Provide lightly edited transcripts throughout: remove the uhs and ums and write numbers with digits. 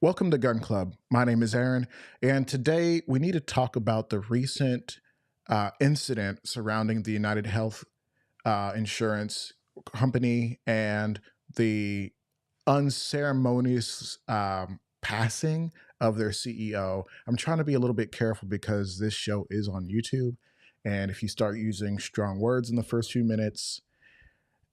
Welcome to Gun Club. My name is Aaron, and today we need to talk about the recent incident surrounding the United Health Insurance Company and the unceremonious passing of their CEO. I'm trying to be a little bit careful because this show is on YouTube, and if you start using strong words in the first few minutes,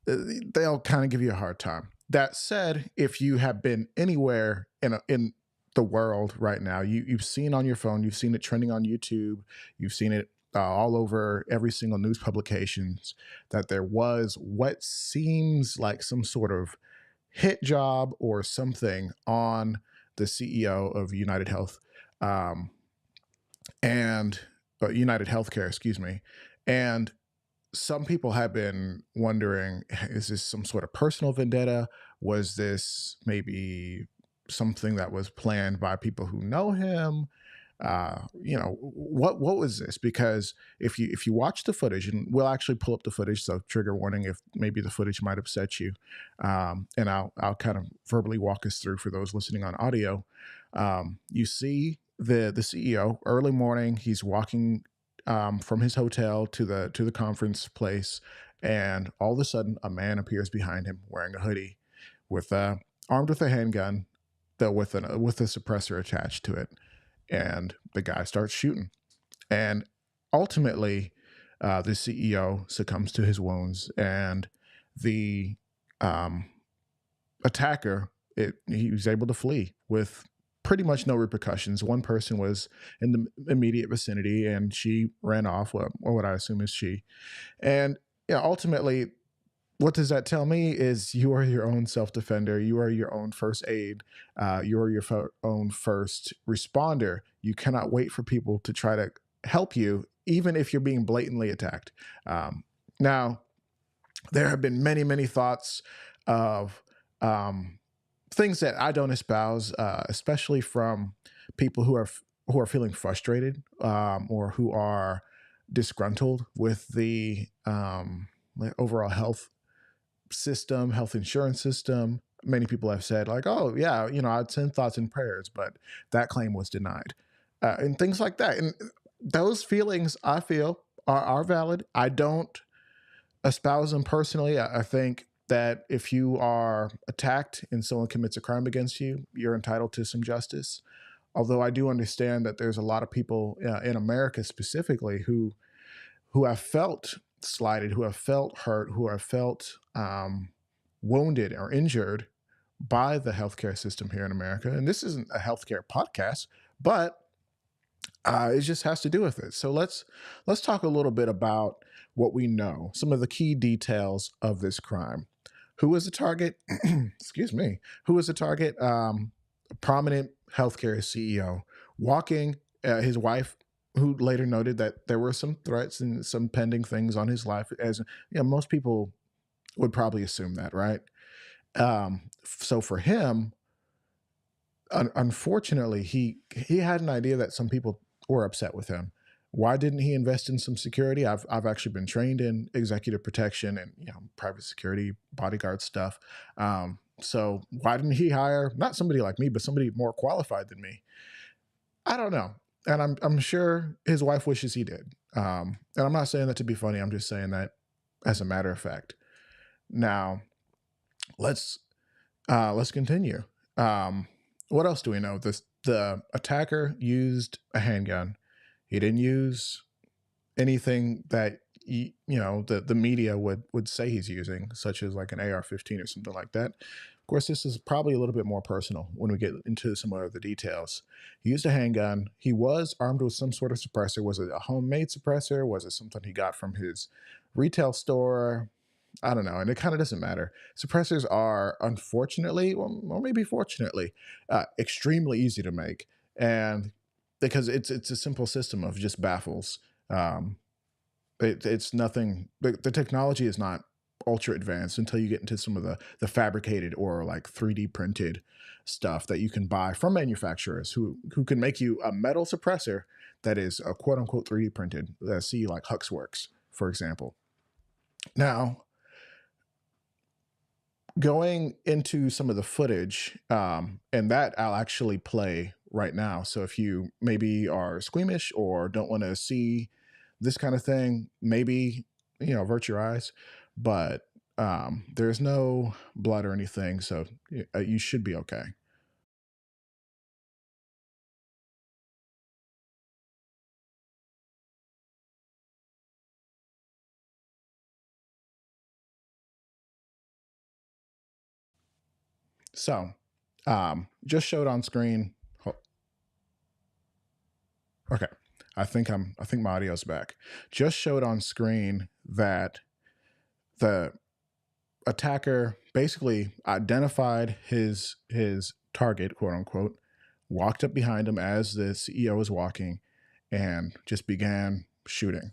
they'll kind of give you a hard time. That said, if you have been anywhere in the world right now, you've seen on your phone, you've seen it trending on YouTube, you've seen it all over every single news publications that there was what seems like some sort of hit job or something on the CEO of United Health um, and United Healthcare, excuse me, and some people have been wondering, is this some sort of personal vendetta? Was this maybe something that was planned by people who know him? What was this? Because if you watch the footage, and we'll actually pull up the footage, so trigger warning if maybe the footage might upset you, and I'll kind of verbally walk us through for those listening on audio. You see the CEO early morning. He's walking from his hotel to the conference place, and all of a sudden, a man appears behind him wearing a hoodie, with armed with a handgun, though with a suppressor attached to it, and the guy starts shooting, and ultimately, the CEO succumbs to his wounds, and the um, attacker he was able to flee with pretty much no repercussions. One person was in the immediate vicinity, and she ran off, or what I assume is she. And ultimately, what does that tell me is you are your own self defender. You are your own first aid. You are your own first responder. You cannot wait for people to try to help you, even if you're being blatantly attacked. Now, there have been many, many thoughts of um, things that I don't espouse, especially from people who are feeling frustrated, or who are disgruntled with the overall health system, health insurance system. Many people have said, like, "Oh, yeah, I'd send thoughts and prayers," but that claim was denied, and things like that. And those feelings, I feel, are valid. I don't espouse them personally. I think that if you are attacked and someone commits a crime against you, you're entitled to some justice. Although I do understand that there's a lot of people in America specifically who have felt slighted, who have felt hurt, who have felt wounded or injured by the healthcare system here in America. And this isn't a healthcare podcast, but it just has to do with it. So let's talk a little bit about what we know, some of the key details of this crime. Who was the target? Excuse me. Who was the target? A prominent healthcare CEO walking. His wife, who later noted that there were some threats and some pending things on his life, as most people would probably assume that, right? So for him, unfortunately, he had an idea that some people were upset with him. Why didn't he invest in some security? I've actually been trained in executive protection and private security, bodyguard stuff. So why didn't he hire not somebody like me, but somebody more qualified than me? I don't know, and I'm sure his wife wishes he did. And I'm not saying that to be funny. I'm just saying that as a matter of fact. Now let's continue. What else do we know? The attacker used a handgun. He didn't use anything that the media would say he's using, such as like an AR-15 or something like that. Of course, this is probably a little bit more personal when we get into some of the details. He used a handgun. He was armed with some sort of suppressor. Was it a homemade suppressor? Was it something he got from his retail store? I don't know, and it kind of doesn't matter. Suppressors are, unfortunately, or maybe fortunately, extremely easy to make, and because it's a simple system of just baffles. Um, it's nothing. The technology is not ultra advanced until you get into some of the fabricated or like 3D printed stuff that you can buy from manufacturers who can make you a metal suppressor that is a quote unquote 3D printed. See, like Huxworks, for example. Now, going into some of the footage, and that I'll actually play right now. So if you maybe are squeamish or don't want to see this kind of thing, maybe, avert your eyes. But there's no blood or anything, so you should be okay. So just showed on screen. Okay. I think my audio's back. Just showed on screen that the attacker basically identified his target, quote unquote, walked up behind him as the CEO was walking, and just began shooting.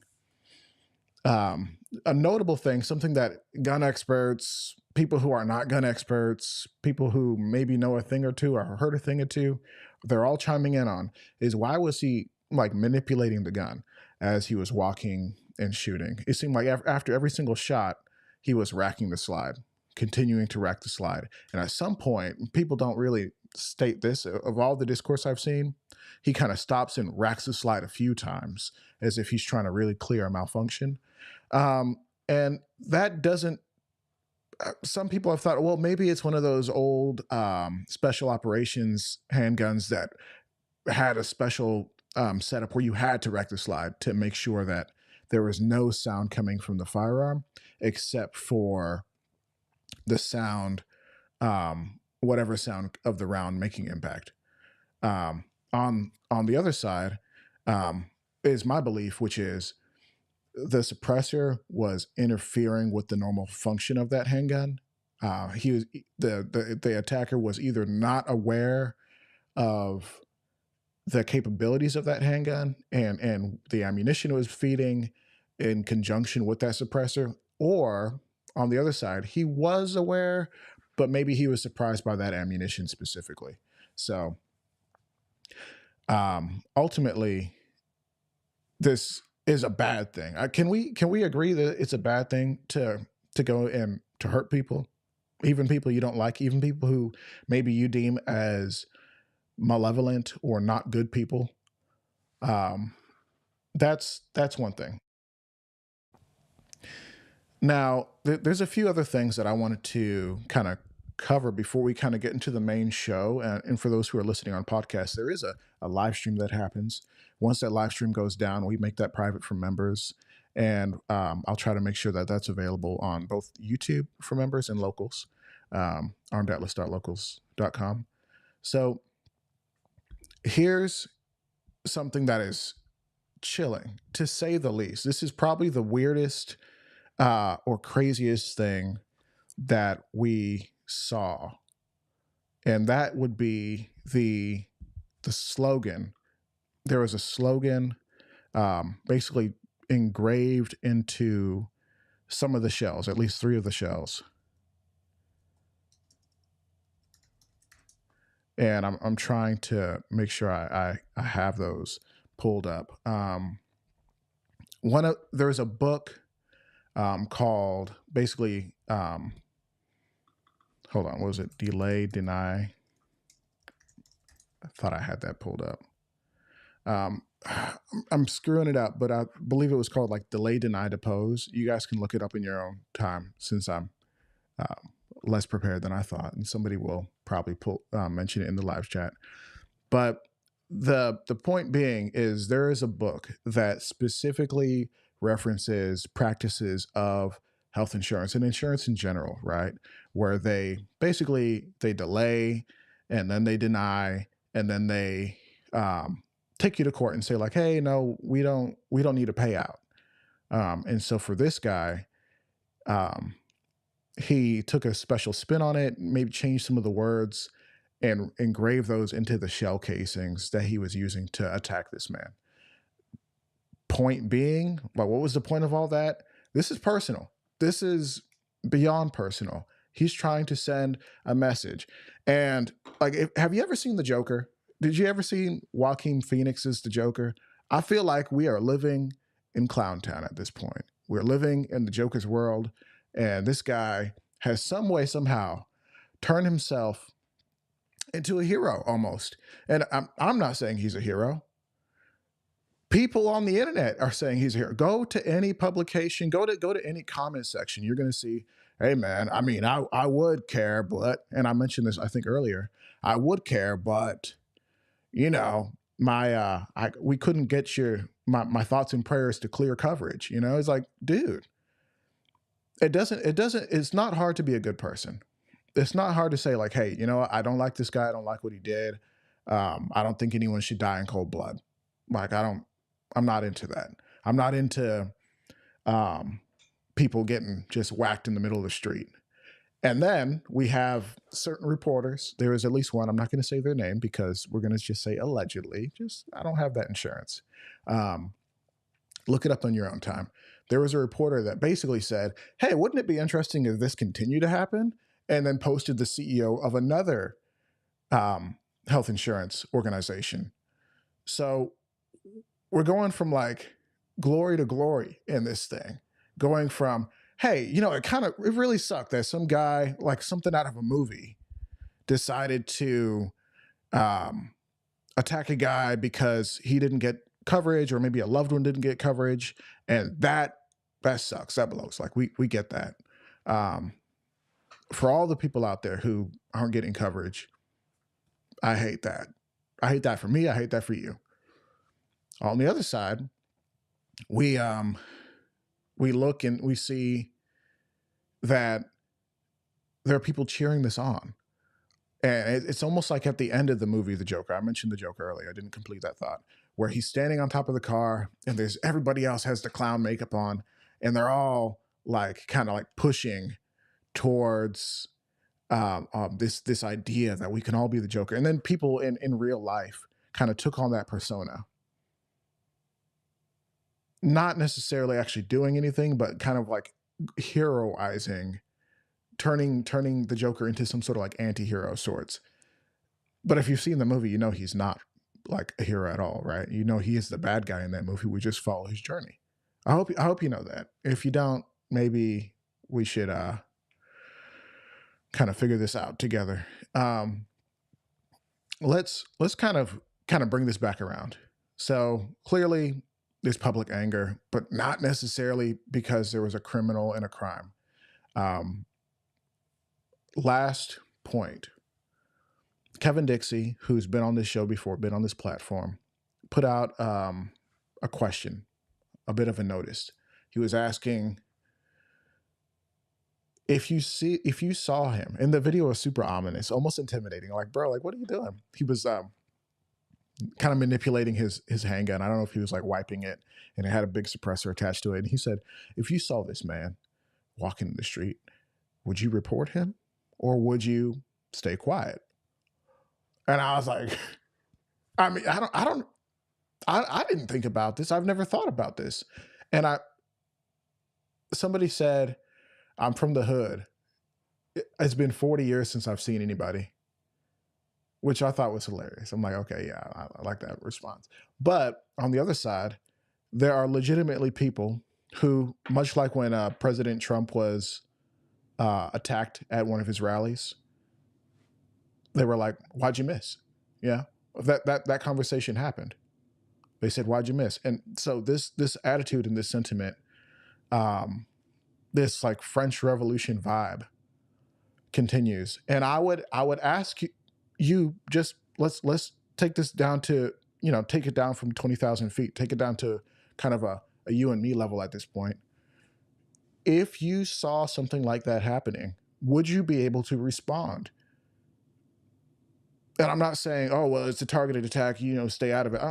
A notable thing, something that gun experts, people who are not gun experts, people who maybe know a thing or two or heard a thing or two, they're all chiming in on, is why was he like manipulating the gun as he was walking and shooting? It seemed like after every single shot, he was racking the slide, continuing to rack the slide. And at some point, people don't really state this, of all the discourse I've seen, he kind of stops and racks the slide a few times as if he's trying to really clear a malfunction. Um, and that doesn't, some people have thought, well, maybe it's one of those old special operations handguns that had a special setup where you had to rack the slide to make sure that there was no sound coming from the firearm except for the sound, whatever sound of the round making impact. On the other side, is my belief, which is the suppressor was interfering with the normal function of that handgun. He was the attacker was either not aware of the capabilities of that handgun and the ammunition it was feeding in conjunction with that suppressor, or on the other side, he was aware, but maybe he was surprised by that ammunition specifically. So ultimately, this is a bad thing. Can we agree that it's a bad thing to go and to hurt people, even people you don't like, even people who maybe you deem as malevolent or not good people? Um, that's one thing. Now, there's a few other things that I wanted to kind of cover before we kind of get into the main show. And for those who are listening on podcasts, there is a live stream that happens. Once that live stream goes down, we make that private for members. And I'll try to make sure that that's available on both YouTube for members and locals, armedatlas.locals.com. So here's something that is chilling, to say the least. This is probably the weirdest or craziest thing that we saw, and that would be the slogan. There was a slogan basically engraved into some of the shells, at least three of the shells, and I'm trying to make sure I have those pulled up. There's a book called basically, hold on, what was it? Delay, deny. I thought I had that pulled up. Um, I'm screwing it up, but I believe it was called like delay, deny, depose. You guys can look it up in your own time, since I'm uh, less prepared than I thought, and somebody will probably mention it in the live chat. But the point being is there is a book that specifically references practices of health insurance and insurance in general, right? Where they delay, and then they deny, and then they take you to court and say like, hey, no, we don't need a payout. And so for this guy, um, he took a special spin on it, maybe changed some of the words, and engrave those into the shell casings that he was using to attack this man. Point being, like, what was the point of all that? This is personal. This is beyond personal. He's trying to send a message. And like, have you ever seen The Joker? Did you ever see Joaquin Phoenix's The Joker? I feel like we are living in Clown Town at this point. We're living in the Joker's world, and this guy has some way, somehow turned himself into a hero almost. And I'm not saying he's a hero. People on the internet are saying he's a hero. Go to any publication, go to any comment section. You're going to see, hey man, I mean, I would care, but, and I mentioned this I think earlier, I would care, but you know, we couldn't get my thoughts and prayers to clear coverage. You know, it's like, dude, it's not hard to be a good person. It's not hard to say like, hey, you know what? I don't like this guy. I don't like what he did. I don't think anyone should die in cold blood. Like, I'm not into that. I'm not into people getting just whacked in the middle of the street. And then we have certain reporters. There is at least one. I'm not going to say their name because we're going to just say allegedly. I don't have that insurance. Look it up on your own time. There was a reporter that basically said, hey, wouldn't it be interesting if this continued to happen? And then posted the CEO of another health insurance organization. So we're going from like glory to glory in this thing, going from, hey, you know, it really sucked that some guy, like something out of a movie, decided to attack a guy because he didn't get coverage, or maybe a loved one didn't get coverage. And that sucks. That blows. Like we get that. For all the people out there who aren't getting coverage, I hate that. I hate that for me. I hate that for you. On the other side, we look and we see that there are people cheering this on. And it's almost like at the end of the movie, The Joker. I mentioned The Joker earlier. I didn't complete that thought. Where he's standing on top of the car and there's everybody else has the clown makeup on, and they're all like kind of like pushing towards this idea that we can all be the Joker. And then people in real life kind of took on that persona. Not necessarily actually doing anything, but kind of like heroizing, turning the Joker into some sort of like anti-hero sorts. But if you've seen the movie, you know he's not like a hero at all, right? You know he is the bad guy in that movie. We just follow his journey. I hope you know that. If you don't, maybe we should kind of figure this out together. Let's kind of bring this back around. So clearly there's public anger, but not necessarily because there was a criminal and a crime. Last point. Kevin Dixie, who's been on this show before, been on this platform, put out a question, a bit of a notice. He was asking if you saw him, and the video was super ominous, almost intimidating. Like, bro, like, what are you doing? He was kind of manipulating his handgun. I don't know if he was like wiping it, and it had a big suppressor attached to it. And he said, if you saw this man walking in the street, would you report him or would you stay quiet? And I was like, I mean, I didn't think about this. I've never thought about this. And somebody said, I'm from the hood. It's been 40 years since I've seen anybody, which I thought was hilarious. I'm like, okay, yeah, I like that response. But on the other side, there are legitimately people who, much like when President Trump was attacked at one of his rallies, they were like, why'd you miss? Yeah, that conversation happened. They said, why'd you miss? And so this attitude and this sentiment, this like French Revolution vibe continues. And I would ask you just let's take this down to, you know, take it down from 20,000 feet, take it down to kind of a you and me level at this point. If you saw something like that happening, would you be able to respond? And I'm not saying, oh, well, it's a targeted attack, you know, stay out of it.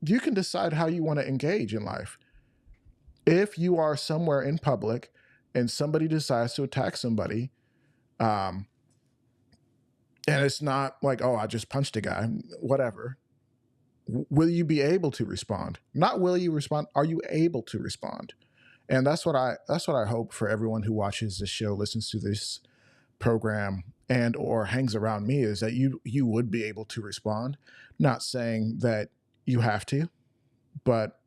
You can decide how you want to engage in life. If you are somewhere in public and somebody decides to attack somebody, and it's not like, oh, I just punched a guy, whatever. Will you be able to respond? Not will you respond, are you able to respond? And that's what I hope for everyone who watches this show, listens to this program, and or hangs around me, is that you would be able to respond. Not saying that you have to, but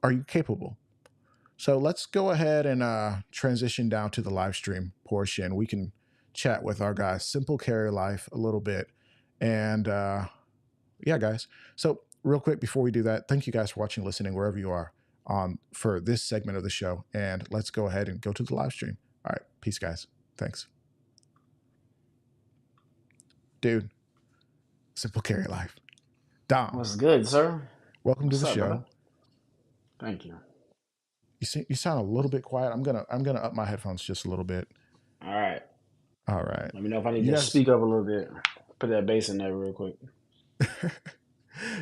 are you capable? So let's go ahead and transition down to the live stream portion. We can chat with our guys, Simple Carry Life, a little bit. And yeah, guys. So, real quick before we do that, thank you guys for watching, listening, wherever you are on for this segment of the show. And let's go ahead and go to the live stream. All right. Peace, guys. Thanks. Dude, Simple Carry Life. Dom, What's good, sir? welcome to What's the up, brother? show. Thank you. You sound a little bit quiet. I'm gonna up my headphones just a little bit. All right. All right. Let me know if I need You to guys speak up a little bit. Put that bass in there real quick.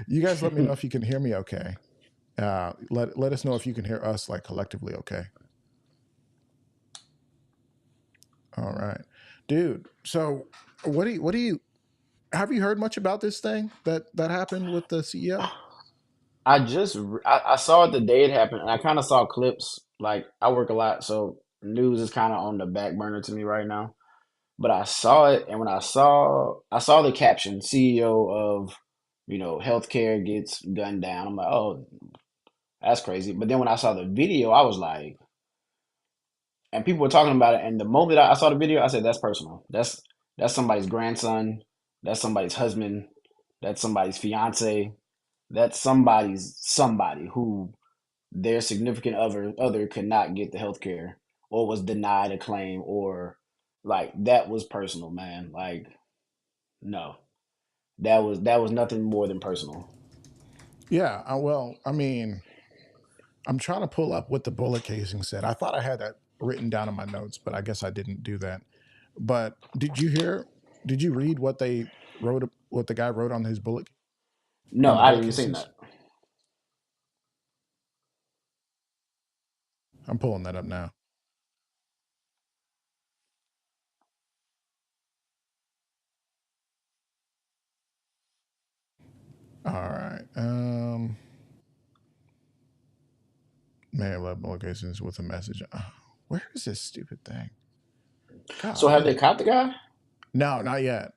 you guys let me know if you can hear me okay. Let us know if you can hear us like collectively okay. All right. Dude, so what do you have you heard much about this thing that happened with the CEO? I saw it the day it happened, and I kind of saw clips. Like I work a lot, so news is kind of on the back burner to me right now. But I saw it, and when I saw the caption, CEO of healthcare gets gunned down. I'm like, oh, that's crazy. But then when I saw the video, I was like, and people were talking about it. And the moment I saw the video, I said, "That's personal. That's somebody's grandson. That's somebody's husband. That's somebody's fiance. That's somebody who their significant other could not get the health care or was denied a claim or like that was personal, man. Like no, that was nothing more than personal. Yeah, well, I mean, I'm trying to pull up what the bullet casing said. I thought I had that written down in my notes, but I guess I didn't do that. But did you read what they wrote what the guy wrote on his bullet No, on the I bullet didn't see casings? that. I'm pulling that up now. All right. Man, love bullet casings with a message. Where is this stupid thing? So have they Golly. caught the guy? No, not yet.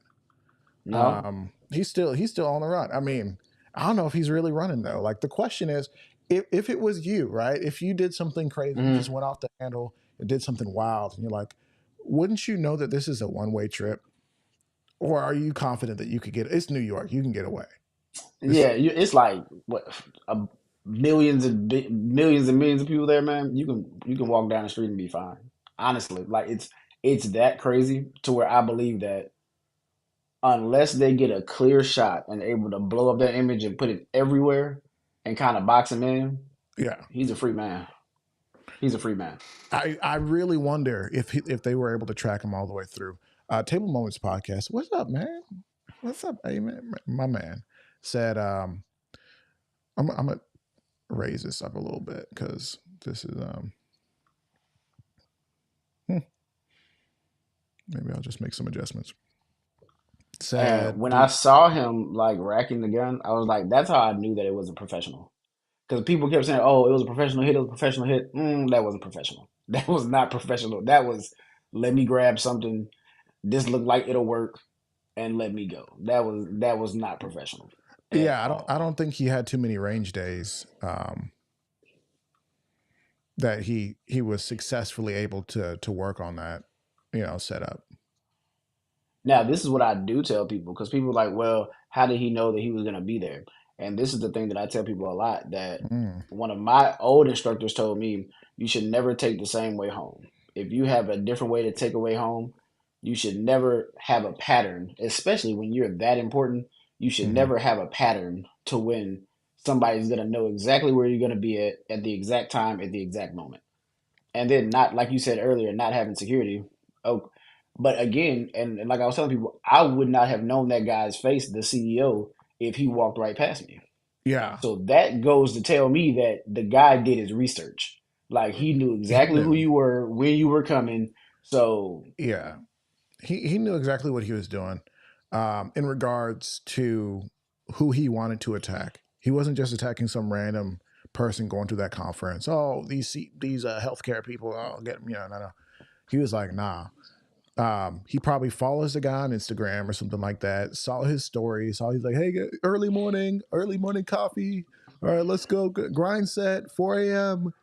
No. He's still on the run. I mean, I don't know if he's really running though. Like the question is, if it was you, right? If you did something crazy, you just Hmm. went off the handle and did something wild, and you're like, wouldn't you know that this is a one-way trip? Or are you confident that you could get? It's New York. You can get away. This, Yeah, it's like what a, millions and millions of people there, man. You can walk down the street and be fine. Honestly, like it's that crazy to where I believe that unless they get a clear shot and able to blow up that image and put it everywhere and kind of box him in, yeah. he's a free man. He's a free man. I really wonder if they were able to track him all the way through. Table Moments podcast. What's up, man? What's up, hey man? My man said, I'm gonna raise this up a little bit because this is maybe I'll just make some adjustments. And Said when I the saw him like racking the gun, I was like, that's how I knew that it was a professional. Because people kept saying, "Oh, it was a professional hit. It was a professional hit." That wasn't professional. That was not professional. That was let me grab something. This looked like it'll work, and let me go. That was not professional at yeah, I all. don't think he had too many range days that he was successfully able to work on that, setup. Now, this is what I do tell people because people are like, well, how did he know that he was going to be there? And this is the thing that I tell people a lot that Mm, one of my old instructors told me you should never take the same way home. If you have a different way to take away home, you should never have a pattern, especially when you're that important. You should hmm never have a pattern to when somebody's going to know exactly where you're going to be at the exact time, at the exact moment and then not like you said earlier, not having security. Oh, but again, and like I was telling people, I would not have known that guy's face, the CEO, if he walked right past me. Yeah, So that goes to tell me that the guy did his research. Like he knew he exactly who knew. you were, when you were coming. So Yeah, he knew exactly what he was doing in regards to who he wanted to attack. He wasn't just attacking some random person going to that conference. Oh, these healthcare people. Oh, get no, no. He was like, nah. He probably follows the guy on Instagram or something like that. Saw his story. Saw he's like, hey, early morning coffee. All right, let's go grind set 4 a.m.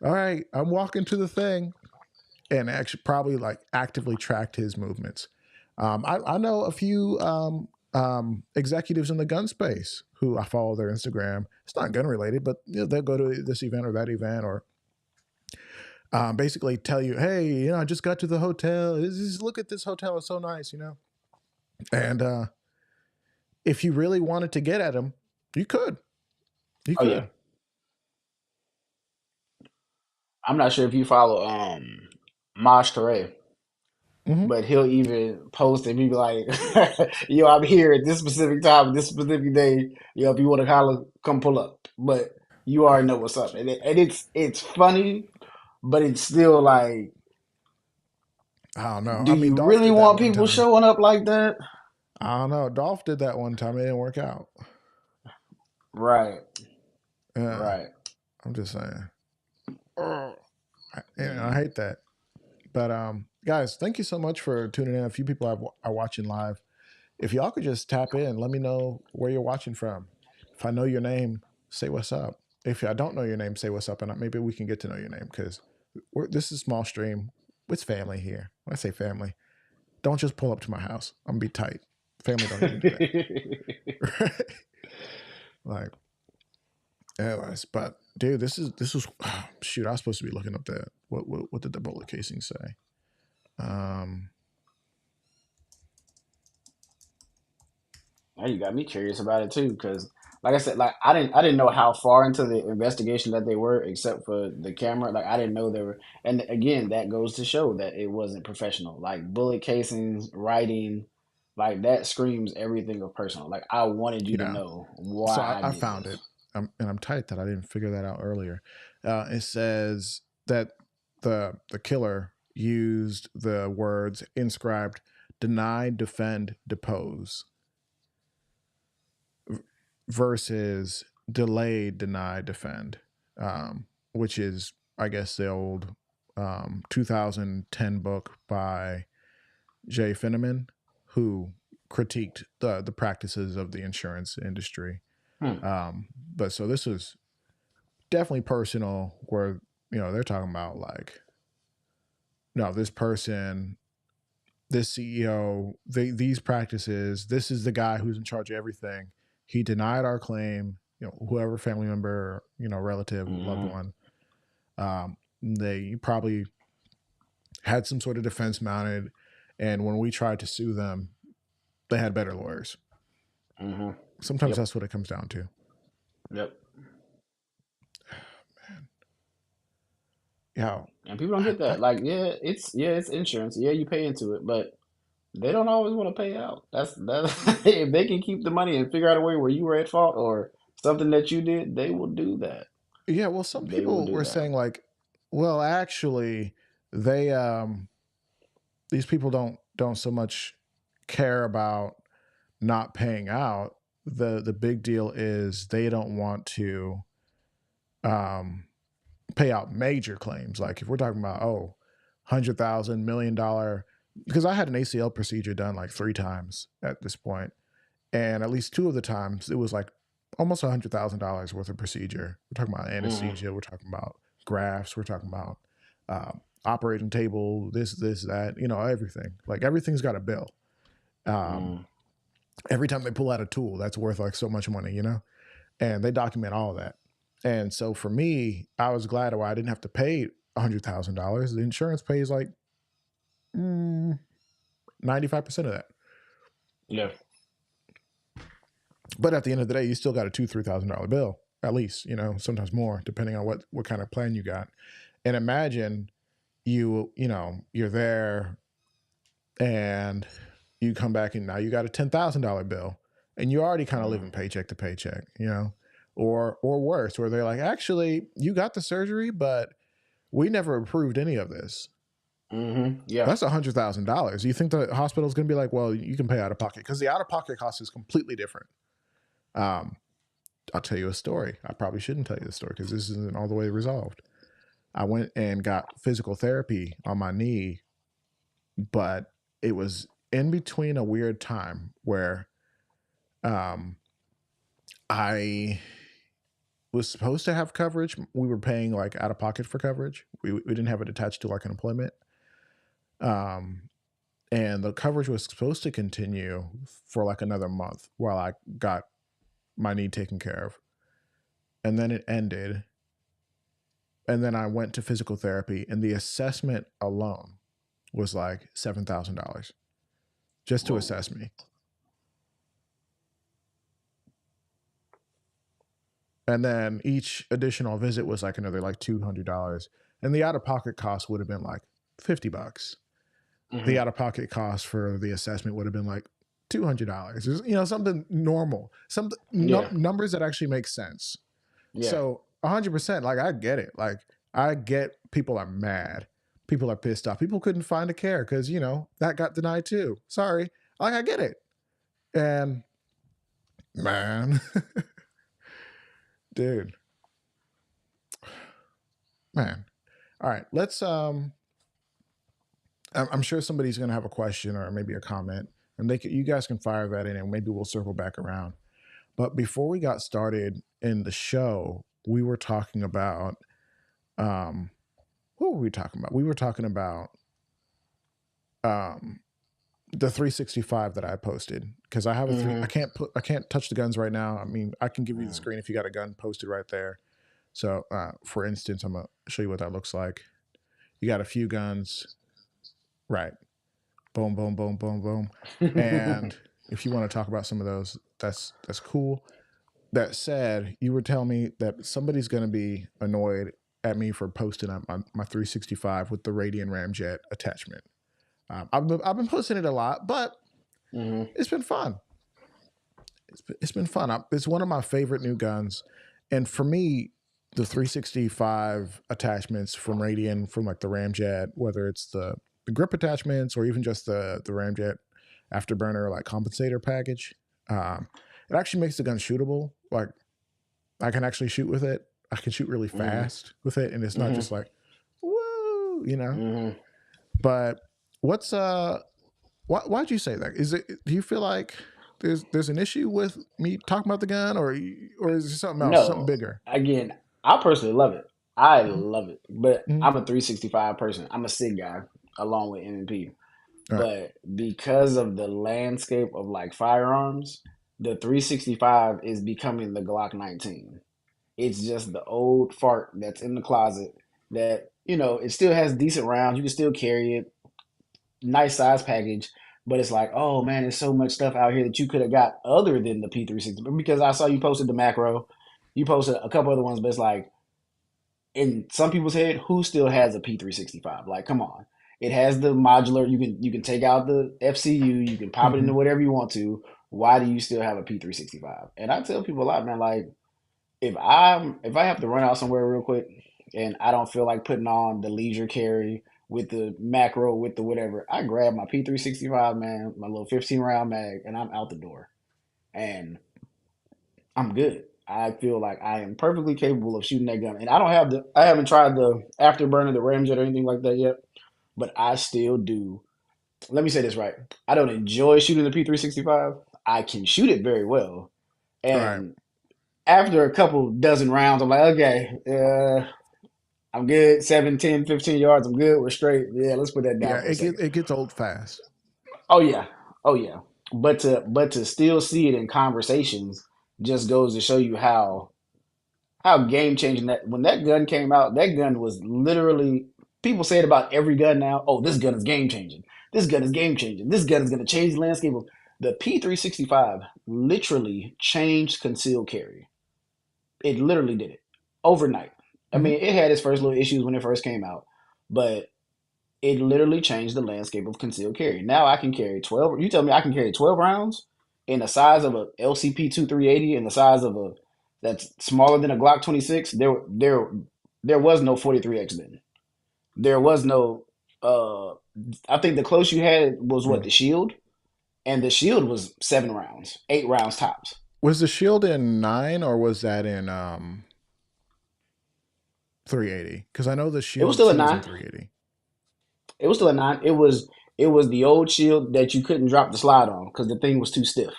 All right, I'm walking to the thing, and actually probably like actively tracked his movements. I know a few executives in the gun space who I follow their Instagram. It's not gun related, but they'll go to this event or that event, or basically tell you, hey, I just got to the hotel. Look at this hotel; it's so nice, And if you really wanted to get at them, you could. You Oh yeah. could. I'm not sure if you follow Maj Toure, Hmm. but he'll even post and be like, "Yo, I'm here at this specific time, this specific day. Yo, if you want to come pull up." But you already know what's up, and it's funny, but it's still like, I don't know. do I mean, you Dolph really did that want one people time. showing up like that? I don't know. Dolph did that one time. It didn't work out. Right, Yeah, right. I'm just saying. I hate that. But guys, thank you so much for tuning in. A few people are watching live. If y'all could just tap in, let me know where you're watching from. If I know your name, say what's up. If I don't know your name, say what's up, and maybe we can get to know your name because this is a small stream. It's family here. When I say family, don't just pull up to my house. I'm gonna be tight. Family don't even do that. Like, anyways, but dude, this is shoot. I was supposed to be looking up that. What did the bullet casing say? Um, Now you got me curious about it too, because like I said, like I didn't know how far into the investigation that they were, except for the camera. Like I didn't know they were, and again, that goes to show that it wasn't professional. Like bullet casings, writing, like that screams everything of personal. Like I wanted you to yeah. know So why I I did found it, this. and I'm tight that I didn't figure that out earlier. It says that the killer used the words inscribed "deny, defend, depose" versus "delay, deny, defend," which is, I guess, the old 2010 book by Jay Finneman, who critiqued the practices of the insurance industry. Hmm. But so this was definitely personal, where they're talking about like, no, this person, this CEO, these practices, this is the guy who's in charge of everything. He denied our claim. Whoever family member, relative, loved Hmm. one, they probably had some sort of defense mounted, and when we tried to sue them, they had better lawyers. Hmm. Sometimes Yep. that's what it comes down to. Yep. Man, yeah, And people don't get that. Like, it's insurance. Yeah, you pay into it, but they don't always want to pay out. That's if they can keep the money and figure out a way where you were at fault or something that you did, they will do that. yeah. Well, some They will people do were that. saying like, well, actually, they these people don't so much care about not paying out. The big deal is they don't want to um pay out major claims. Like if we're talking about, 100,000 $1 million, because I had an ACL procedure done like 3 times at this point, and at least 2 of the times it was like almost $100,000 worth of procedure. We're talking about Hmm. anesthesia, we're talking about grafts, we're talking about operating table, this, that, everything. Like everything's got a bill. Um, Mm. every time they pull out a tool, that's worth like so much money. And they document all that. And so for me, I was glad I didn't have to pay $100,000. The insurance pays like 95% of that. Yeah. But at the end of the day, you still got a $2,000-3,000 bill, at least, sometimes more, depending on what kind of plan you got. And imagine you're there and you come back and now you got a $10,000 bill, and you're already kind of Mm. living paycheck to paycheck. Or worse, where they're like, actually, you got the surgery, but we never approved any of this. Hmm. Yeah. That's $100,000. You think the hospital is going to be like, well, you can pay out of pocket, because the out of pocket cost is completely different. Um, I'll tell you a story. I probably shouldn't tell you the story because this isn't all the way resolved. I went and got physical therapy on my knee, but it was in between a weird time where um, I was supposed to have coverage. We were paying like out of pocket for coverage. We didn't have it attached to like an employment. Um, and the coverage was supposed to continue for like another month while I got my knee taken care of. And then it ended. And then I went to physical therapy, and the assessment alone was like $7,000 just to Whoa. assess me. And then each additional visit was like another like $200. And the out of pocket cost would have been like $50. The Hmm. out of pocket cost for the assessment would have been like $200. Something normal, some Yeah. numbers that actually make sense. Yeah. So 100%, like I get it. Like I get people are mad. People are pissed off. People couldn't find a care because, that got denied too. Sorry. Like I get it. And man, dude, man. All right, let's I'm sure somebody's going to have a question or maybe a comment, and you guys can fire that in, and maybe we'll circle back around. But before we got started in the show, we were talking about um, what were we talking about? We were talking about um, the 365 that I posted because I have a three. Hmm. I can't touch the guns right now. I mean, I can give you the Hmm. screen if you got a gun posted right there. So, for instance, I'm gonna show you what that looks like. You got a few guns, right? Boom, boom, boom, boom, boom. And if you want to talk about some of those, that's cool. That said, you were telling me that somebody's going to be annoyed at me for posting up my 365 with the Radian Ramjet attachment. I've been posting it a lot, but Hmm. it's been fun. It's been fun. It's one of my favorite new guns, and for me, the 365 attachments from Radian, from like the Ramjet, whether it's the grip attachments or even just the Ramjet afterburner like compensator package, um, it actually makes the gun shootable. Like I can actually shoot with it. I can shoot really Hmm. fast with it, and it's not Hmm. just like woo. Hmm. But what's why'd you say that? Is it? Do you feel like there's an issue with me talking about the gun, or is there something else, something No, bigger? again, I personally love it. I Mm-hmm. love it, but Mm-hmm. I'm a 365 person. I'm a SIG guy along with M&P. All right. But because of the landscape of like firearms, the 365 is becoming the Glock 19. It's just the old fart that's in the closet that, it still has decent rounds. You can still carry it, nice size package, but it's like, oh man, there's so much stuff out here that you could have got other than the P360. But because I saw you posted the macro, you posted a couple other ones, but it's like in some people's head, who still has a P365? Like, come on. It has the modular. You can take out the FCU. You can pop it Mm-hmm. into whatever you want to. Why do you still have a P365? And I tell people a lot, man. Like, if I have to run out somewhere real quick, and I don't feel like putting on the leisure carry with the macro with the whatever, I grab my P365, man, my little 15 round mag, and I'm out the door, and I'm good. I feel like I am perfectly capable of shooting that gun, and I haven't tried the afterburner, the ramjet, or anything like that yet. But I still do. Let me say this right: I don't enjoy shooting the P365. I can shoot it very well, All right. and after a couple dozen rounds, I'm like, okay, I'm good. 7, 10, 15 yards. I'm good. We're straight. Yeah, let's put that Yeah, down for a second. it gets old fast. Oh yeah. Oh yeah. But to still see it in conversations just goes to show you how game changing that when that gun came out, that gun was literally people say it about every gun now. Oh, this gun is game changing. This gun is game changing. This gun is gonna change the landscape of the P365 literally changed concealed carry. It literally did it overnight. I Mm-hmm. mean, it had its first little issues when it first came out, but it literally changed the landscape of concealed carry. Now I can carry 12. You tell me I can carry 12 rounds in the size of a LCP 2380 and the size of a that's smaller than a Glock 26. There was no 43X then. There was no I think the close you had was what, Mm. the shield, and the shield was 7 rounds, 8 rounds tops. Was the shield in 9 or was that in 380? Because I know the It was shield still a too is in 9. 380. It was still a 9. It was the old shield that you couldn't drop the slide on because the thing was too stiff.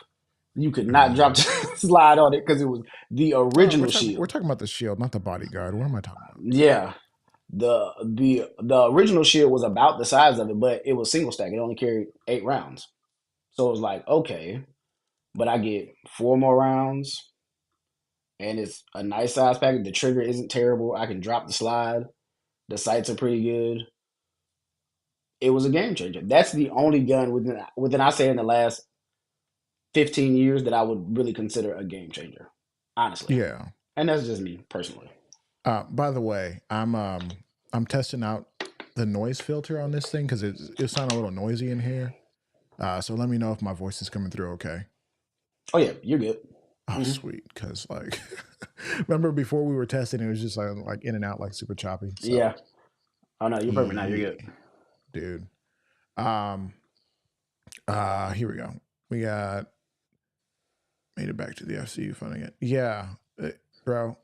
You could not drop. Mm. slide on it because it was the Oh, original we're shield. talking about the shield, not the bodyguard. What am I talking about? Yeah, the original shield was about the size of it, but it was single stack. It only carried 8 rounds. So it was like, okay, but I get 4 more rounds, and it's a nice size package. The trigger isn't terrible. I can drop the slide. The sights are pretty good. It was a game changer. That's the only gun within I say in the last 15 years that I would really consider a game changer, honestly. Yeah. And that's just me personally. By the way, I'm testing out the noise filter on this thing because it sound a little noisy in here. So let me know if my voice is coming through okay. Oh yeah, you're good. Oh, Hmm. sweet. Because like, remember before we were testing, it was just like in and out, like super choppy. So Yeah. Oh no, you're perfect now. You're yeah, good. dude. Um. Here we go. We got made it back to the FCU fun again. Yeah, bro.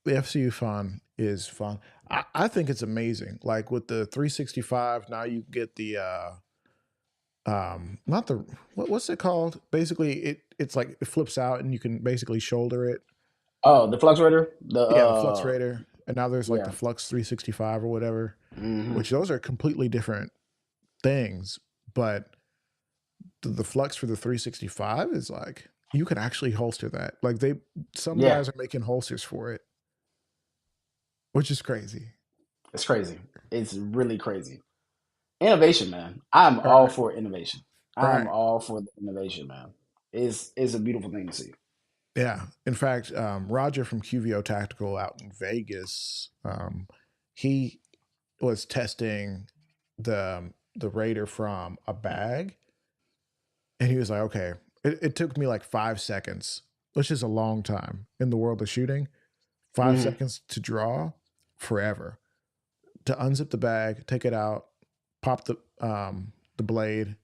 The FCU fun is fun. I think it's amazing. Like with the 365, now you get the not the what's it called? Basically, it's like it flips out and you can basically shoulder it. Oh, the Flux Raider? The Yeah, the Flux Raider, and now there's like the yeah. Flux 365 or whatever, Hmm. which those are completely different things. But the Flux for the 365 is like you can actually holster that. Like some Yeah. guys are making holsters for it, which is crazy. It's crazy. It's really crazy. Innovation, man. I'm All all right, for innovation. I'm right. all for the innovation, man. It's a beautiful thing to see. Yeah. In fact, Roger from QVO Tactical out in Vegas, he was testing the Raider from a bag, and he was like, "Okay, it took me like 5 seconds, which is a long time in the world of shooting. Five Hmm. seconds to draw, forever. To unzip the bag, take it out, pop the blade,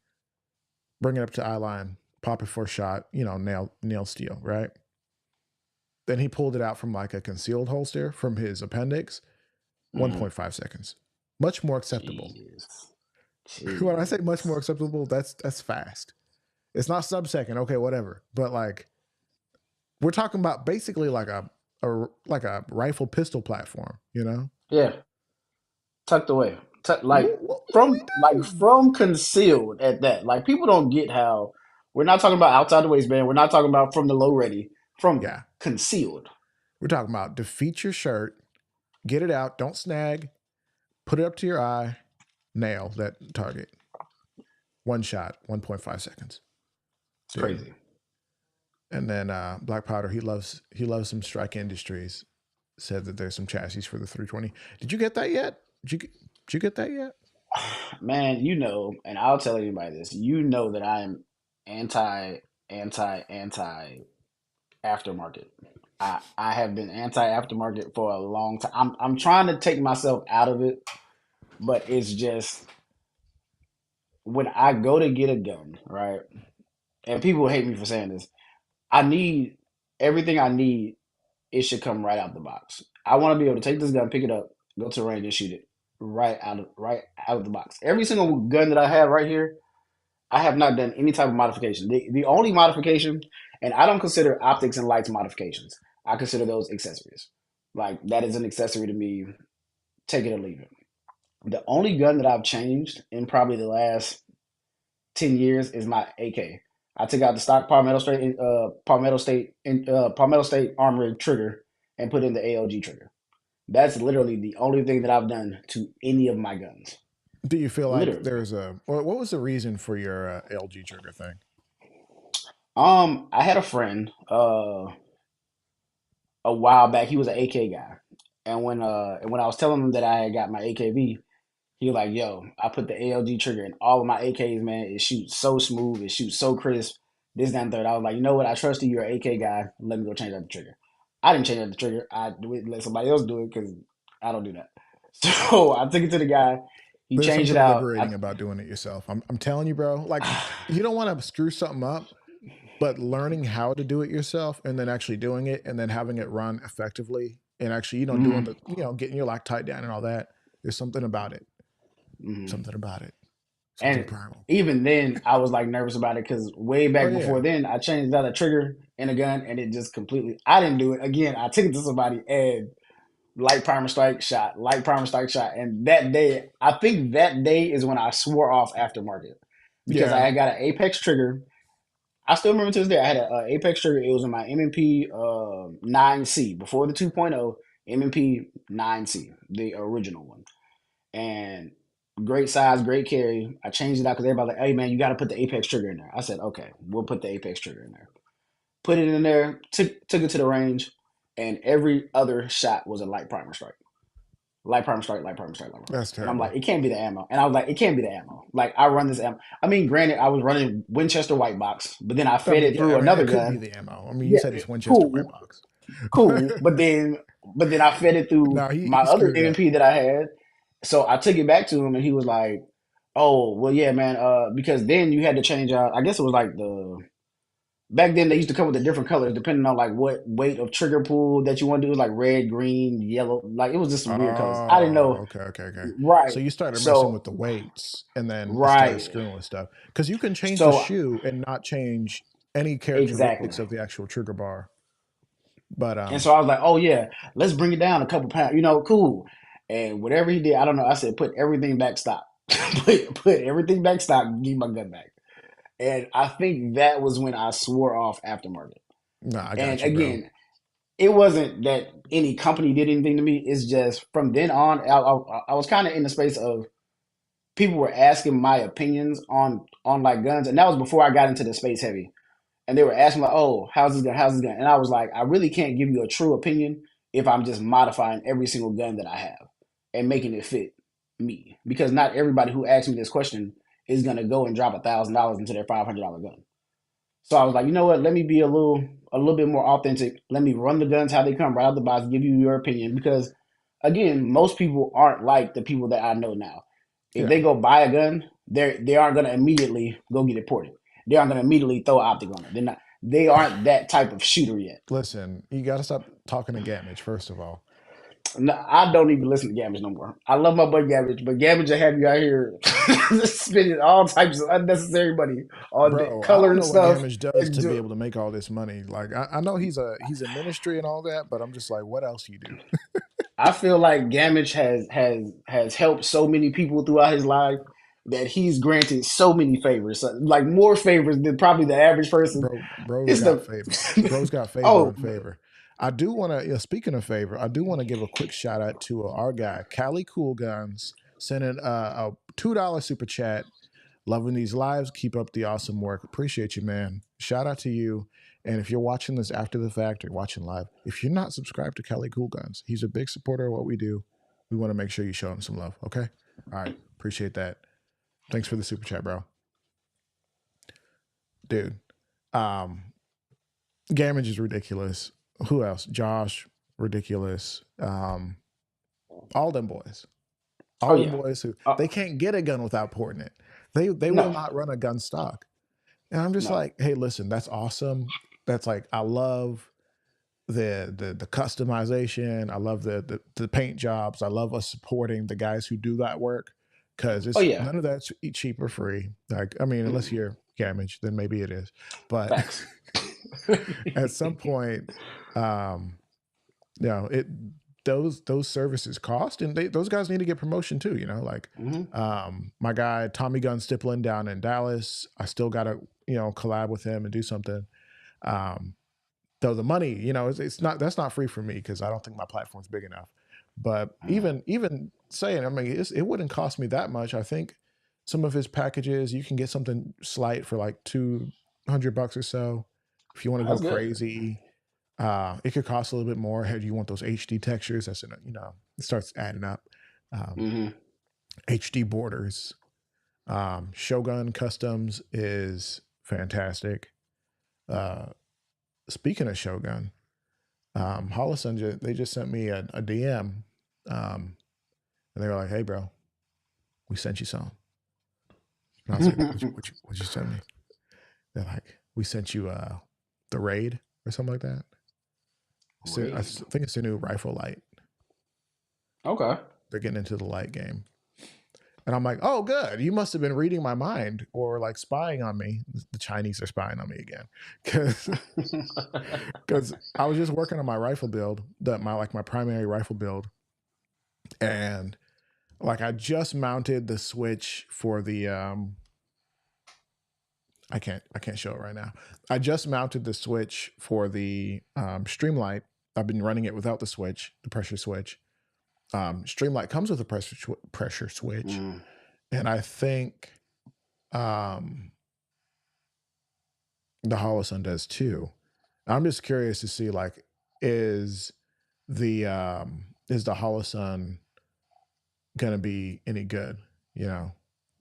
bring it up to eye line, pop it for a shot. Nail steel, right? Then he pulled it out from like a concealed holster from his appendix, Hmm. 1.5 seconds. Much more acceptable. Jeez. When I say much more Jeez. acceptable, that's fast. It's not sub-second, okay, whatever. But like we're talking about basically like a rifle pistol platform, you know? Yeah. Tucked away. What we doing? From concealed at that. Like people don't get how we're not talking about outside the waistband. We're not talking about from the low ready. From Yeah. concealed. We're talking about defeat your shirt, get it out, don't snag, put it up to your eye, nail that target. One shot, 1.5 seconds. It's Dude. crazy. And then Black Powder, he loves some Strike Industries. Said that there's some chassis for the 320. Did you get that yet? Did you get that yet? Man, and I'll tell anybody this, that I am anti aftermarket. I have been anti aftermarket for a long time. I'm trying to take myself out of it, but it's just when I go to get a gun, right? And people hate me for saying this. I need everything I need. It should come right out the box. I want to be able to take this gun, pick it up, go to the range, and shoot it right out of the box. Every single gun that I have right here, I have not done any type of modification. The only modification, and I don't consider optics and lights modifications. I consider those accessories. Like that is an accessory to me. Take it or leave it. The only gun that I've changed in probably the last 10 years is my AK. I took out the stock Palmetto State Armory trigger and put in the ALG trigger. That's literally the only thing that I've done to any of my guns. Do you feel like Literally. there's what was the reason for your LG trigger thing? I had a friend a while back. He was an AK guy, and when I was telling him that I had got my AKV, he was like, "Yo, I put the ALG trigger in all of my AKs, man. It shoots so smooth. It shoots so crisp. This, that, and third." I was like, "You know what? I trust you. You're an AK guy. Let me go change out the trigger." I didn't change out the trigger. I do it, let somebody else do it because I don't do that. So I took it to the guy. He There's changed it something out. liberating about doing it yourself. I'm telling you, bro. Like you don't want to screw something up, but learning how to do it yourself and then actually doing it and then having it run effectively and actually doing Mhm, the getting your Loctite down and all that. There's something about it. mhm. Something about it. Something And primal. even then, I was like nervous about it because way Oh back yeah. before then, I changed out a trigger in a gun, and it just completely. I didn't do it again. I took it to somebody and light primer strike shot, light primer strike shot, and that day, I think that day is when I swore off aftermarket because I Yeah. had got an Apex trigger. I still remember to this day. I had an Apex trigger. It was in my M&P 9C before the 2.0 M&P 9C, the original one, and great size, great carry. I changed it out because everybody was like, "Hey man, you got to put the Apex trigger in there." I said, "Okay, we'll put the Apex trigger in there." Put it in there. Took it to the range, and every other shot was a light primer strike. Light primer strike, light primer strike, light primer That's strike. And I'm like, terrible. it can't be the ammo. And I was like, it can't be the ammo. Like I run this ammo. I mean, granted, I was running Winchester white box, but then I I fed mean, it yeah, through I mean, another it could be gun. the ammo. I mean, you Yeah, said it's Winchester white cool, box. cool. But then I fed it through No, my he other screwed it up. MP that I had. So I took it back to him, and he was like, "Oh, well, yeah, man. Because then you had to change out. I guess it was like the back then they used to come with the different colors depending on like what weight of trigger pull that you want to do. It was like red, green, yellow. Like it was just some weird colors. I didn't Oh, know. okay, okay, okay. Right. So you started messing So with the weights, and then it started right. screwing with stuff. Because you can change the So shoe and not change any exactly. characteristics of the actual trigger bar. But And so I was like, oh yeah, let's bring it down a couple pounds. Cool. And whatever he did, I don't know. I said, put everything back stock. Put everything back stock. Give my gun back. And I think that was when I swore off aftermarket. nah, I And got you, bro. again, it wasn't that any company did anything to me. It's just from then on, I was kind of in the space of people were asking my opinions on like guns, and that was before I got into the space heavy. And they were asking like, "Oh, how's this gun? How's this gun?" And I was like, "I really can't give you a true opinion if I'm just modifying every single gun that I have and making it fit me, because not everybody who asks me this question is gonna go and drop $1,000 into their $500 gun." So I was like, you know what? Let me be a little bit more authentic. Let me run the guns how they come right out the box. Give you your opinion because, again, most people aren't like the people that I know now. If Yeah. they go buy a gun, they aren't gonna immediately go get it ported. They aren't gonna immediately throw optic on it. They're not. They aren't that type of shooter yet. Listen, you got to stop talking to Gamage, first of all. No, I don't even listen to Gabbage no more. I love my boy Gabbage, but Gabbage will have you out here spending all types of unnecessary money on the Bro, I don't coloring know what stuff Gamage does and to be do. able to make all this money. Like, I know he's a ministry and all that, but I'm just like, what else you do? I feel like Gamage has helped so many people throughout his life that he's granted so many favors, like more favors than probably the average person. Bro's It's got the favor. Bro's got favor oh on favor. I do want to, speaking of favor, I do want to give a quick shout out to our guy, Cali Cool Guns, sending a $2 super chat. Loving these lives. Keep up the awesome work. Appreciate you, man. Shout out to you. And if you're watching this after the fact or watching live, if you're not subscribed to Cali Cool Guns, he's a big supporter of what we do. We want to make sure you show him some love. Okay. All right. Appreciate that. Thanks for the super chat, bro. Dude. Um, Gamage is ridiculous. Who else? Josh, ridiculous. All them boys. oh All them yeah, boys who uh, they can't get a gun without porting it. They will no not run a gun stock. And I'm just no like, hey, listen, that's awesome. That's like I love the customization. I love the paint jobs. I love us supporting the guys who do that work because oh it's yeah, none of that's cheap or free. Like I mean, unless mm, you're Gamage, then maybe it is. But facts. at some point, um, you know, it those services cost, and those guys need to get promotion too. You know, like hmm my guy Tommy Gun Stiplin down in Dallas. I still got to collab with him and do something. Um, though the money, it's not that's not free for me because I don't think my platform's big enough. But even saying, I mean, it wouldn't cost me that much. I think some of his packages you can get something slight for like $200 or so. If you want to go That's good. crazy, it could cost a little bit more. If you want those HD textures, it starts adding up. Um, hmm HD borders. Shogun Customs is fantastic. Uh, Speaking of Shogun, Hollisun, they just sent me a DM, and they were like, "Hey, bro, we sent you some." And I was like, "What'd you send me?" They're like, "We sent you the raid or something like that." So I Raid. think it's a new rifle light. Okay. They're getting into the light game. And I'm like, oh, good. You must have been reading my mind or like spying on me. The Chinese are spying on me again. Because I was just working on my rifle build, my primary rifle build. And like I just mounted the switch for the I can't show it right now. I just mounted the switch for the Streamlight. I've been running it without the switch, the pressure switch. Streamlight comes with a pressure switch, Mm. and I think um, the Holosun does too. I'm just curious to see like is the Holosun gonna be any good? You know,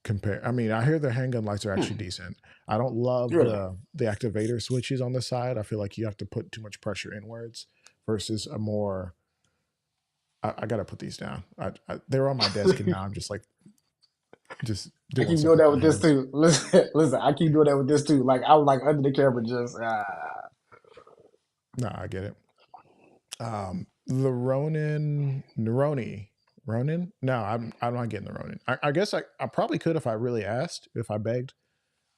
compare. I mean, I hear the handgun lights are actually Hmm. decent. I don't love Really? the activator switches on the side. I feel like you have to put too much pressure inwards versus a more. I gotta put these down. They're on my desk and now I'm just like just I doing keep stuff doing with that my with this hands. too. Listen, I keep doing that with this too. Like I was like under the camera, just No, I get it. The Ronin. No, I'm not getting the Ronin. I guess I probably could if I really asked, if I begged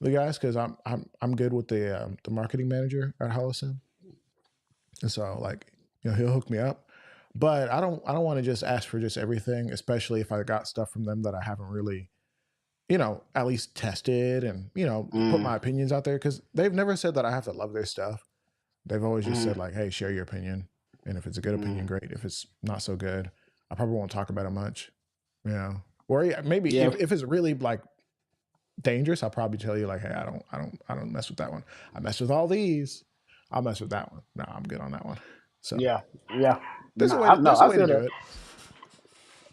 the guys, because I'm good with the marketing manager at Hollison, and so like he'll hook me up. But I don't want to just ask for just everything, especially if I got stuff from them that I haven't really at least tested and put mm, my opinions out there because they've never said that I have to love their stuff. They've always just said mm, like, "Hey, share your opinion, and if it's a good opinion, mm. great. If it's not so good, I probably won't talk about it much." Or yeah, maybe Yeah, if it's really like dangerous, I'll probably tell you like, "Hey, I don't mess with that one. I mess with all these. I'll mess with that one. No, I'm good on that one." So yeah, yeah. there's No, a way to no, there's a I way to feel do that. it.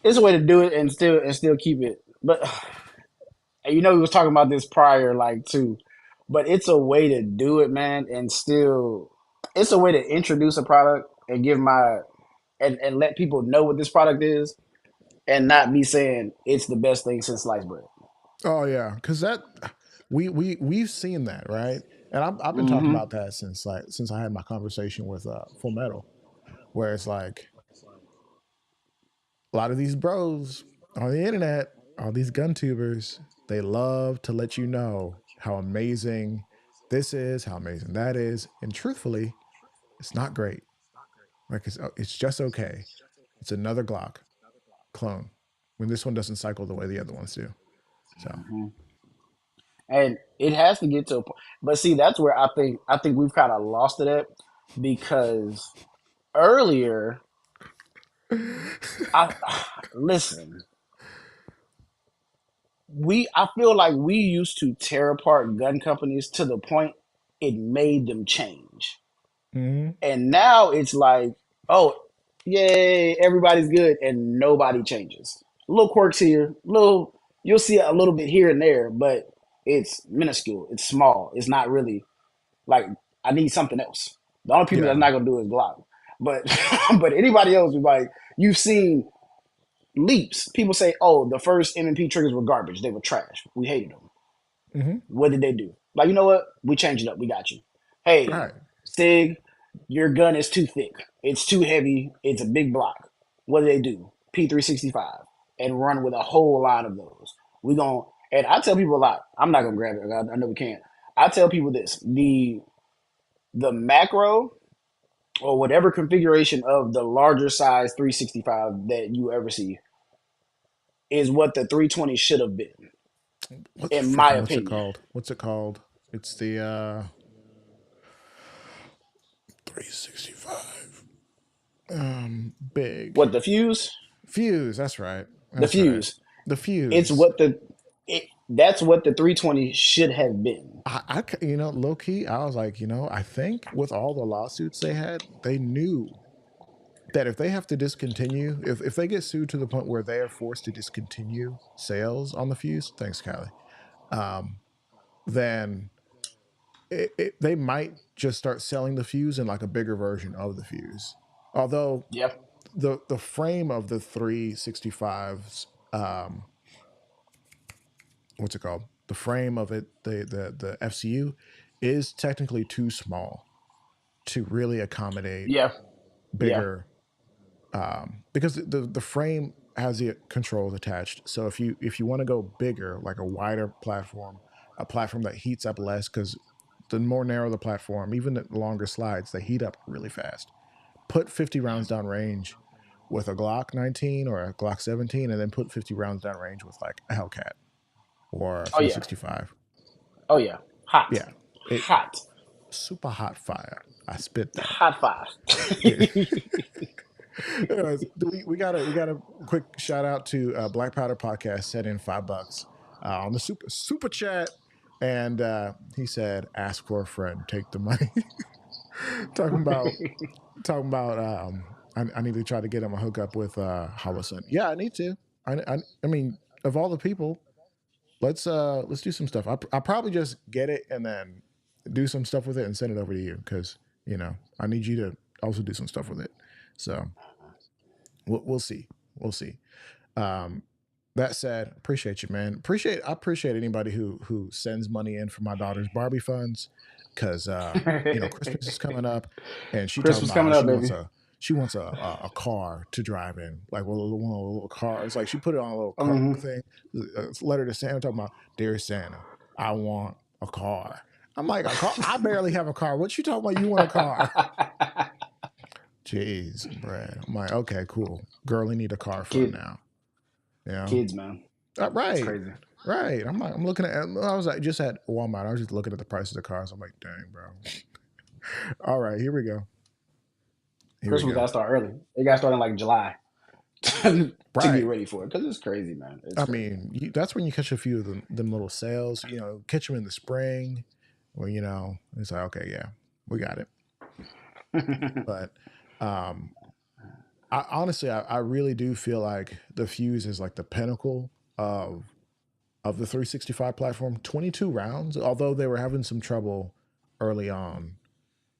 It's a way to do it and still keep it. But we was talking about this prior, like too. But it's a way to do it, man, and still, it's a way to introduce a product and give my and let people know what this product is, and not be saying it's the best thing since sliced bread. Oh yeah, because that we've seen that, right? And I've been talking Mm-hmm. about that since I had my conversation with Full Metal, where it's like a lot of these bros on the internet, all these gun tubers, they love to let you know how amazing this is, how amazing that is, and truthfully, it's not great. Like it's just okay. It's another Glock clone when this one doesn't cycle the way the other ones do. So Mm-hmm. And it has to get to a point. But see, that's where I think we've kind of lost it at because earlier, I listen. I feel like we used to tear apart gun companies to the point it made them change. mhm. And now it's like, oh, yay, everybody's good and nobody changes. Little quirks here, little you'll see a little bit here and there, but it's minuscule, it's small. It's not really like I need something else. The only people that's Yeah. not gonna do is Glock. But but anybody else is like you've seen leaps. People say, oh, the first M&P triggers were garbage. They were trash. We hated them. Hmm. What did they do? Like, you know what? We changed it up. We got you. Hey, Right. Sig, your gun is too thick. It's too heavy. It's a big block. What do they do? P365 and run with a whole lot of those. We going and I tell people a lot. I'm not gonna grab it. I know we can't. I tell people this: the macro or whatever configuration of the larger size 365 that you ever see is what the 320 should have been, in my What's it opinion. called? What's it called? It's the 365. Big What the fuse? fuse. That's right. The That's right. fuse. The It's fuse. what that's what the 320 should have been. Low key, I was like, I think with all the lawsuits they had, they knew that if they have to discontinue, if they get sued to the point where they are forced to discontinue sales on the fuse, thanks, Callie, um, then they might just start selling the fuse in like a bigger version of the fuse. Although Yeah. the frame of the 365s, what's it called? The frame of it, the FCU, is technically too small to really accommodate Yeah. Yeah. bigger because the frame. has the controls attached. So if you want to go bigger, like a wider platform, a platform that heats up less, because the more narrow the platform, even the longer slides, they heat up really fast. Put 50 rounds down range with a Glock 19 or a Glock 17, and then put 50 rounds down range with like a Hellcat or a Oh yeah. 365. Oh yeah. Hot. Yeah, it Hot. super hot fire. I spit that. Hot five. Yeah. Anyways, we got a quick shout out to Black Powder Podcast. Sent in $5 on the super chat, and he said, "Ask for a friend, take the money." talking about talking about. I need to try to get him a hookup with Holloson. Yeah, I need to. I mean, of all the people, let's do some stuff. I'll probably just get it and then do some stuff with it and send it over to you, because I need you to also do some stuff with it. So we'll see. We'll see. Um, that said, appreciate you, man. I appreciate anybody who sends money in for my daughter's Barbie funds, because Christmas is coming up, and she talking Christmas about how coming up, baby. she wants a car to drive in, like one of the little cars. Like she put it on a little car Hmm. thing, a letter to Santa talking about, "Dear Santa, I want a car." I'm like, a car? I barely have a car. What you talking about? You want a car? Jeez, Brad. I'm like, okay, cool. Girlie need a car fund Kid, now. You know? kids, man. It's Right. crazy. Right. I'm looking at, I was like, just at Walmart. I was just looking at the prices of cars. I'm like, dang, bro. All right, here we go. Here we Christmas got go. to start early. It got to start in like July to get Right. ready for it because it's crazy, man. It's I crazy. mean, that's when you catch a few of them little sales, catch them in the spring where, it's like, okay, yeah, we got it. But um, I really do feel like the Fuse is like the pinnacle of the 365 platform. 22 rounds, although they were having some trouble early on.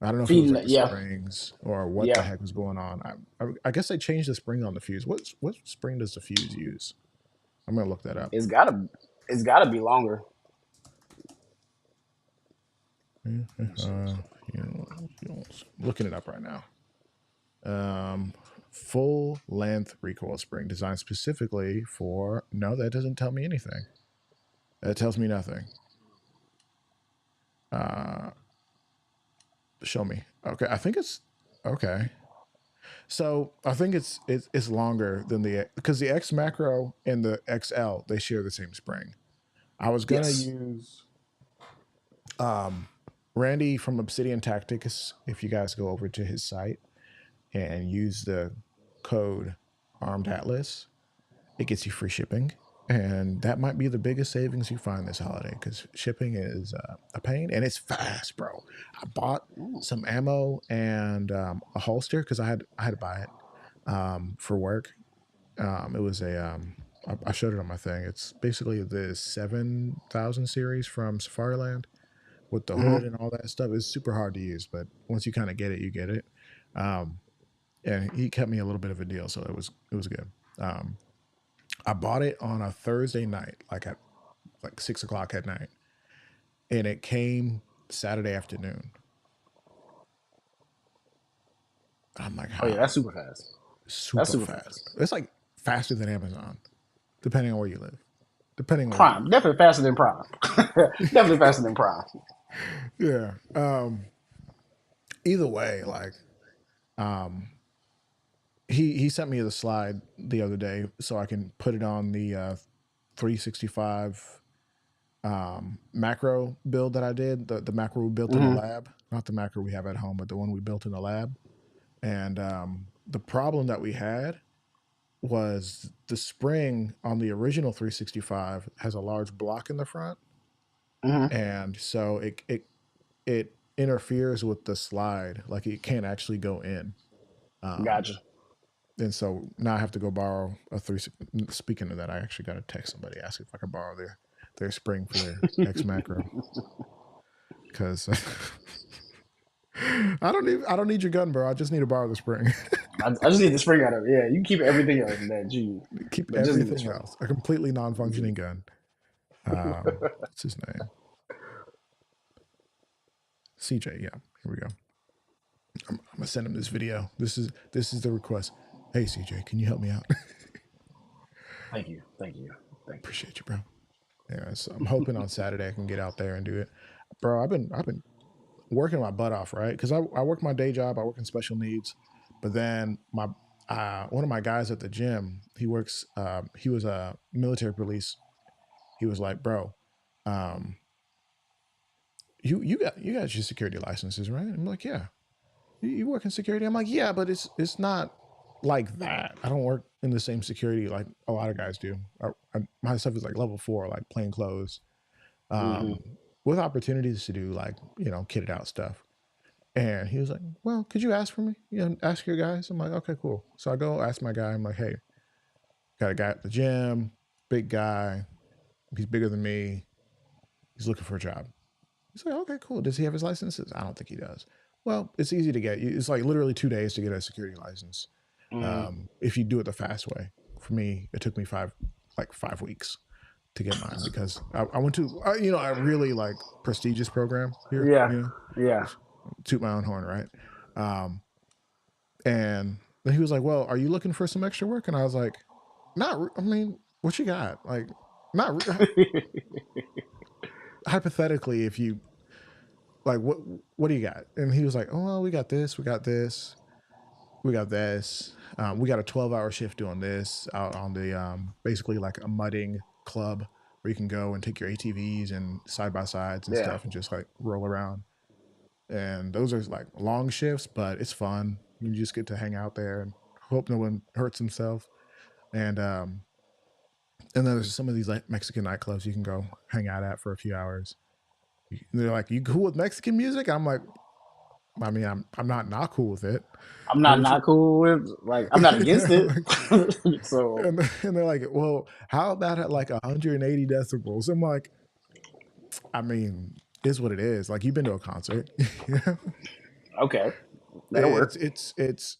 I don't know if it was Feeding like it, the yeah, springs or what the yeah. heck was going on. I guess they changed the spring on the Fuse. What spring does the Fuse use? I'm gonna look that up. It's gotta, it's gotta be longer. Let me see. Uh, looking it up right now. Um, full length recoil spring designed specifically for. No, that doesn't tell me anything. That tells me nothing. Uh, Show me. Okay, I think it's okay. So I think it's longer than because the X Macro and the XL, they share the same spring. I was gonna Yes. use um, Randy from Obsidian Tactics. If you guys go over to his site and use the code Armed Atlas, it gets you free shipping, and that might be the biggest savings you find this holiday, because shipping is a pain and it's fast, bro. I bought Mm. some ammo and a holster because I had to buy it for work. It was I showed it on my thing. It's basically the 7,000 series from Safariland with the hood Hmm. and all that stuff. It's super hard to use, but once you kind of get it, you get it. Um, and he kept me a little bit of a deal, so it was good. Um, I bought it on a Thursday night, like at like 6 o'clock at night, and it came Saturday afternoon. I'm like, Oh yeah, how? that's super fast. That's Super super fast. fast. It's like faster than Amazon, depending on where you live. Depending on where you Prime, definitely faster than Prime. Definitely faster than Prime. live. Yeah. Either way, like, um, he sent me the slide the other day so I can put it on the 365 macro build that I did, the macro we built in the Hmm. lab, not the macro we have at home, but the one we built in the lab. And the problem that we had was the spring on the original 365 has a large block in the front, Hmm. and so it interferes with the slide, like it can't actually go in. Um, Gotcha. and so now I have to go borrow a three. Speaking of that, I actually got to text somebody asking if I could borrow their spring for their X macro, because I don't need your gun, bro. I just need to borrow the spring. I just need the spring out of it. Yeah, you can keep everything else that you, Keep but just need the everything spring. else. A completely non-functioning gun. What's his name? CJ. Yeah, here we go. I'm gonna send him this video. This is the request. Hey CJ, can you help me out? Thank you. Thank you. Thank you. Appreciate you, bro. Yeah, so I'm hoping on Saturday I can get out there and do it, bro. I've been working my butt off, right? Because I work my day job. I work in special needs, but then my one of my guys at the gym, he was a military police. He was like, bro, um, you got your security licenses, right? I'm like, yeah. You work in security? I'm like, yeah, but it's not like that. I don't work in the same security like a lot of guys do. My stuff is like level 4, like plain clothes, Hmm. with opportunities to do like kitted out stuff. And he was like, "Well, could you ask for me? Ask your guys." I'm like, "Okay, cool." So I go ask my guy. I'm like, "Hey, got a guy at the gym, big guy. He's bigger than me. He's looking for a job." He's like, "Okay, cool. Does he have his licenses?" I don't think he does. Well, it's easy to get. It's like literally 2 days to get a security license. Hmm. If you do it the fast way. For me, it took me 5 weeks to get mine because I went to a really like prestigious program here. Yeah. Yeah. Just toot my own horn, right? Um, and then he was like, "Well, are you looking for some extra work?" And I was like, "Not. I mean, what you got? Like, not hypothetically. If you like, what do you got?" And he was like, "Oh, well, we got this. We got this. We got this. We got a 12-hour shift doing this out on the basically like a mudding club where you can go and take your ATVs and side by sides and Yeah. stuff and just like roll around. And those are like long shifts, but it's fun. You just get to hang out there and hope no one hurts himself. And then there's some of these like Mexican nightclubs you can go hang out at for a few hours. And they're like, "You cool with Mexican music?" I'm like, "I mean, I'm not cool with it. I'm What not would you?" not cool with like I'm not against it. Like, So and they're like, "Well, how about at like 180 decibels?" I'm like, "I mean, is what it is. Like, you've been to a concert, you know? okay, that'll It's work. it's it's."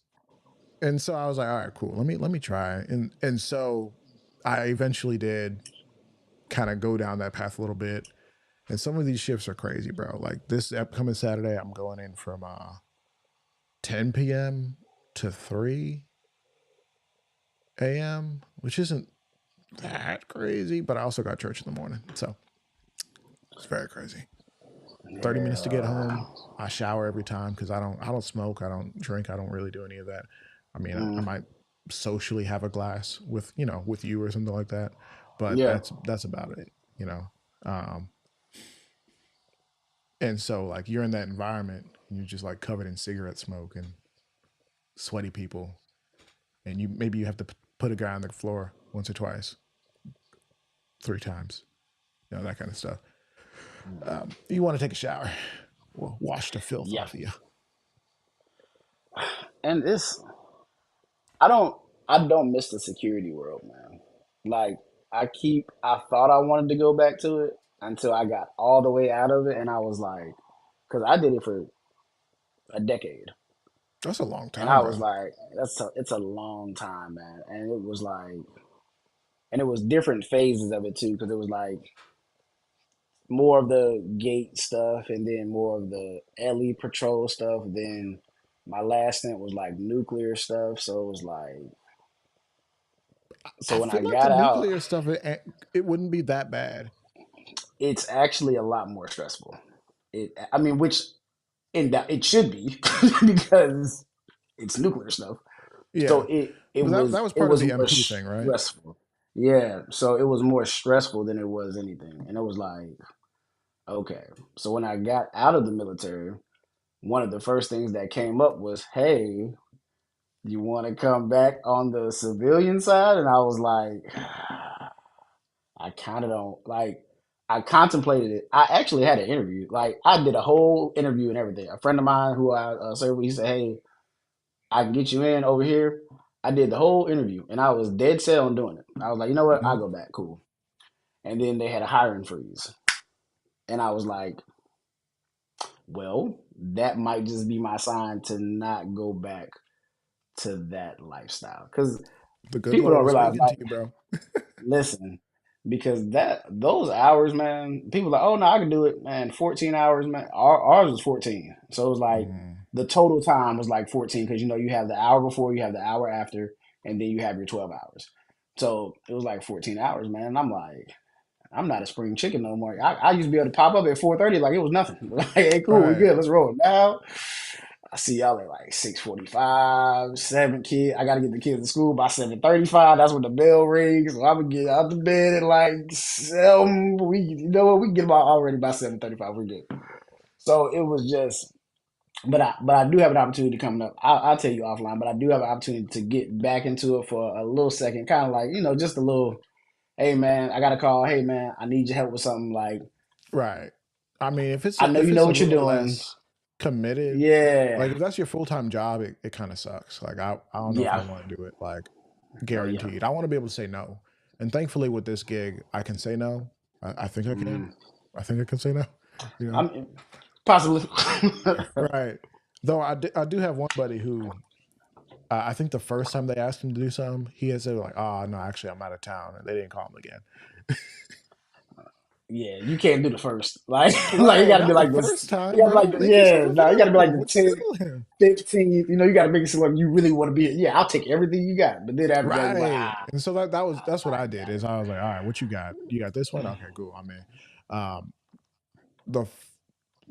And so I was like, "All right, cool. Let me try." And so I eventually did kind of go down that path a little bit. And some of these shifts are crazy, bro. Like this upcoming Saturday, I'm going in from 10 p.m. to 3 a.m., which isn't that crazy, but I also got church in the morning. So it's very crazy. 30 minutes to get Yeah. home. I shower every time because I don't smoke, I don't drink, I don't really do any of that. I mean, I Mm, might socially have a glass with with you or something like that, but yeah. that's about it. You know, um, and so like you're in that environment and you're just like covered in cigarette smoke and sweaty people, and you have to put a guy on the floor once or twice, 3 times, that kind of stuff. You want to take a shower, well, wash the filth Yeah. off of you. And it's I don't miss the security world, man. Like I thought I wanted to go back to it until I got all the way out of it and I was like, because I did it for a decade. That's a long And time, I was bro. like, it's a long time, man. And it was like, and it was different phases of it too, because it was like more of the gate stuff and then more of the LE patrol stuff. Then my last stint was like nuclear stuff. So it was like, so I when feel I like the got out, nuclear stuff it wouldn't be that bad. it's actually a lot more stressful. I mean, which in that it should be because it's nuclear stuff. So Yeah, it but that was was it part of was the more MP thing, right? stressful. Yeah, so it was more stressful than it was anything, and it was like okay. So when I got out of the military, one of the first things that came up was, "Hey, you want to come back on the civilian side?" And I was like, I kind of don't like. I contemplated it. I actually had an interview. Like I did a whole interview and everything. A friend of mine who I served with, he said, "Hey, I can get you in over here." I did the whole interview and I was dead set on doing it. I was like, you know what? I'll Mhm. go back. Cool. And then they had a hiring freeze. And I was like, well, that might just be my sign to not go back to that lifestyle. Because The good people Lord don't was realize, speaking to like, you, bro. listen, because those hours, man, people are like, oh no, I can do it, man. 14 hours, man. Ours was 14. So it was like Mm. the total time was like 14 because you have the hour before, you have the hour after, and then you have your 12 hours. So it was like 14 hours, man. And I'm like, I'm not a spring chicken no more. I used to be able to pop up at 4:30 like it was nothing. Like, hey, cool, we Right. good. Let's roll. Now I see y'all at like 6:45, 7 kid. I gotta get the kids to school by 7:35. That's when the bell rings. So I'm gonna get out the bed at like 7. You know what? We can get them out already by 7:35. We're good. So it was just, but I do have an opportunity coming up. I'll tell you offline, but I do have an opportunity to get back into it for a little second, kind of like just a little. Hey man, I got a call. Hey man, I need your help with something. Like Right. I mean, I know if you it's know a what you're little doing. less committed, like Yeah, if that's your full time job, it kind of sucks. Like I don't know if I yeah. want to do it. Like Oh yeah. guaranteed. I want to be able to say no. And thankfully with this gig, I can say no. I think I can. Mm. I think I can say no. You know. I'm possibly. Right. Though I do have one buddy who I think the first time they asked him to do something, he had said like, "Oh no, actually I'm out of town," and they didn't call him again. Yeah, you can't do the first. Like, like you Right. got to be Not the like this. first You time, got to be like bro. Make yourself no, you got to be like available. the What you 10th, doing? 15th. You got to make it seem like you really want to be. Yeah, I'll take everything you got. But then after that, you're like, Right. ah, And so that's what I I did got is I was like, all right, what you got? You got this one? Okay, cool. I'm in. Um, the f-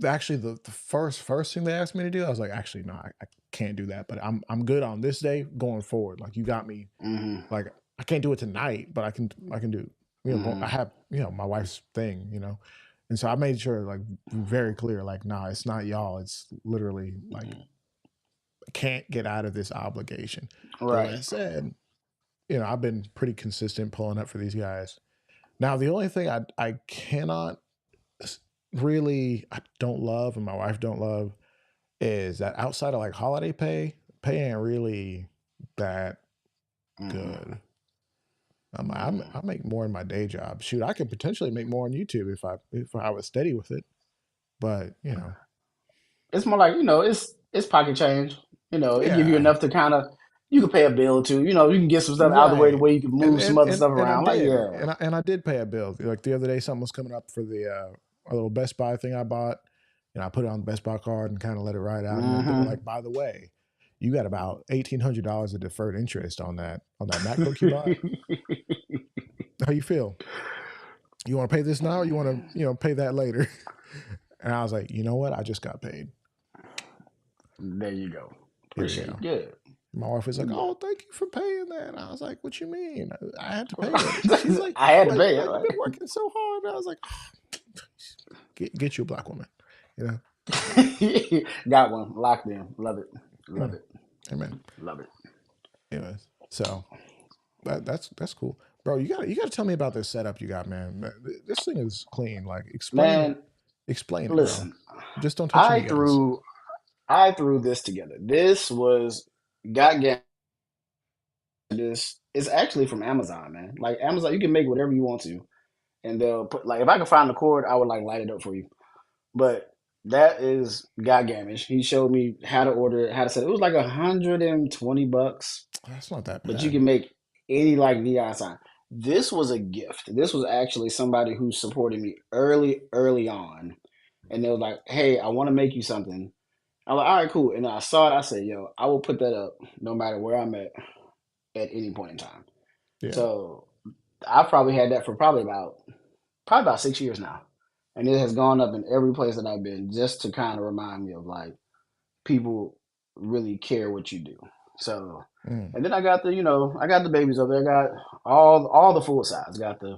actually the first thing they asked me to do, I was like, actually, no, I can't do that. But I'm good on this day going forward. Like you got me. it. Mm-hmm. Like I can't do it tonight, but I can do. I Mm-hmm. have my wife's thing. And so I made sure like very clear, like, nah, it's not y'all. It's literally like I can't get out of this obligation. Though Right. that said, I've been pretty consistent pulling up for these guys. Now, the only thing I cannot really I don't love and my wife don't love is that outside of like holiday pay ain't really that Mm-hmm. good. I make more in my day job. Shoot, I could potentially make more on YouTube if I was steady with it. But It's more like it's pocket change. It give you yeah, enough to kind of you can pay a bill or two. You can get some stuff out of the way the right. way you can move some other stuff And I around. Like did, yeah. and I did pay a bill. Like the other day, something was coming up for the a little Best Buy thing I bought. I put it on the Best Buy card and kind of let it ride out. And then they were Mm-hmm. like, by the way, you got about $1,800 of deferred interest on that MacBook you bought. How you feel? You want to pay this now, or you want to pay that later? And I was like, you know what? I just got paid. There you go. Here we Appreciate go. it. Good. My wife was like, Yeah. "Oh, thank you for paying that." And I was like, "What you mean? I had to pay it." She's like, I had to "Well, pay it. you've been Like, working so hard." And I was like, get you a black woman, you know." got one locked in. Love it. Love Mm, it. amen. Love it. Anyways, so that's cool, bro. You got to tell me about this setup you got, man. This thing is clean. Like, Man, explain it, bro. listen. Just don't touch I any else. threw I threw this together. This was got this. It's actually from Amazon, man. Like Amazon, you can make whatever you want to, and they'll put like if I could find the cord, I would like light it up for you. But that is Got Gamish. He showed me how to order it, how to set it. It was like $120, That's not that but you bad. can make any like neon sign. This was a gift. This was actually somebody who supported me early on. And they was like, hey, I want to make you something. I'm like, all right, cool. And I saw it. I said, yo, I will put that up no matter where I'm at any point in time. Yeah. So I've probably had that for probably about 6 years now. And it has gone up in every place that I've been just to kind of remind me of like people really care what you do. So, Mm, and then I got the babies over there. I got all the full size. Got the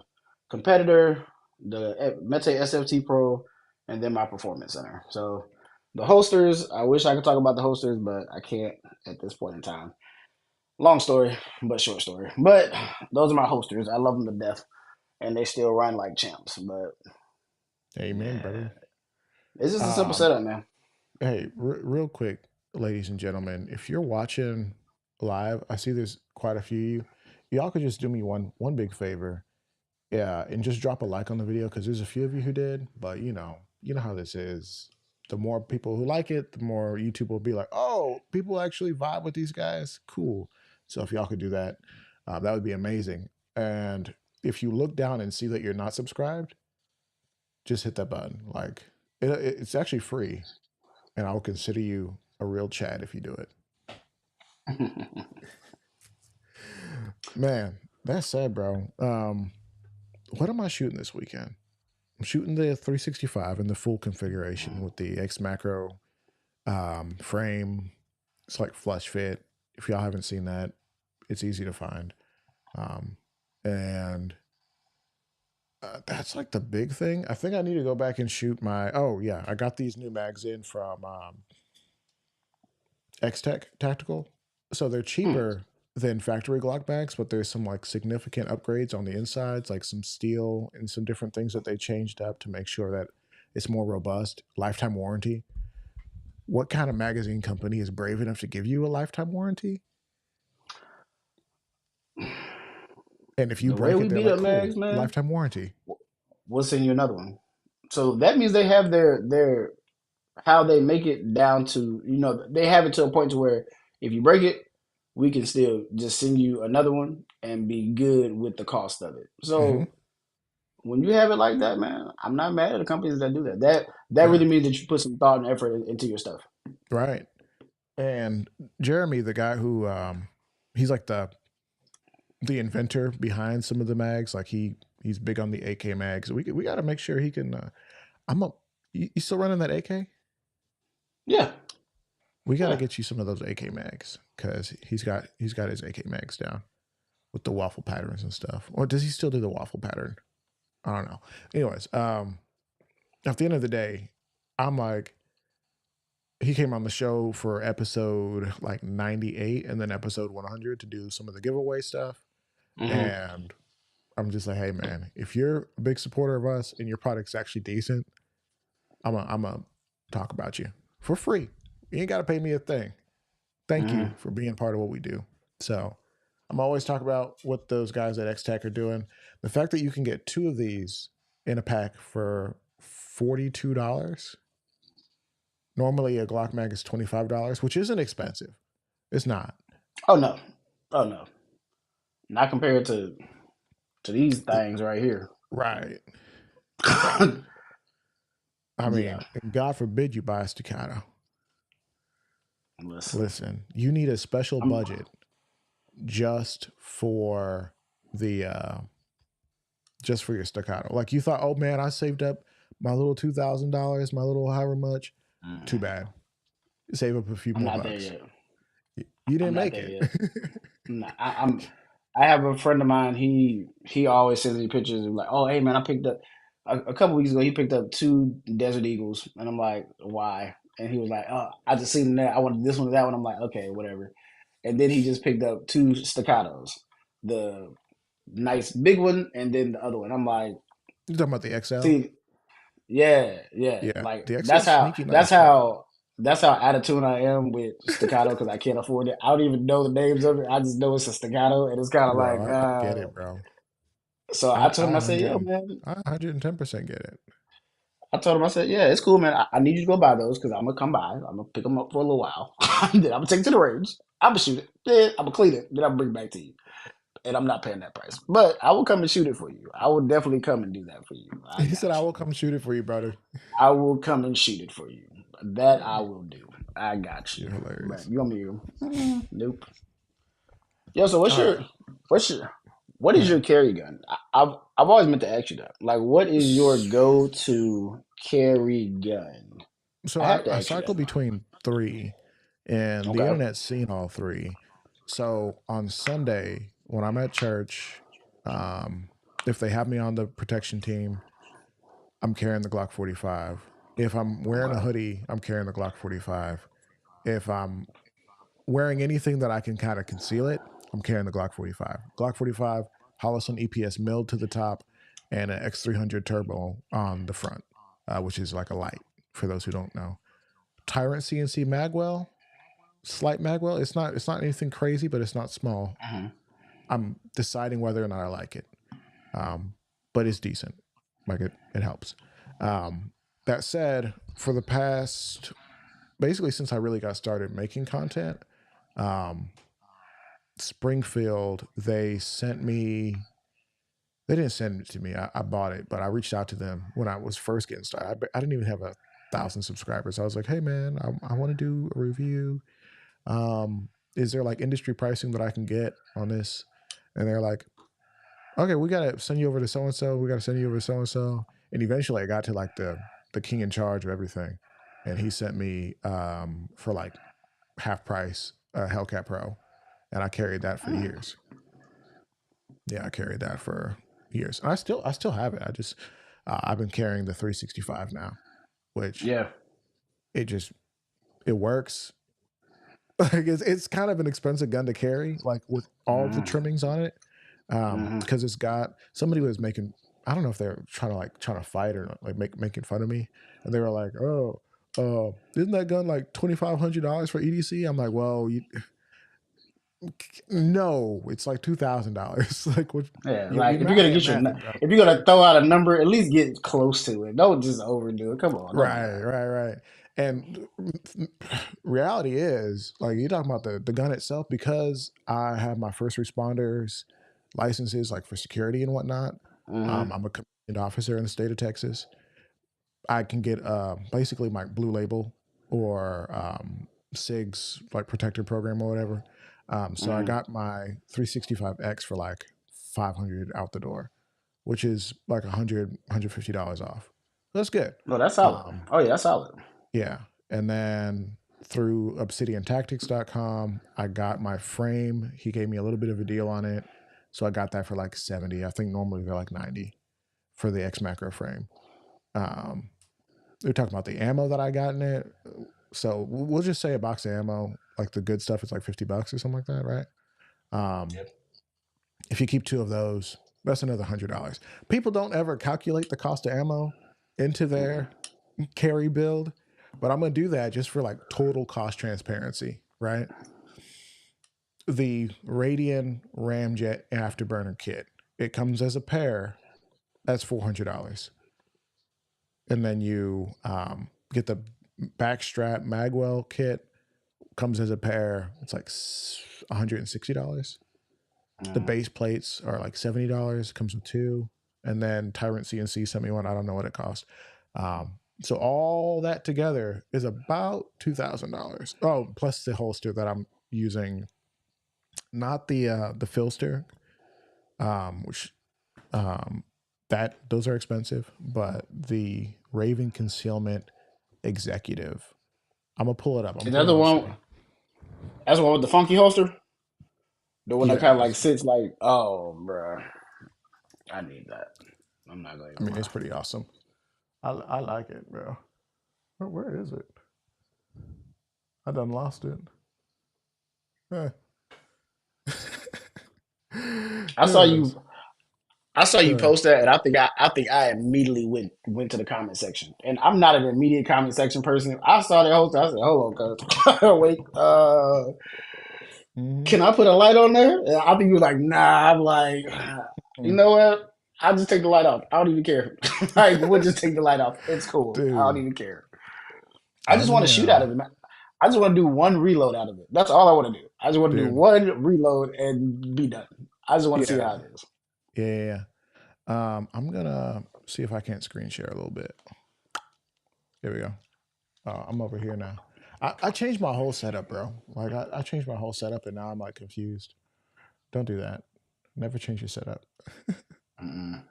competitor, the Mete SFT Pro, and then my performance center. So the holsters, I wish I could talk about the holsters, but I can't at this point in time. Long story, but short story. But those are my holsters. I love them to death, and they still run like champs. But amen, yeah, brother. it's just a simple Um, setup, man. Hey, real quick, ladies and gentlemen, if you're watching live, I see there's quite a few of you. Y'all could just do me one big favor, yeah, and just drop a like on the video because there's a few of you who did, but you know how this is. The more people who like it, the more YouTube will be like, "Oh, people actually vibe with these guys. Cool." So if y'all could do that, that would be amazing. And if you look down and see that you're not subscribed, just hit that button. Like it's actually free and I'll consider you a real Chad if you do it. Man. That said, bro, what am I shooting this weekend? I'm shooting the 365 in the full configuration with the X macro frame. It's like flush fit. If y'all haven't seen that, it's easy to find. Um, and that's like the big thing. I think I need to go back and shoot my. Oh yeah, I got these new mags in from X Tech Tactical, so they're Hmm. cheaper than factory Glock bags, but there's some like significant upgrades on the insides, like some steel and some different things that they changed up to make sure that it's more robust. Lifetime warranty. What kind of magazine company is brave enough to give you a lifetime warranty? And if you The way break we it, they're beat like, up cool, mags, man, lifetime warranty. we'll send you another one. So that means they have their how they make it down to, they have it to a point to where if you break it, we can still just send you another one and be good with the cost of it. Hmm. So when you have it like that, man, I'm not mad at the companies that do that. That Yeah, really means that you put some thought and effort into your stuff. right. And Jeremy, the guy who he's like the inventor behind some of the mags. Like he's big on the AK mags. We got to make sure he can. I'm a. You still running that AK? Yeah, We got to yeah. get you some of those AK mags because he's got his AK mags down with the waffle patterns and stuff. Or does he still do the waffle pattern? I don't know. Anyways, at the end of the day, I'm like, he came on the show for episode like 98 and then episode 100 to do some of the giveaway stuff. Hmm. And I'm just like, hey man, if you're a big supporter of us and your product's actually decent, I'm a talk about you for free. You ain't got to pay me a thing. Thank you Hmm. for being part of what we do. So I'm always talking about what those guys at X Tech are doing. The fact that you can get two of these in a pack for $42. Normally a Glock mag is $25, which isn't expensive. It's not. Oh no, oh no, not compared to these things right here. Right. I Yeah, mean, God forbid you buy a staccato. listen, Listen, you need a special I'm budget just for the just for your staccato. Like you thought, oh man, I saved up my little $2,000, my little however much. Too mm, bad. Save up a few I'm more not there bucks. yet. You I'm didn't not make there it. yet. Nah, I have a friend of mine. He always sends me pictures of like, oh hey man, I picked up a couple weeks ago. He picked up two Desert Eagles, and I'm like, why? And he was like, oh, I just seen that. I wanted this one, or that one. I'm like, okay, whatever. And then he just picked up two staccatos, the nice big one, and then the other one. I'm like, You talking about the XL? see, yeah, yeah. Yeah, Like the XL that's is how sneaky that's nice, bro. how that's how out of tune I am with staccato because I can't afford it. I don't even know the names of it. I just know it's a staccato, and it's kind of like. Bro, I get it, bro. So I I, told I him, I said, yo, 100, man. I 110% get it. I told him, I said, yeah, it's cool, man. I need you to go buy those because I'm gonna come by. I'm gonna pick them up for a little while. Then I'm gonna take it to the range. I'm gonna shoot it. Then I'm gonna clean it. Then I'm gonna bring it back to you. And I'm not paying that price, but I will come and shoot it for you. I will definitely come and do that for you. I He said, I got you. will come shoot it for you, brother. I will come and shoot it for you. That I will do. I got you. You're But hilarious. you want me to? Nope. Yo, so All right. what is Yeah. your carry gun? I've always meant to ask you that. Like, what is your go to carry gun? So I have to I ask you cycle that. between three, and the Okay. internet's seen all three. So on Sunday, when I'm at church, um, if they have me on the protection team, I'm carrying the Glock 45. If I'm wearing a Okay. hoodie, I'm carrying the Glock 45. If I'm wearing anything that I can kind of conceal it, I'm carrying the Glock 45. Glock 45, Holosun EPS milled to the top, and an X300 turbo on the front, which is like a light for those who don't know. Tyrant CNC Magwell, slight Magwell. It's not anything crazy, but it's not small. Hmm. I'm deciding whether or not I like it, um, but it's decent. Like it helps. Um, that said, for the past basically since I really got started making content, um, Springfield, they sent me. They didn't send it to me. I bought it, but I reached out to them when I was first getting started. I didn't even have 1,000 subscribers. I was like, "Hey, man, I want to do a review. Um, is there like industry pricing that I can get on this?" And they're like, okay, we gotta send you over to so and so. We gotta send you over to so and so. And eventually, I got to like the king in charge of everything, and he sent me for like half price Hellcat Pro, and I carried that for Mm, years. Yeah, I carried that for years. And I still have it. I just I've been carrying the 365 now, which yeah. it just it works. Like it's kind of an expensive gun to carry, like with all the Mm-hmm. trimmings on it, Mm-hmm. because it's got somebody was making. I don't know if they're trying to fight or like making fun of me, and they were like, "Oh, isn't that gun like $2,500 for EDC?" I'm like, "Well, no, it's like $2,000." Like, what? Yeah, Your like if you're math gonna ain't get mathing, bro. if you're gonna throw out a number, at least get close to it. Don't just overdo it. Come on, don't do Right, that. right, right. And reality is, like you talking about the gun itself, because I have my first responders licenses, like for security and whatnot. Mm-hmm. I'm a commissioned officer in the state of Texas. I can get basically my blue label or SIG's like protector program or whatever. So I Mm-hmm. got my 365X for like 500 out the door, which is like 100 $150 off. That's good. No, that's solid. Um, Oh yeah, that's solid. yeah. And then through obsidiantactics.com, I got my frame. He gave me a little bit of a deal on it. So I got that for like 70. I think normally they're like 90 for the X macro frame. Um, we are talking about the ammo that I got in it. So we'll just say a box of ammo, like the good stuff is like $50 or something like that, right? Um, Yep. if you keep two of those, that's another $100. People don't ever calculate the cost of ammo into their carry build, but I'm gonna do that just for like total cost transparency, right? The Radian Ramjet Afterburner kit, it comes as a pair. That's $400, and then you get the backstrap Magwell kit, comes as a pair. It's like $160. The Mm-hmm. base plates are like $70. Comes with two, and then Tyrant CNC sent me one. I don't know what it cost. So all that together is about $2,000. Oh, plus the holster that I'm using, not the Filster, which um, that those are expensive, but the Raven Concealment Executive. I'm gonna pull it up. I'm Is gonna that put it the on the one? screen. That's the one with the funky holster. The one that kind of like Yes, sits like, oh, bruh, I need that. I'm not gonna I even mean it's lie. pretty awesome. I like it, bro. Where is it? I done lost it. Eh. I There saw it is. you. I saw you Good. post that, and I immediately went to the comment section. And I'm not an immediate comment section person. I saw that holster. I said, hold on, cuz wait, Mm-hmm. can I put a light on there? And I think you was like, nah. I'm like, you know what? I'll just take the light off. I don't even care. Like, we'll just take the light off. It's cool. I don't Dude, even care. I let just want me to shoot out of it, man. I just want to do one reload out of it. That's all I want to do. I just want to do dude. one reload and be done. I just want to see Yeah. how it is. Yeah, yeah, I'm gonna see if I can't screen share a little bit. Here we go. I'm over here now. I changed my whole setup, bro. Like I changed my whole setup and now I'm like confused. Don't do that. Never change your setup. Mm-mm.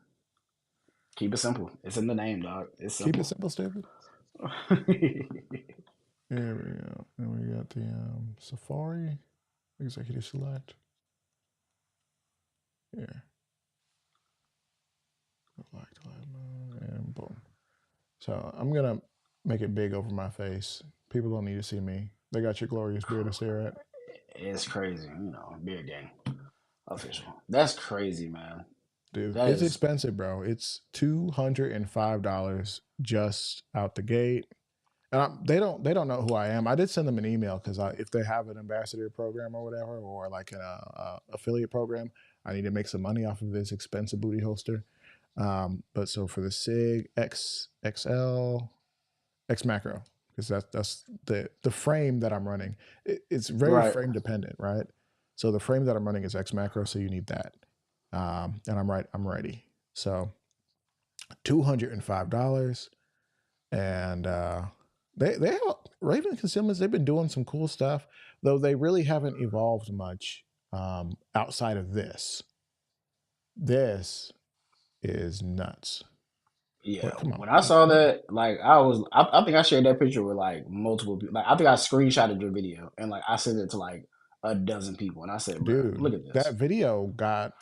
Keep it simple. It's in the name, dog. It's Keep it simple. simple, stupid. Here we go. And we got the Safari executive select. Here. And boom. So I'm gonna make it big over my face. People don't need to see me. They got your glorious beard to stare at. It's crazy, beer gang official. That's crazy, man. Dude, That it's is. expensive, bro. It's $205 just out the gate. And they don't know who I am. I did send them an email because if they have an ambassador program or whatever, or like an affiliate program, I need to make some money off of this expensive booty holster. But so for the Sig X XL X macro, because that's the frame that I'm running. It's very Right. frame dependent, right? So the frame that I'm running is X macro, so you need that. And I'm ready. So $205, and they have Raven Concealments. They've been doing some cool stuff, though they really haven't evolved much outside of this. This is nuts. Yeah, What? Come on. when I saw What? that, like I think I shared that picture with like multiple people. Like I think I screenshotted your video and like I sent it to like a dozen people, and I said, "Bro, look Dude, at that this." video got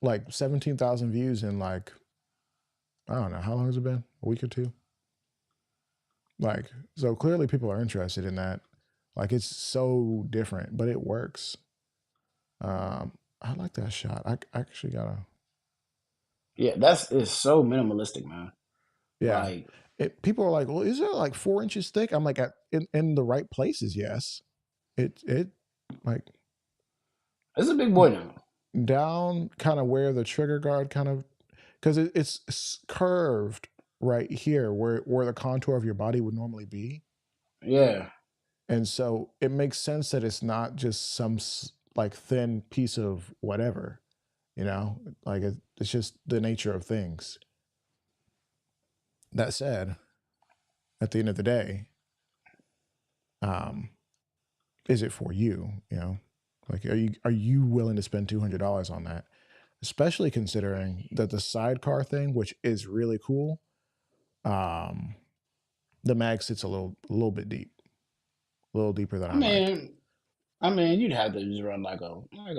like 17,000 views in like, I don't know, how long has it been? A week or two? Like, so clearly people are interested in that. Like, it's so different, but it works. I like that shot. I actually gotta, Yeah, it's so minimalistic, man. yeah. Like People are like, well, is it like 4 inches thick? I'm like, in the right places, yes. It like it's a big boy now. down kind of where the trigger guard kind of, because it's curved right here where the contour of your body would normally be. Yeah, And so it makes sense that it's not just some like thin piece of whatever, like it's just the nature of things. That said, at the end of the day, um, is it for you? Like, are you willing to spend $200 on that? Especially considering that the sidecar thing, which is really cool, um, the mag sits a little bit deep, a little deeper than I I like. mean, I mean, you'd have to just run like a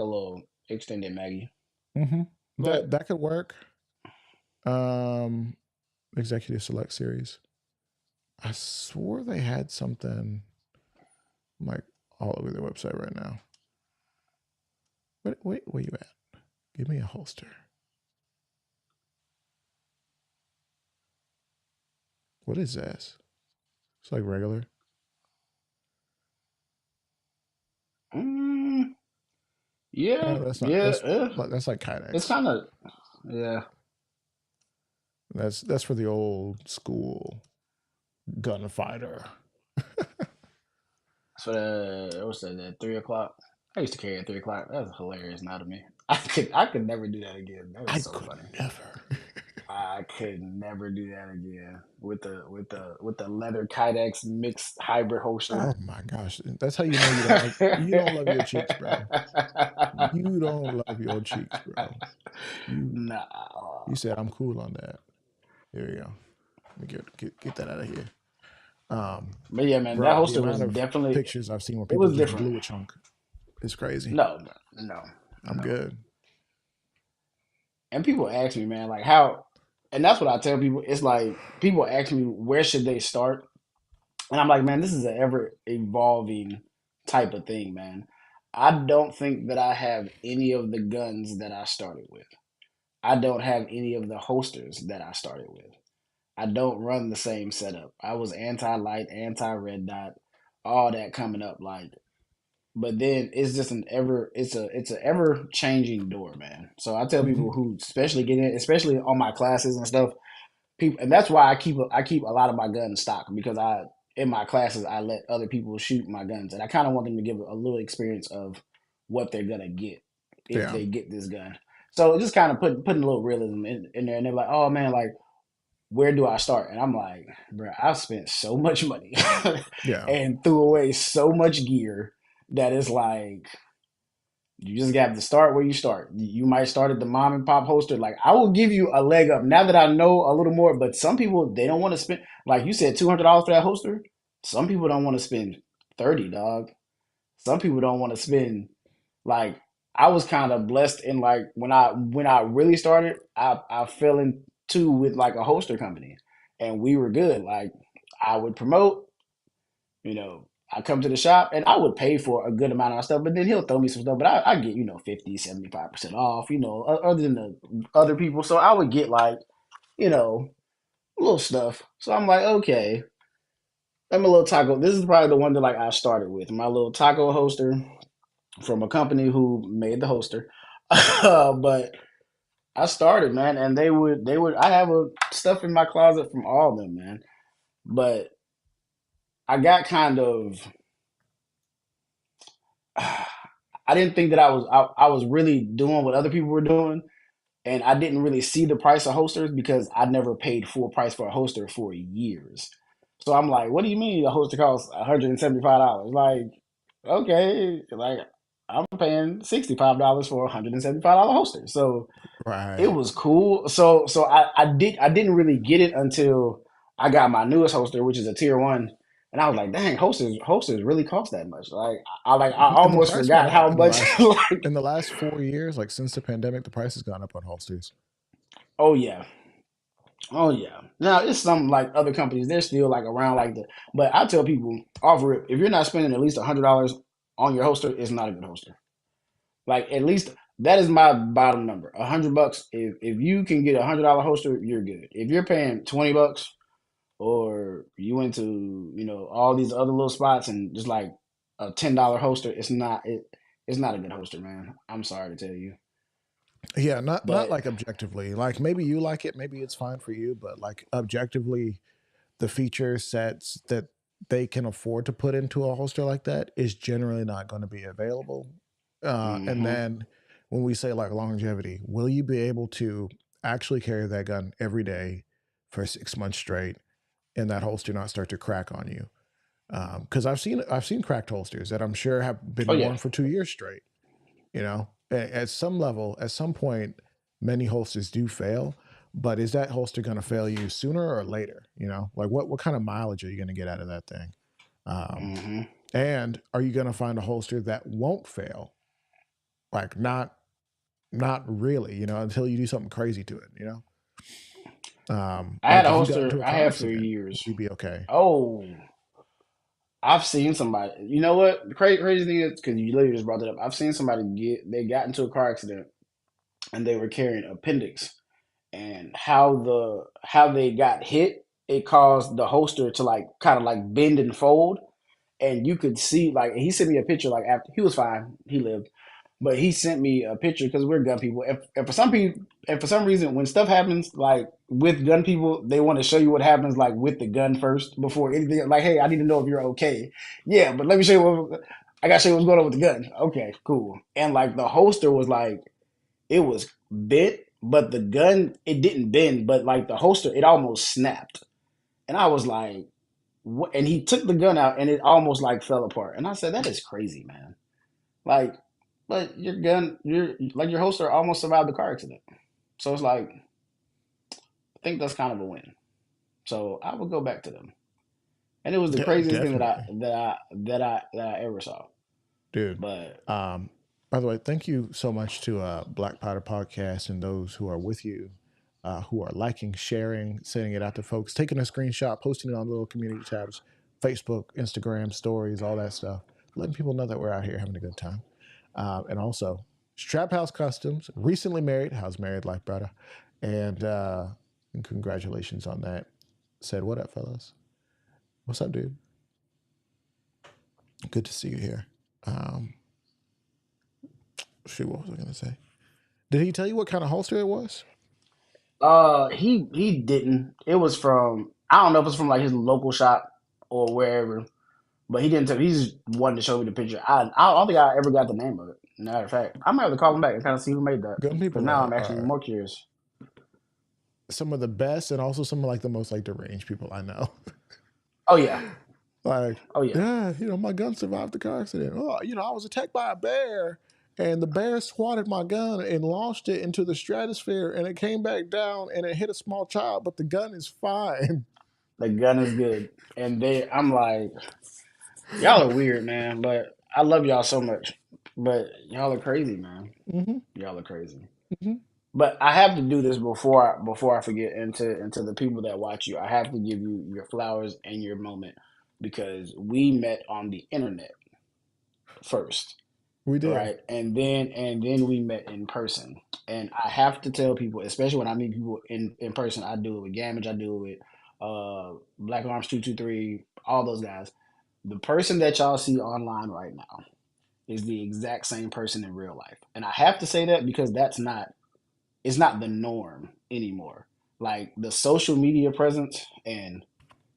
little extended Maggie, Hmm. That but that could work. Um, Executive Select Series. I swore they had something like all over their website right now. Wait, where you at? Give me a holster. What is this? It's like regular. mm, yeah, That's not. yeah, That's like it's Kydex. kind of yeah. That's for the old school gunfighter. So what's that? At 3 o'clock. I used to carry at 3 o'clock. That was hilarious now to me. I could never do that again. That I was so could funny. never. I could never do that again with the leather Kydex mixed hybrid holster. Oh my gosh, that's how you don't love your cheeks, bro. You don't love your cheeks, bro. You Nah, you said I'm cool on that. There you go. Let me get that out of here. but yeah, man, that Bro, the holster amount was of definitely pictures I've seen where it people was just different. blew a chunk is crazy. No, bro, no, I'm no. good. And people ask me, man, like how, and that's what I tell people. It's like people ask me where should they start, and I'm like, man, this is an ever evolving type of thing, man. I don't think that I have any of the guns that I started with. I don't have any of the holsters that I started with. I don't run the same setup. I was anti light, anti red dot, all that coming up. Like, but then it's just it's a ever changing door, man. So I tell Hmm. people who especially get in, especially on my classes and stuff, people, and that's why I keep a lot of my guns stock because I in my classes I let other people shoot my guns, and I kind of want them to give a little experience of what they're gonna get if Yeah, they get this gun. So just kind of putting a little realism in there, and they're like, oh man, like where do I start? And I'm like, bro, I've spent so much money yeah. and threw away so much gear that it's like you just got to start where you start. You might start at the mom and pop holster. Like I will give you a leg up now that I know a little more. But some people they don't want to spend like you said $200 for that holster. Some people don't want to spend 30, dog. Some people don't want to spend like I was kind of blessed in like when I really started, I fell into with like a holster company, and we were good. Like I would promote, I come to the shop and I would pay for a good amount of stuff, but then he'll throw me some stuff. But I get, 50, 75% off, other than the other people. So I would get like, little stuff. So I'm like, okay, I'm a little taco. This is probably the one that like I started with my little taco holster from a company who made the holster. But I started, man, and I have stuff in my closet from all of them, man. But I got kind of, I didn't think that I was really doing what other people were doing, and I didn't really see the price of holsters because I never paid full price for a holster for years. So I'm like, what do you mean a holster costs $175? Like, okay, like. I'm paying $65 for a $175 holster. So it Right. was cool. So I didn't really get it until I got my newest holster, which is a tier one. And I was like, dang, holsters really cost that much. I And the almost price went forgot up how much like in the last 4 years, like since the pandemic, the price has gone up on holsters. oh yeah. Oh yeah. Now it's some like other companies, they're still like around like the but I tell people off rip, if you're not spending at least $100 on your holster, it's not a good holster. Like at least that is my bottom number. $100. If you can get $100 holster, you're good. If you're paying $20 or you went to, all these other little spots and just like a $10 holster, it's not a good holster, man. I'm sorry to tell you. Yeah, not But like objectively. Like maybe you like it, maybe it's fine for you, but like objectively, the feature sets that they can afford to put into a holster like that is generally not going to be available. And hmm then when we say like longevity, will you be able to actually carry that gun every day for 6 months straight and that holster not start to crack on you? Because I've seen cracked holsters that I'm sure have oh been yeah. worn for 2 years straight. At some level, at some point, many holsters do fail. But is that holster going to fail you sooner or later? Like what kind of mileage are you going to get out of that thing? Um, hmm and are you going to find a holster that won't fail? Like not really, until you do something crazy to it. I had Like a if you got into holster a I car had for accident, would years. you be okay? Oh, I've seen somebody. You know what? The crazy thing is because you literally just brought it up. I've seen somebody they got into a car accident and they were carrying appendix, and how they got hit, it caused the holster to like kind of like bend and fold, and you could see like he sent me a picture like after he was fine, he lived, but he sent me a picture because we're gun people. If for some people, if for some reason when stuff happens like with gun people, they want to show you what happens like with the gun first before anything. Like, hey, I need to know if you're okay. Yeah, but let me show you I gotta show you what's going on with the gun. Okay, cool. And like the holster was like it was bent, but the gun it didn't bend, but like the holster it almost snapped. And I was like, what? And he took the gun out and it almost like fell apart. And I said, that is crazy, man. Like, but your holster almost survived the car accident. So it's like, I think that's kind of a win. So I would go back to them. And it was the craziest thing Definitely, that I ever saw. dude. But Um, by the way, thank you so much to Black Powder Podcast and those who are with you, who are liking, sharing, sending it out to folks, taking a screenshot, posting it on little community tabs, Facebook, Instagram, stories, all that stuff, letting people know that we're out here having a good time. And also, Strap House Customs, recently married. How's married life, brother? And, and congratulations on that. Said, what up, fellas? What's up, dude? Good to see you here. Um, Shoot, what was I going to say? Did he tell you what kind of holster it was? he didn't. It was from I don't know if it's from like his local shop or wherever. But he didn't tell. He just wanted to show me the picture. I don't think I ever got the name of it. Matter of fact, I might have to call him back and kind of see who made that. Gun Because people now I'm actually are more curious. some of the best and also some of like the most like deranged people I know. Oh yeah, Like, oh yeah. yeah, my gun survived the car accident. Oh, I was attacked by a bear and the bear swatted my gun and launched it into the stratosphere and it came back down and it hit a small child, but the gun is fine. The gun is good, and I'm like, y'all are weird, man. But I love y'all so much. But y'all are crazy, man. Mm-hmm, Y'all are crazy. mm-hmm. But I have to do this before I forget. Into the people that watch you, I have to give you your flowers and your moment because we met on the internet first. We did. Right. And then we met in person. And I have to tell people, especially when I meet people in person, I do it with Gamage, I do it with Black Arms 223, all those guys. The person that y'all see online right now is the exact same person in real life. And I have to say that because it's not the norm anymore. Like the social media presence and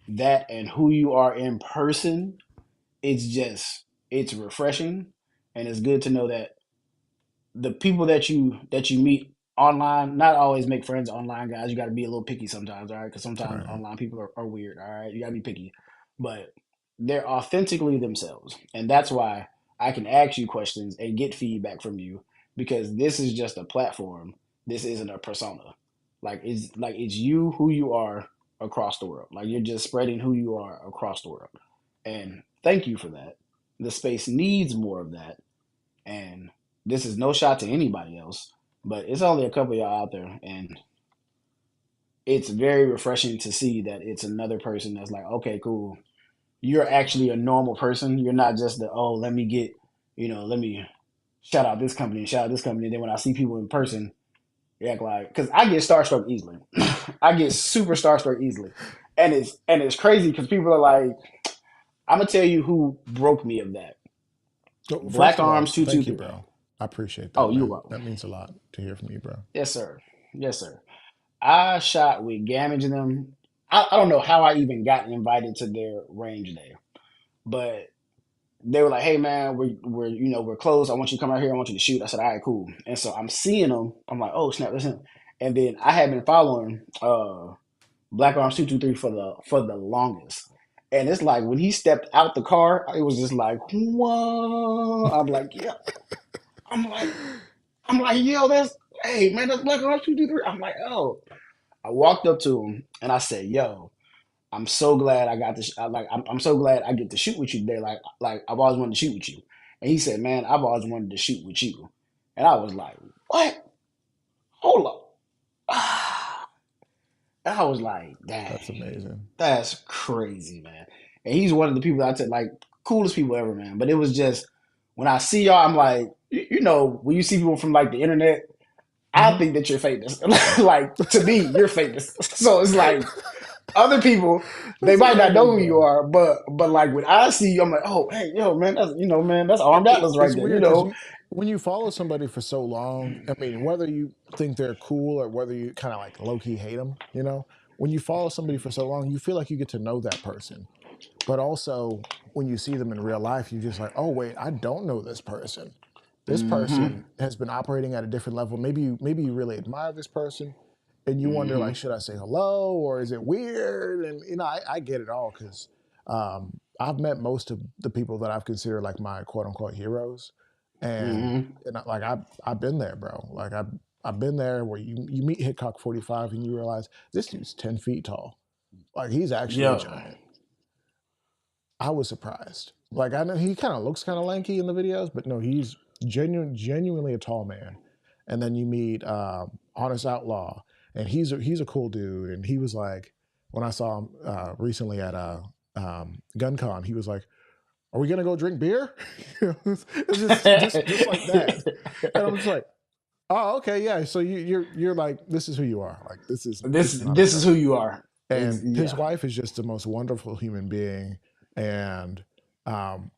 that and who you are in person, it's refreshing and it's good to know that the people that you meet online not always make friends online, guys. You got to be a little picky sometimes, all right? Because All sometimes right. online people are weird, all right? You got to be picky, but they're authentically themselves, and that's why I can ask you questions and get feedback from you because this is just a platform. This isn't a persona. It's you who you are across the world. Like you're just spreading who you are across the world. And thank you for that. The space needs more of that. And this is no shot to anybody else, but it's only a couple of y'all out there, and it's very refreshing to see that it's another person that's like, okay, cool. You're actually a normal person. You're not just the let me get, let me shout out this company and shout out this company. And then when I see people in person, they act like because I get starstruck easily. I get super starstruck easily, and it's crazy because people are like, I'm gonna tell you who broke me of that. So Black first of all, Arms two two thank you, three. bro. I appreciate Oh, that, you're man. welcome. That means a lot to hear from you, bro. Yes, sir. Yes, sir. I shot with Gamage and them. I don't know how I even got invited to their range day, but they were like, "Hey man, we're closed. I want you to come out here. I want you to shoot." I said, "All right, cool." And so I'm seeing them. I'm like, "Oh snap, that's him." And then I had been following Black Arms 223 for the longest. And it's like when he stepped out the car, it was just like, whoa. I'm like, yeah. I'm like, yo, that's hey man, that's Black Arms 223. I'm like, oh. I walked up to him and I said, "Yo, I'm so glad I got this. I'm so glad I get to shoot with you today. Like I've always wanted to shoot with you." And he said, "Man, I've always wanted to shoot with you." And I was like, "What? Hold up." And I was like, That's "Dang, amazing. that's crazy, man." And he's one of the people I said like coolest people ever, man. But it was just when I see y'all, I'm like, when you see people from like the internet, I Hmm. think that you're famous. Like to me, you're famous. So it's like other people, they That's might not know hilarious, who you bro. are, but like when I see you, I'm like, oh hey, yo, man, that's man, that's Armed Atlas right It's there, weird because when you follow somebody for so long, I mean, whether you think they're cool or whether you kind of like low key hate them, when you follow somebody for so long, you feel like you get to know that person. But also, when you see them in real life, you're just like, oh wait, I don't know this person. This Mm-hmm. person has been operating at a different level. Maybe you really admire this person, and you wonder like, Mm-hmm. should I say hello or is it weird? And I get it all because I've met most of the people that I've considered like my quote unquote heroes, and Mm-hmm. like I've been there, bro. Like I've been there where you meet Hitchcock 45 and you realize this dude's 10 feet tall. Like he's actually a Yo. giant. I was surprised. Like I know he kind of looks kind of lanky in the videos, but no, he's genuinely a tall man. And then you meet Honest Outlaw, and he's a cool dude. And he was like, when I saw him recently at GunCon, he was like, "Are we gonna go drink beer?" It's just like that. And I'm just like, "Oh, okay, yeah." So you're like, this is who you are. Like this this is not a this is who joke. you are. And his Yeah. wife is just the most wonderful human being. And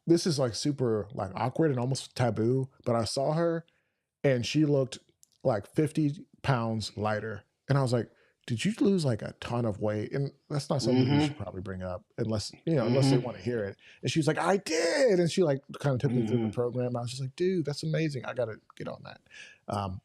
this is like super like awkward and almost taboo, but I saw her and she looked like 50 pounds lighter, and I was like, did you lose like a ton of weight? And that's not something you Mm-hmm. should probably bring up unless they Mm-hmm. want to hear it. And she was like, I did. And she like kind of took me through the Mm-hmm. program. I was just like, dude, that's amazing, I gotta get on that.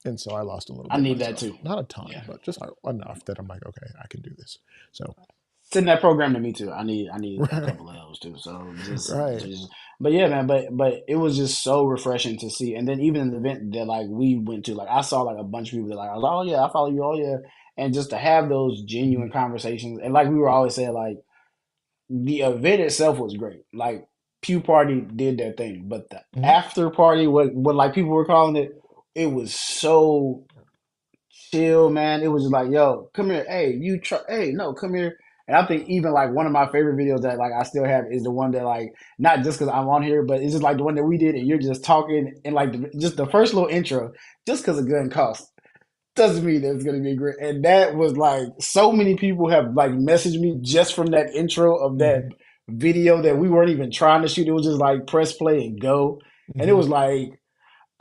And so I lost a little I bit need that myself, too. not a ton, Yeah. but just enough that I'm like, okay, I can do this. So Send that program to me too. I need a right. couple of those too. So just Right. just but yeah, man, but it was just so refreshing to see. And then even in the event that like we went to, like I saw like a bunch of people that like I was like, oh yeah, I follow you, oh yeah. And just to have those genuine Mhm. conversations. And like we were always saying, like the event itself was great. Like Pew Party did their thing. But the Mhm. after party, what like people were calling it, it was so chill, man. It was just like, yo, come here. Hey, hey, no, come here. And I think even like one of my favorite videos that like I still have is the one that like not just because I'm on here, but it's just like the one that we did and you're just talking and like just the first little intro, just because a gun costs doesn't mean that it's gonna be great. And that was like so many people have like messaged me just from that intro of that Mhm. video that we weren't even trying to shoot. It was just like press play and go. And it Mhm. was like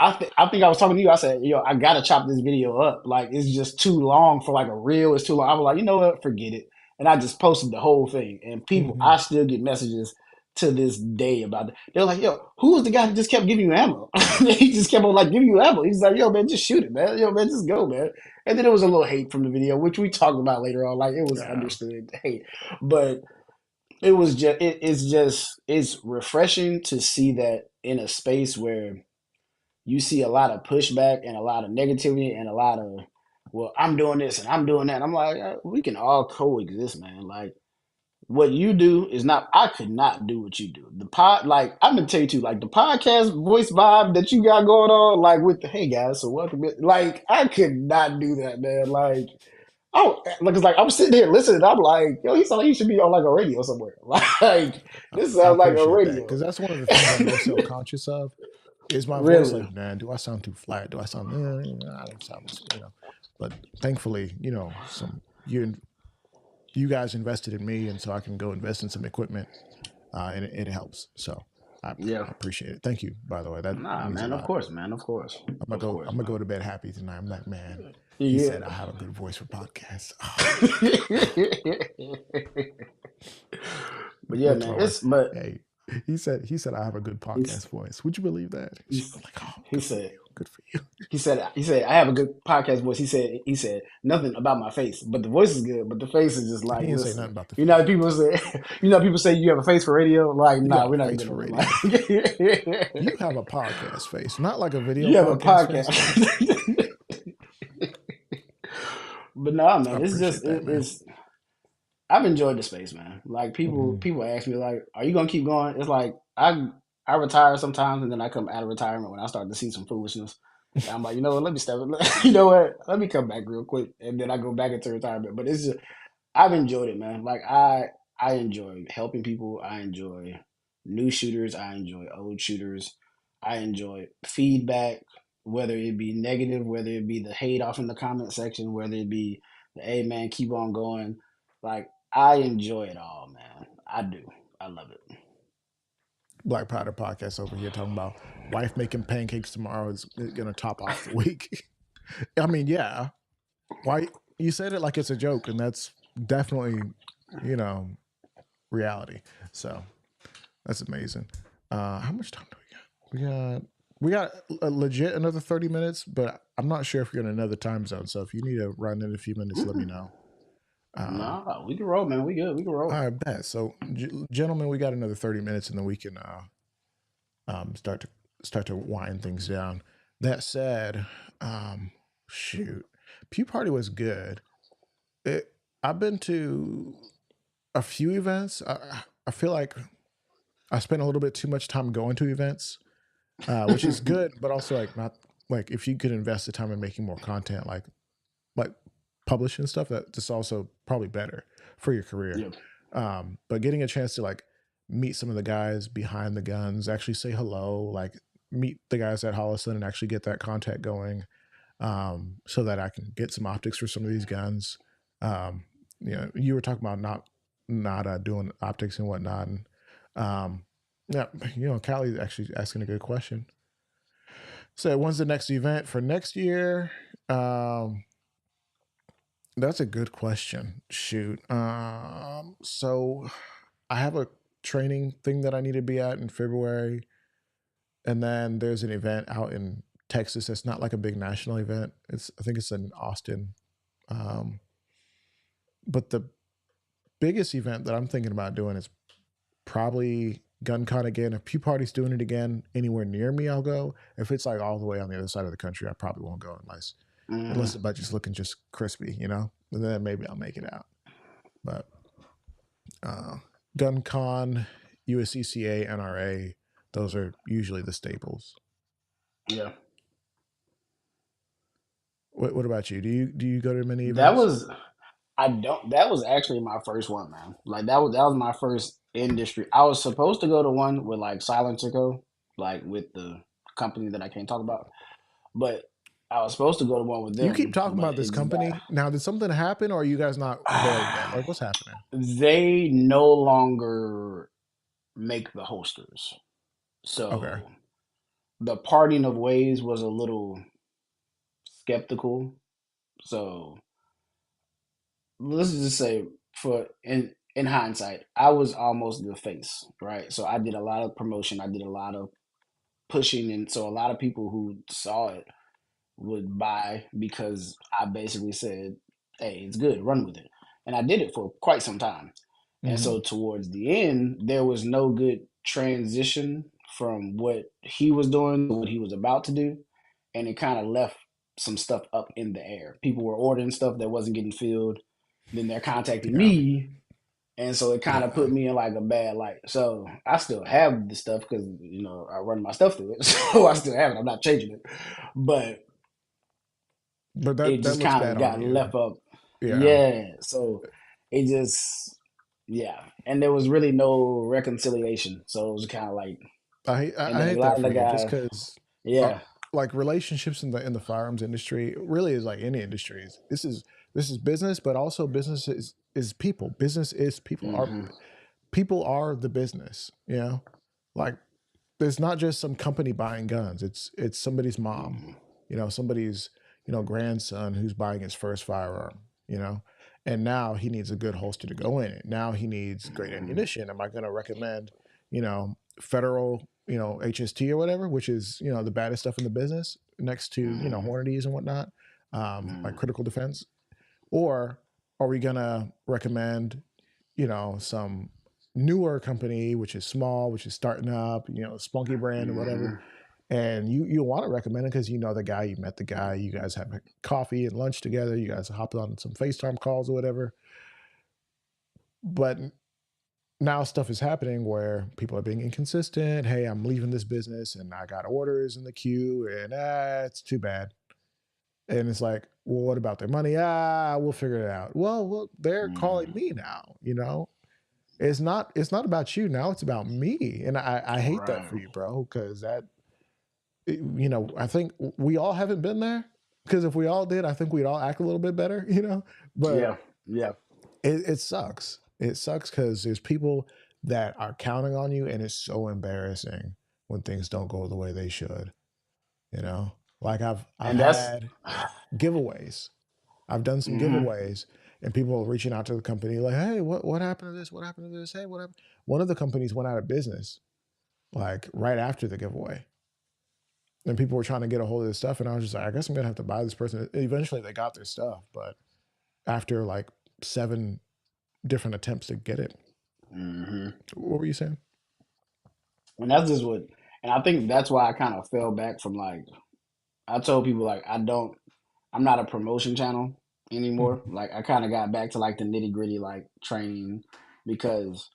I think I was talking to you. I said, "Yo, I gotta chop this video up. Like, it's just too long for like a reel. It's too long." I was like, "You know what? Forget it." And I just posted the whole thing. And people, I Mhm. still get messages to this day about it. They're like, "Yo, who was the guy that just kept giving you ammo?" He just kept on like giving you ammo. He's like, "Yo, man, just shoot it, man. Yo, man, just go, man." And then there was a little hate from the video, which we talked about later on. Like, it was Yeah. understood hate, but it was just it's refreshing to see that in a space where you see a lot of pushback and a lot of negativity and a lot of, well, I'm doing this and I'm doing that. I'm like, we can all coexist, man. Like what you do is not. I could not do what you do. The pod, like I'm gonna tell you too, like the podcast voice vibe that you got going on, like with the hey guys, so welcome. Like I could not do that, man. Like oh, like it's like I'm sitting here listening. I'm like, yo, he sounds like he should be on like a radio somewhere. Like this I sounds like a appreciate that radio. because that's one of the things I'm most self conscious of. Is my voice Really? like, man? Do I sound too flat? Do I sound? I don't sound this, you know. But thankfully, some you guys invested in me, and so I can go invest in some equipment, and it helps. So I Yeah. appreciate it. Thank you, by the way. That Nah, means a man. Of lot. course, man. Of course. I'm gonna Of go. course, I'm gonna go man. to bed happy tonight. I'm like, man. He Yeah. said I have a good voice for podcasts. But yeah, Look to man. my wife. It's but Hey, he said I have a good he's, podcast voice. Would you believe that? She he's was like, oh, he good for said you. Good for you. he said I have a good podcast voice. He said nothing about my face, but the voice is good. But the face is just He like didn't say listen. nothing about the You know how face. people say people say you have a face for radio. Like You nah, got we're a not face even for gonna radio. like. You have a podcast face, not like a video You have a podcast face, podcast. though. But nah, I man, it's just appreciate that, man. it's. I've enjoyed the space, man. Like Mhm. people ask me like, "Are you gonna keep going?" It's like I retire sometimes, and then I come out of retirement when I start to see some foolishness. And I'm like, you know what? Let me step. You know what? Let me come back real quick, and then I go back into retirement. But it's just I've enjoyed it, man. Like I enjoy helping people. I enjoy new shooters. I enjoy old shooters. I enjoy feedback, whether it be negative, whether it be the hate off in the comment section, whether it be the hey man, keep on going. Like I enjoy it all, man. I do. I love it. Black Powder podcast over here talking about wife making pancakes tomorrow is gonna top off the week. I mean, yeah. Why you said it like it's a joke, and that's definitely, you know, reality. So that's amazing. How much time do we got? We got a legit another 30 minutes, but I'm not sure if you're in another time zone. So if you need to run in a few minutes, let me know. Um, Nah, we can roll, man. We good. We can roll. I bet. So, gentlemen, we got another 30 minutes, and then we can start to wind things down. That said, shoot, Pew Party was good. I've been to a few events. I feel like I spent a little bit too much time going to events, which is good, but also like not like if you could invest the time in making more content, like publishing stuff, that's also probably better for your career. Yeah. But getting a chance to like meet some of the guys behind the guns, actually say hello, like meet the guys at Holliston and actually get that contact going, so that I can get some optics for some of these guns. Um, you were talking about not doing optics and whatnot, and um, yeah, Callie's actually asking a good question. So, when's the next event for next year? Um, that's a good question. Shoot. So I have a training thing that I need to be at in February, and then there's an event out in Texas. It's not like a big national event. I think it's in Austin. Um, but the biggest event that I'm thinking about doing is probably GunCon again. If Pew Party's doing it again anywhere near me, I'll go. If it's like all the way on the other side of the country, I probably won't go unless Hmm. the budget's looking just crispy, and then maybe I'll make it out. But uh, GunCon, USCCA, NRA, those are usually the staples. Yeah. What about you? Do you go to many That events? was I don't. That was actually my first one, man. Like that was my first industry. I was supposed to go to one with like Silent Go, like with the company that I can't talk about. But I was supposed to go to one with You keep them, talking but about it this just company. Now, did something happen, or are you guys not there yet? got. Like, what's happening? They no longer make the holsters, Okay. so the parting of ways was a little skeptical. So let's just say, for in hindsight, I was almost the face, right? So I did a lot of promotion, I did a lot of pushing, and so a lot of people who saw it would buy because I basically said, "Hey, it's good, run with it," and I did it for quite some time. And Mm-hmm. so towards the end, there was no good transition from what he was doing to what he was about to do, and it kind of left some stuff up in the air. People were ordering stuff that wasn't getting filled. Then they're contacting Yeah. me, and so it kind of Yeah. put me in like a bad light. So I still have the stuff because I run my stuff through it, so I still have it. I'm not changing it, but But it that just looks kind bad of on got you. left up. Yeah. Yeah, so it just yeah, and there was really no reconciliation. So it was kind of like, and I then a hate lot that of for the you, just guys, because, uh, yeah, like relationships in the firearms industry really is like any industries. This is business, but also business is people. Business is people. Our hmm people are the business. You know, like there's not just some company buying guns. It's somebody's mom. hmm Somebody's grandson who's buying his first firearm. You know, and now he needs a good holster to go in it. Now he needs great hmm ammunition. Am I going to recommend federal HST or whatever, which is the baddest stuff in the business next to hmm Hornady's and whatnot, like hmm critical defense, or are we gonna recommend some newer company which is small, which is starting up, spunky brand or whatever, hmm and you want to recommend it because you know the guy, you met the guy, you guys have coffee and lunch together, you guys hopped on some FaceTime calls or whatever, but now stuff is happening where people are being inconsistent. Hey, I'm leaving this business and I got orders in the queue, and it's too bad. And it's like, well, what about their money? We'll figure it out. Well, they're calling hmm me now. It's not about you now. It's about me, and I hate that right, for you, bro. Because I think we all haven't been there. Because if we all did, I think we'd all act a little bit better. But yeah, yeah, it sucks. It sucks because there's people that are counting on you, and it's so embarrassing when things don't go the way they should. Like I've and that's had giveaways. I've done some hmm giveaways, and people reaching out to the company like, "Hey, what happened to this? What happened to this? Hey, what happened?" One of the companies went out of business like right after the giveaway, and people were trying to get a hold of this stuff, and I was just like, I guess I'm gonna have to buy this person. Eventually, they got their stuff, but after like 7 different attempts to get it. hmm What were you saying? and that's just what, and I think that's why I kind of fell back from like I told people like I'm not a promotion channel anymore. Mhm. Like I kind of got back to like the nitty gritty like training because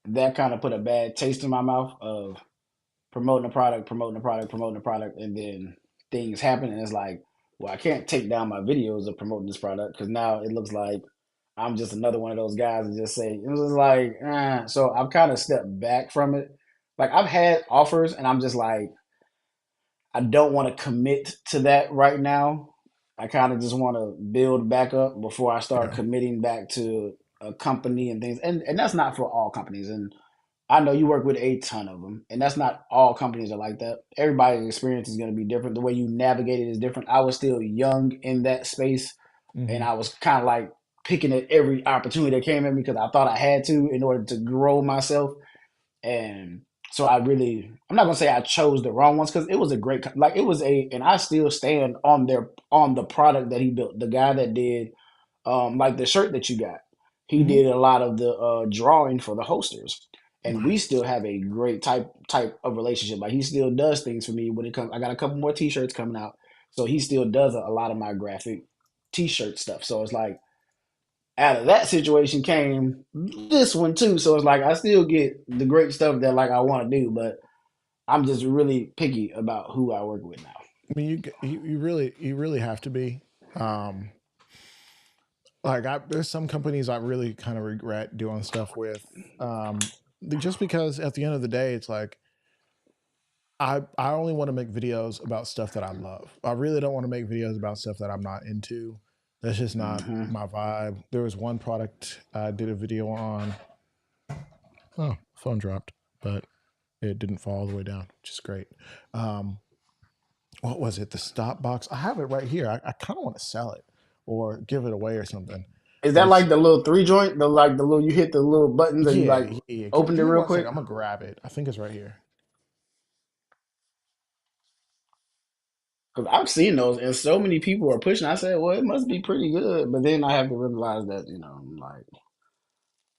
that kind of put a bad taste in my mouth of promoting the product, promoting the product, promoting the product, and then things happen, and it's like, well, I can't take down my videos of promoting this product because now it looks like I'm just another one of those guys that just say it was like, so I've kind of stepped back from it. Like I've had offers, and I'm just like, I don't want to commit to that right now. I kind of just want to build back up before I start Yeah. committing back to a company and things. And that's not for all companies. And I know you work with a ton of them, and that's not all companies are like that. Everybody's experience is going to be different. The way you navigate it is different. I was still young in that space, and Hmm. I was kind of like picking at every opportunity that came at me because I thought I had to in order to grow myself. And so I'm not gonna say I chose the wrong ones because it was a great, like it was and I still stand on on the product that he built. The guy that did, like the shirt that you got, he Hmm. did a lot of the drawing for the holsters, and we still Nice. have a great type of relationship. Like he still does things for me when it comes. I got a couple more T-shirts coming out, so he still does a lot of my graphic T-shirt stuff. So it's like out of that situation came this one too. So it's like I still get the great stuff that like I want to do, but I'm just really picky about who I work with now. I mean, you really have to be. Um, like there's some companies I really kind of regret doing stuff with, just because at the end of the day, it's like I only want to make videos about stuff that I love. I really don't want to make videos about stuff that I'm not into. That's just not hmm my vibe. There was one product I did a video on. Oh, phone dropped, but it didn't fall all the way down, which is great. Um, what was it? The stop box. I have it right here. I kind of want to sell it or give it away or something. Is But that it's like the little three joint? The like the little you hit the little buttons and you yeah, like yeah, yeah. opened it Give me real 1 second. quick? I'm gonna grab it. I think it's right here. Because I've seen those and so many people are pushing. I said, well, it must be pretty good, but then I have to realize that I'm like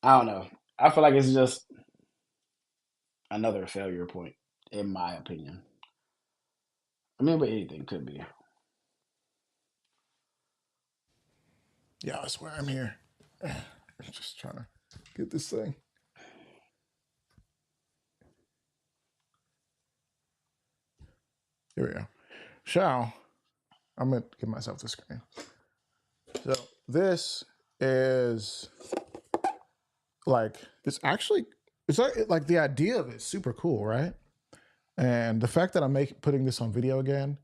I don't know. I feel like it's just another failure point, in my opinion. I mean, but anything could be. Yeah, I swear I'm here. I'm just trying to get this thing. Here we go. So I'm gonna give myself the screen. So this is like it's like the idea of it is super cool, right? And the fact that I'm putting this on video again,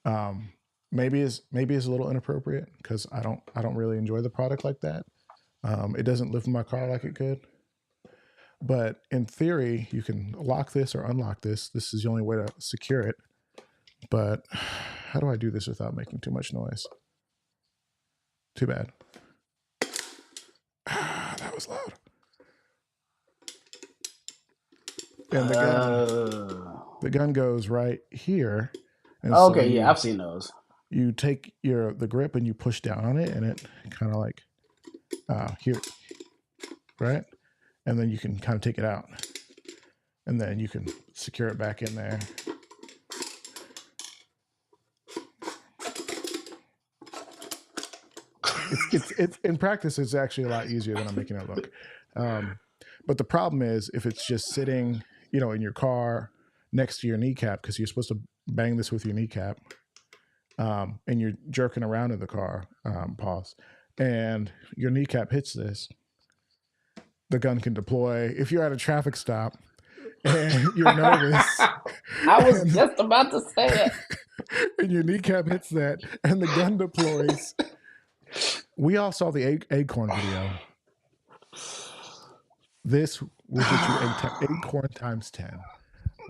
um, maybe is a little inappropriate because I don't really enjoy the product like that. It doesn't live in my car like it could. But in theory, you can lock this or unlock this. This is the only way to secure it. But how do I do this without making too much noise? Too bad. That was loud. And the gun goes right here. And Okay, yeah, I've seen those. You take the grip and you push down on it, and it kind of like here, right? And then you can kind of take it out, and then you can secure it back in there. It's in practice, it's actually a lot easier than I'm making it look. But the problem is if it's just sitting, in your car next to your kneecap, because you're supposed to bang this with your kneecap, and you're jerking around in the car, pause, and your kneecap hits this, the gun can deploy. If you're at a traffic stop and you're nervous, I was just about to say it, and your kneecap hits that, and the gun deploys. We all saw the acorn video. This will get you acorn times 10.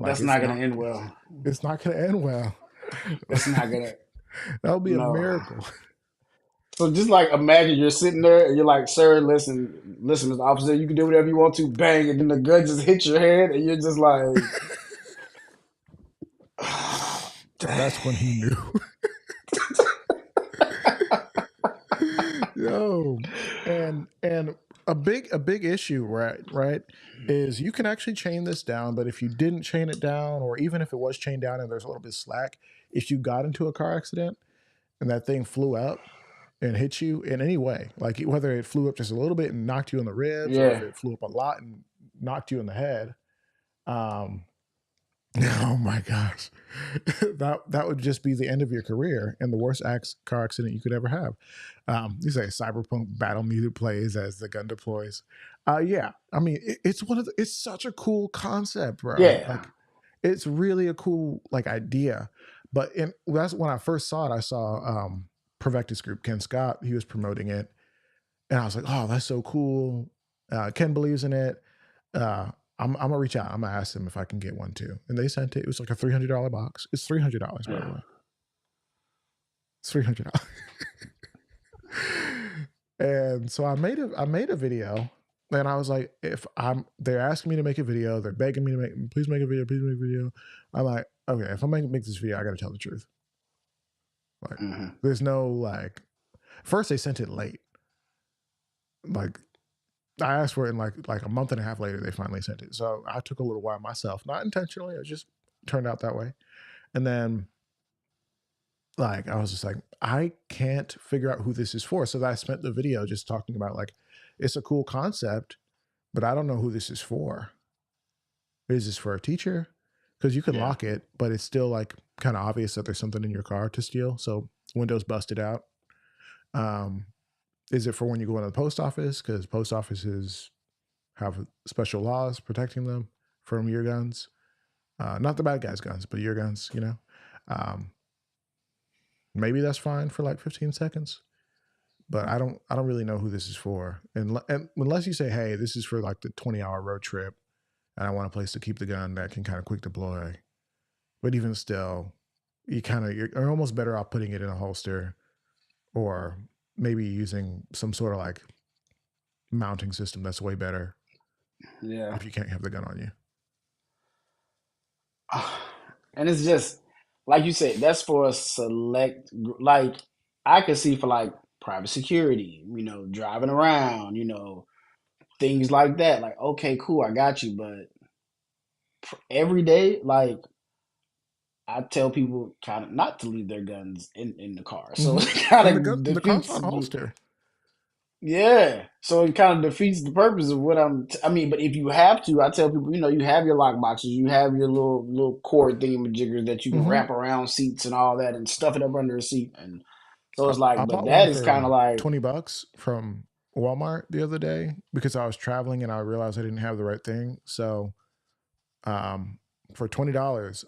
That's not going to end well. It's not going to end well. It's not going to. That'll be a miracle. So just like imagine you're sitting there and you're like, sir, listen, Mr. Officer, you can do whatever you want to, bang, and then the gun just hits your head and you're just like. That's when he knew. Yo, and a big issue, right, is you can actually chain this down, but if you didn't chain it down, or even if it was chained down and there's a little bit of slack, if you got into a car accident and that thing flew up and hit you in any way, like whether it flew up just a little bit and knocked you in the ribs, or if it flew up a lot and knocked you in the head, oh my gosh, that would just be the end of your career and the worst car accident you could ever have. You say cyberpunk battle music plays as the gun deploys. Yeah, I mean it's such a cool concept, bro. Yeah, like it's really a cool idea. But that's when I first saw it. I saw Preparedness Group, Ken Scott, he was promoting it, and I was like, oh, that's so cool. Ken believes in it. I'm gonna reach out. I'm gonna ask them if I can get one too. And they sent it. It was like a $300 box. It's $300, by the way. It's $300. And so I made a video, and I was like, they're asking me to make a video. They're begging me to please make a video. Please make a video. I'm like, okay, if I'm gonna make this video, I got to tell the truth. Like, there's no first they sent it late. Like, I asked for it in like a month and a half later, they finally sent it. So I took a little while myself, not intentionally. It just turned out that way. And then I was just like, I can't figure out who this is for. So I spent the video just talking about it's a cool concept, but I don't know who this is for. Is this for a teacher? Because you can lock it, but it's still kind of obvious that there's something in your car to steal. So windows busted out. Is it for when you go into the post office? Because post offices have special laws protecting them from your guns. Not the bad guys' guns, but your guns, maybe that's fine for 15 seconds. But I don't really know who this is for. And unless you say, hey, this is for the 20-hour road trip, and I want a place to keep the gun that can kind of quick deploy. But even still, you're almost better off putting it in a holster, or maybe using some sort of mounting system that's way better. Yeah. If you can't have the gun on you. And it's just like you said, that's for a select I could see for private security, driving around, things like that. Okay, cool, I got you, but every day, like I tell people kind of not to leave their guns in the car. So it Mm-hmm. kind And of the car's defeats not the, holster. yeah. So it kind of defeats the purpose of what I mean, but if you have to, I tell people, you have your lock boxes, you have your little cord thingamajiggers that you can Mm-hmm. wrap around seats and all that and stuff it up under a seat. And so it's like, I but bought one that is kind for of like, $20 from Walmart the other day because I was traveling and I realized I didn't have the right thing. So um, for $20,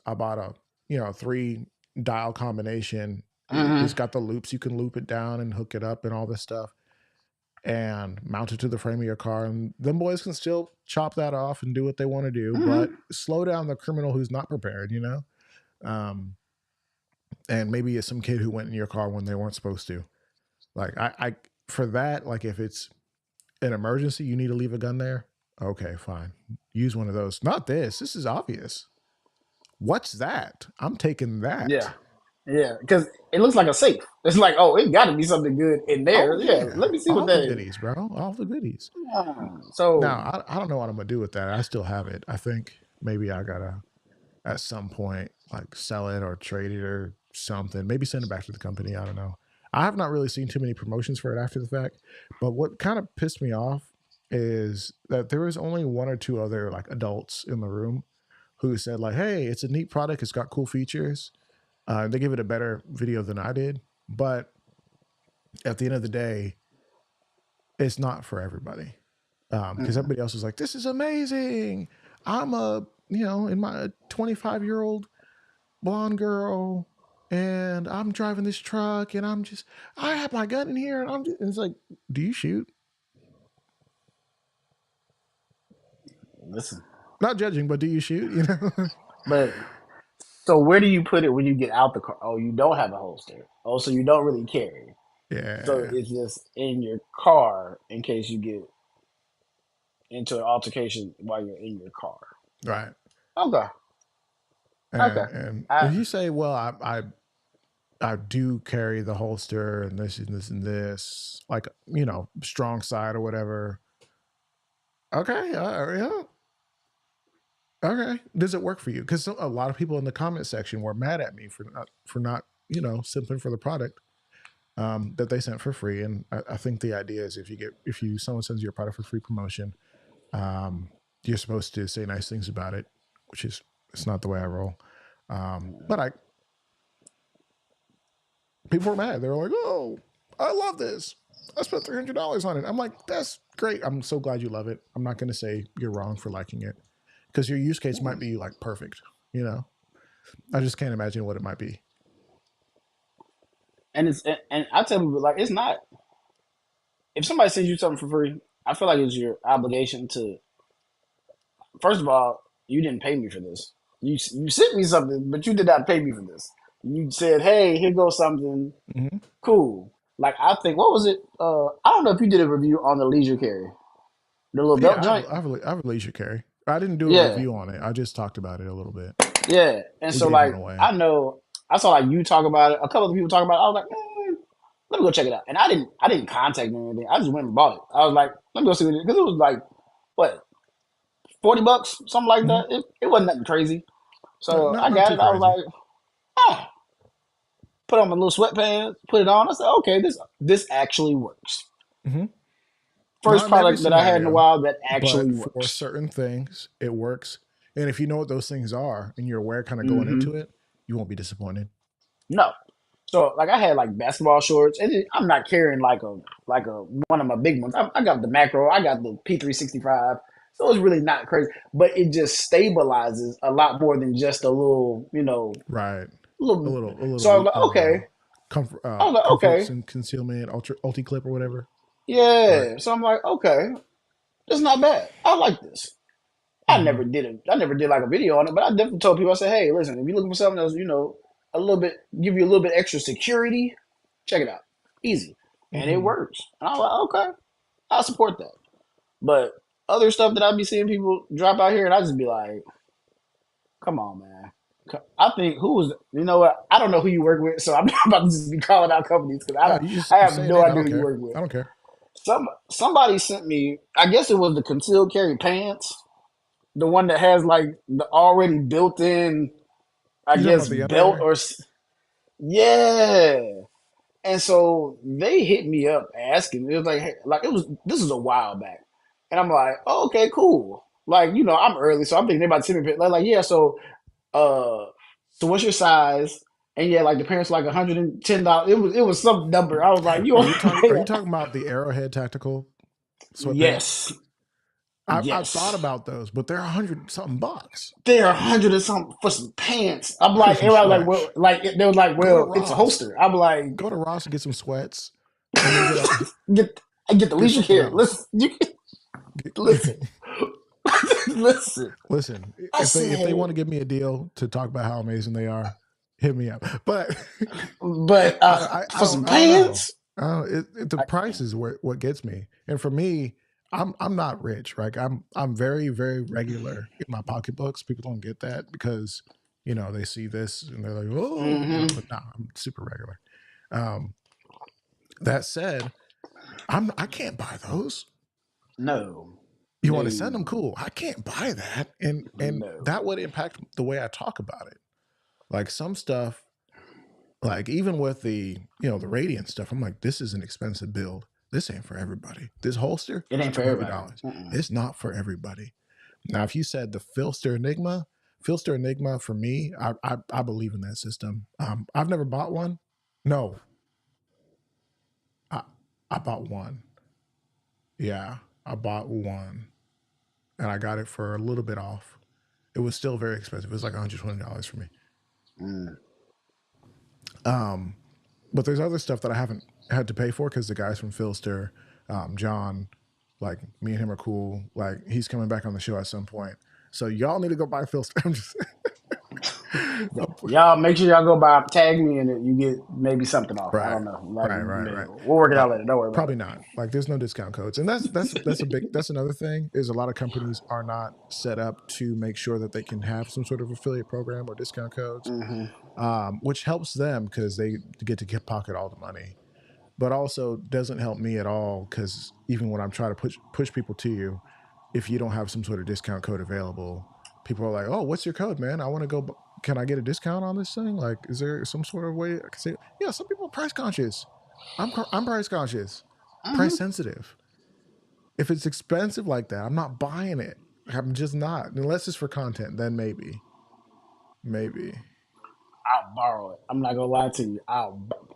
I bought a 3 dial combination. It's mhm, got the loops, you can loop it down and hook it up and all this stuff, and mount it to the frame of your car. And them boys can still chop that off and do what they want to do, but mhm, slow down the criminal who's not prepared. Um, and maybe it's some kid who went in your car when they weren't supposed to. Like I for that, like if it's an emergency, you need to leave a gun there. Okay, fine. Use one of those. Not this. This is obvious. What's that? I'm taking yeah. that. Yeah, because it looks like a safe. It's like, oh, it got to be something good in there. Oh Yeah, yeah, let me see what all the that is. goodies, bro. All the goodies. Now So I don't know what I'm gonna do with that. I still have it. I think maybe I gotta at some point like sell it or trade it or something. Maybe send it back to the company. I don't know. I have not really seen too many promotions for it after the fact. But what kind of pissed me off is that there was only one or two other like adults in the room who said like, "Hey, it's a neat product. It's got cool features." They give it a better video than I did, but at the end of the day, it's not for everybody. Because mm, everybody else is like, "This is amazing. I'm a in my 25-year-old blonde girl, and I'm driving this truck, and I have my gun in here, and and it's like, do you shoot? listen, Not judging, but do you shoot? but so where do you put it when you get out the car? Oh, you don't have a holster. Oh, so you don't really carry. So Yeah, it's just in your car in case you get into an altercation while you're in your car. right. Okay, okay. And I if you say, well, I do carry the holster and this and this and this, like strong side or whatever. Okay, yeah, okay. Does it work for you? Because a lot of people in the comment section were mad at me for not simping for the product that they sent for free. And I think the idea is if someone sends you a product for free promotion, um, you're supposed to say nice things about it, which is it's not the way I roll. But people were mad. They were like, "Oh, I love this. I spent $300 on it." I'm like, "That's great. I'm so glad you love it. I'm not going to say you're wrong for liking it because your use case might be like perfect. You know, I just can't imagine what it might be." and I tell people like it's not. If somebody sends you something for free, I feel like it's your obligation to. First of all, you didn't pay me for this. You sent me something, but you did not pay me for this. You said, "Hey, here goes something Hmm. cool." Like I think, what was it? I don't know if you did a review on the leisure carry, the little belt Yeah, joint. I have a leisure carry. I didn't do a Yeah, review on it. I just talked about it a little bit. yeah. And We so gave one like away. I know I saw like you talk about it, a couple of people talk about it. I was like, let me go check it out. And I didn't contact them or anything. I just went and bought it. I was like, let me go see what it is because it was like what $40, something like Hmm. that. It wasn't nothing crazy. Not, So not I not got too it. I was crazy. like, oh, put on my little sweatpants, put it on. I said, okay, this actually works. Hmm. Not First in every product that I had in a scenario, while that actually but for works. certain things, it works. And if you know what those things are and you're aware kind of going Hmm. into it, you won't be disappointed. No. So like I had like basketball shorts, and I'm not carrying like a one of my big ones. I got the macro, I got the P365, so it's really not crazy, but it just stabilizes a lot more than just a little, Right. little. A So I little was like, okay, I was like, comforts okay, and concealment, ulti clip or whatever. Right. yeah. So I'm like, okay, it's not bad. I like this. I Hmm. never did it. I never did like a video on it, but I definitely told people. I said, "Hey, listen, if you're looking for something that's a little bit give you a little bit extra security, check it out. Easy, and it Hmm. works." And I was like, "Okay, I'll support that." But other stuff that I be seeing people drop out here, and I just be like, "Come on, man." I think who was you know what I don't know who you work with, so I'm not about to just be calling out companies because You I just have say a no name. I idea don't who you care. work with. I don't care. Somebody sent me, I guess it was the concealed carry pants. the one that has like the already built in, I You talking guess, about the belt elevator? or yeah. And so they hit me up asking. It was like, hey, like it was. This was a while back, and I'm like, oh, okay, cool. Like I'm early, so I'm thinking they about to send me. Like, yeah. Uh, so what's your size? And yeah, like the parents were like $110. It was some number. I was like, you Are you talking? Are you talking about the Arrowhead tactical sweatpants? yes, I've thought yes. about those, but they're 100 something bucks They're 100 and something for some pants. I'm for like, some everybody was like, well, sweats. they were like, Go to well, it's a Ross. holster. I'm like, Go to Ross and get some sweats, and then get get the get least you something can. else. Listen, listen, Get, listen. listen, I if they want said, to give me a deal to talk about how amazing they are, hit me up. But but I for don't some know. pants, The I price can't. is what gets me. And for me, I'm not rich. Right? I'm very very regular in my pocketbooks. People don't get that because they see this and they're like, oh, Hmm. but no, I'm super regular. Um, that said, I can't buy those. No, You want to send them? no, Cool. I can't buy that, and no. that would impact the way I talk about it. Like some stuff, like even with the Radiant stuff, I'm like, this is an expensive build. This ain't for everybody. This holster It is ain't for everybody. $20. Mm-mm. It's not for everybody. Now, if you said the Filster Enigma for me, I believe in that system. I've never bought one. No, I I bought one. Yeah, I bought one, and I got it for a little bit off. It was still very expensive. It was like $120 for me. Mm. Um, but there's other stuff that I haven't had to pay for because the guys from Filster, John, like me and him are cool. Like he's coming back on the show at some point. So y'all need to go buy Filster. I'm just Y'all make sure y'all go by, tag me in it. You get maybe something off. I right, don't know. Like, right. we'll work it Uh, out later. Don't worry about Probably not. Like there's no discount codes, and that's another thing is a lot of companies are not set up to make sure that they can have some sort of affiliate program or discount it. codes, Hmm. which helps them because they get to pocket all the money, but also doesn't help me at all because even when I'm trying to push people to you, if you don't have some sort of discount code available, people are like, "Oh, what's your code, man? I want to go. Can I get a discount on this thing? Like, is there some sort of way I can say?" Yeah, some people are price conscious. I'm price conscious, price Hmm. sensitive. If it's expensive like that, I'm not buying it. I'm just not unless it's for content. Then maybe. I'll borrow it. I'm not gonna lie to you.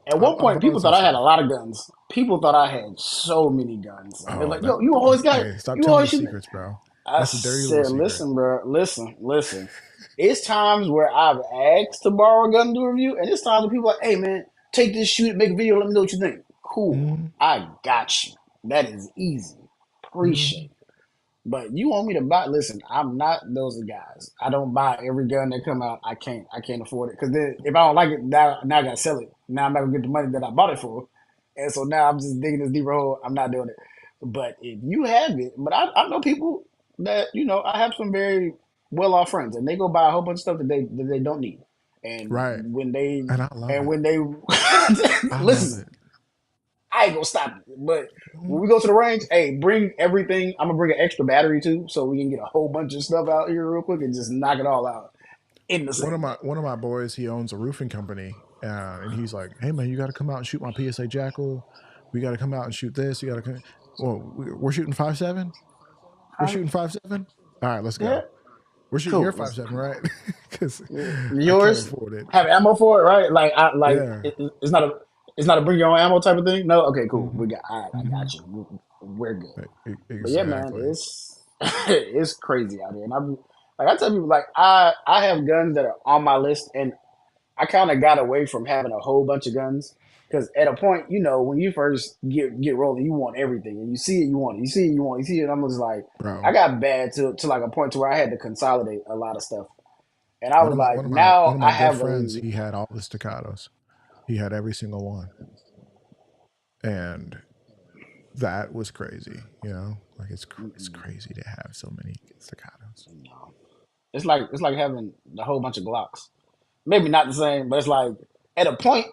At one I'll point, borrow people some thought I had a stuff. lot of guns. People thought I had so many guns. They're Oh, like, "Yo, you always got it. hey, stop You telling always the shoot it." secrets, bro. I That's a dirty little said, secret. "Listen, bro. Listen. It's times where I've asked to borrow a gun to do a review, and it's times when people are like, 'Hey, man, take this, shoot it, make a video, let me know what you think.' Cool. Mm, I got you. That is easy. Appreciate mm, it. But you want me to buy? Listen, I'm not those guys. I don't buy every gun that come out. I can't. I can't afford it because then if I don't like it, now I gotta sell it. Now I'm not gonna get the money that I bought it for, and so now I'm just digging this deeper hole. I'm not doing it. But if you have it, but I know people that I have some very well off friends, and they go buy a whole bunch of stuff that they don't need, and right. when they And I love and it. when they I love listen, it. I ain't gonna stop it. But when Mm. we go to the range, hey, bring everything. I'm gonna bring an extra battery too, so we can get a whole bunch of stuff out here real quick and just knock it all out in the One of same my day. one of my boys, he owns a roofing company, and he's like, "Hey man, you got to come out and shoot my PSA Jackal. We got to come out and shoot this. You got to come. Well, we're shooting 5.7. We're Huh? shooting 5.7. All right, let's Yeah, go. We're shooting your cool. 5.7, right? Because I can't Yours afford it. have ammo for it, right? Like Yeah. it's not a bring your own ammo type of thing. No, okay, cool. Hmm. We got. All right, I Hmm. got you. We're good. But yeah, man, Exactly. it's it's crazy out here, and I'm like I tell people, like I have guns that are on my list, and I kind of got away from having a whole bunch of guns because at a point, when you first get rolling, you want everything, and you see it, you want it, you see it, you want it, you see it. And I'm just like, I Bro. got bad to like a point to where I had to consolidate a lot of stuff, and I One was of my like, one of my now one of I my good have friends, a he had all the staccatos. He had every single one. And that was crazy, Like it's mm-mm, crazy to have so many staccatos. no. It's like having a whole bunch of Glocks. Maybe not the same, but it's like at a point,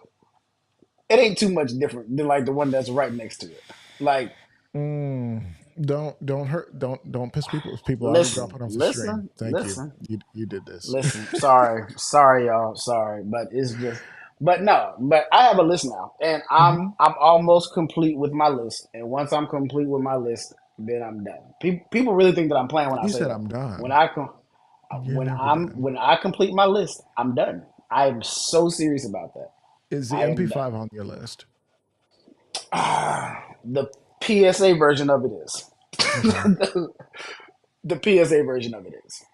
it ain't too much different than like the one that's right next to it. Like Mm. Don't hurt. Don't piss people off. You're Listen, dropping off the stream. listen, Thank you. listen, You did this. listen. Sorry, y'all. Sorry, but it's just. But no, but I have a list now, and Hmm. I'm almost complete with my list. And once I'm complete with my list, then I'm done. People really think that I'm playing when I You say said that. I'm When done. I com- You're never done. when I complete my list, I'm done. I'm so serious about that. Is the I am MP5 done. on your list? The PSA version of it is. Okay. The PSA version of it is.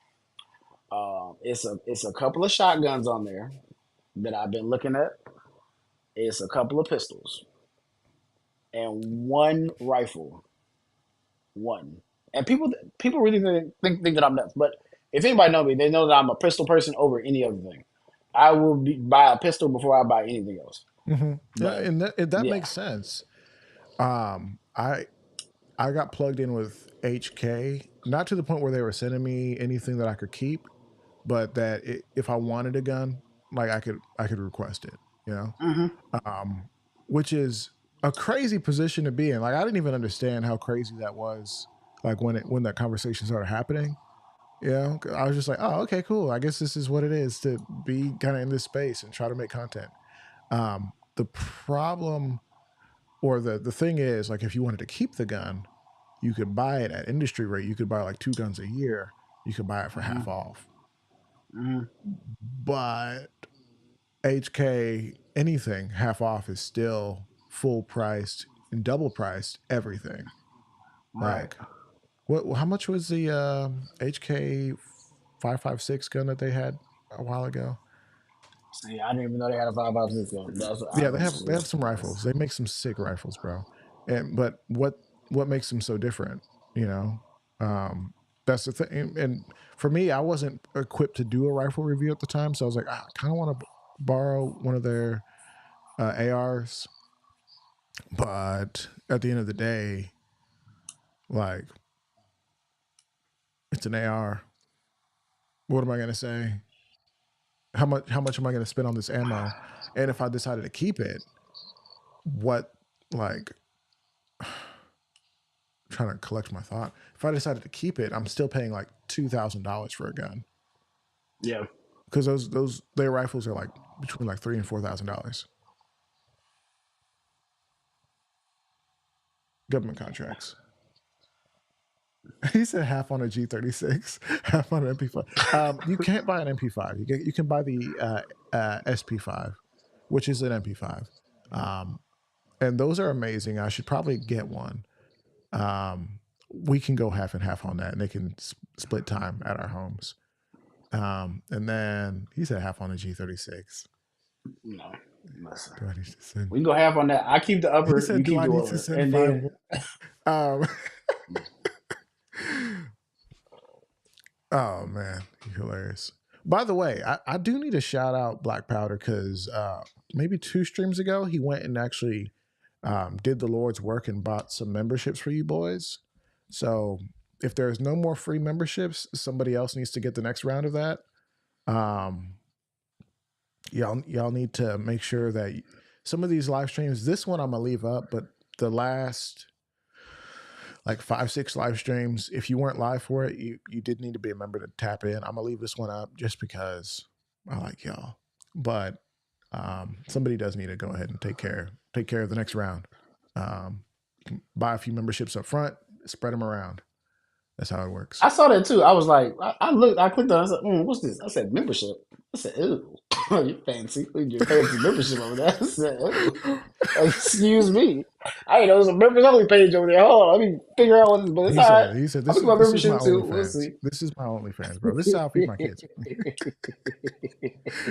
It's a couple of shotguns on there that I've been looking at. It's a couple of pistols and one rifle. One. And people really think that I'm nuts. But if anybody know me, they know that I'm a pistol person over any other thing. I will buy a pistol before I buy anything else. Yeah, But and that yeah. makes sense. I got plugged in with HK, not to the point where they were sending me anything that I could keep, but that if I wanted a gun, like I could request it. You know, Hmm. which is a crazy position to be in. Like I didn't even understand how crazy that was. Like when that conversation started happening, you know, I was just like, oh, okay, cool. I guess this is what it is to be kind of in this space and try to make content. The problem or the thing is, like, if you wanted to keep the gun, you could buy it at industry rate. You could buy like 2 guns a year. You could buy it for half Hmm. off. Hmm. But HK anything half off is still full priced and double priced everything. Right. Like what? How much was the HK 5.56 gun that they had a while ago? See, I didn't even know they had a 5.56 gun. That's Yeah, they have listen, some rifles. They make some sick rifles, bro. And but what makes them so different? You know, um, that's the thing. And for me, I wasn't equipped to do a rifle review at the time, so I was like, I kind of want to borrow one of their ARs. But at the end of the day, like it's an AR. What am I gonna say? How much am I gonna spend on this ammo? And if I decided to keep it, what like trying to collect my thought. If I decided to keep it, I'm still paying like $2,000 for a gun yeah. because those their rifles are like between like $3,000 and $4,000. Government contracts. He said half on a G36, half on an MP5. You can't buy an MP5. You can buy the SP5, which is an MP5, um, and those are amazing. I should probably get one. We can go half and half on that, and they can split time at our homes. And then he said half on a G36. No. Listen. Do I need to send? We can go half on that. I keep the He upper, you said, "Do keep I the need to lower. send And five then more?" Um, oh man, you're hilarious. By the way, I do need to shout out Black Powder because maybe 2 streams ago he went and actually did the Lord's work and bought some memberships for you boys. So if there's no more free memberships, somebody else needs to get the next round of that. Um, y'all need to make sure that some of these live streams, this one I'm gonna leave up, but the last like 5 6 live streams, if you weren't live for it, you did need to be a member to tap in. I'm gonna leave this one up just because I like y'all, but somebody does need to go ahead and take care of the next round. You can buy a few memberships up front, spread them around. That's how it works. I saw that too. I was like, I looked, I clicked on it. I said, what's this? I said, membership. I said, ooh, you fancy. Your fancy membership over there. I said, ooh, excuse me. I didn't know there's a members only page over there. Hold on, let me figure out what this, but it's all right. He said I'll look at my this is my membership too. We'll OnlyFans. see. This is my OnlyFans, bro. This is how I feed my kids.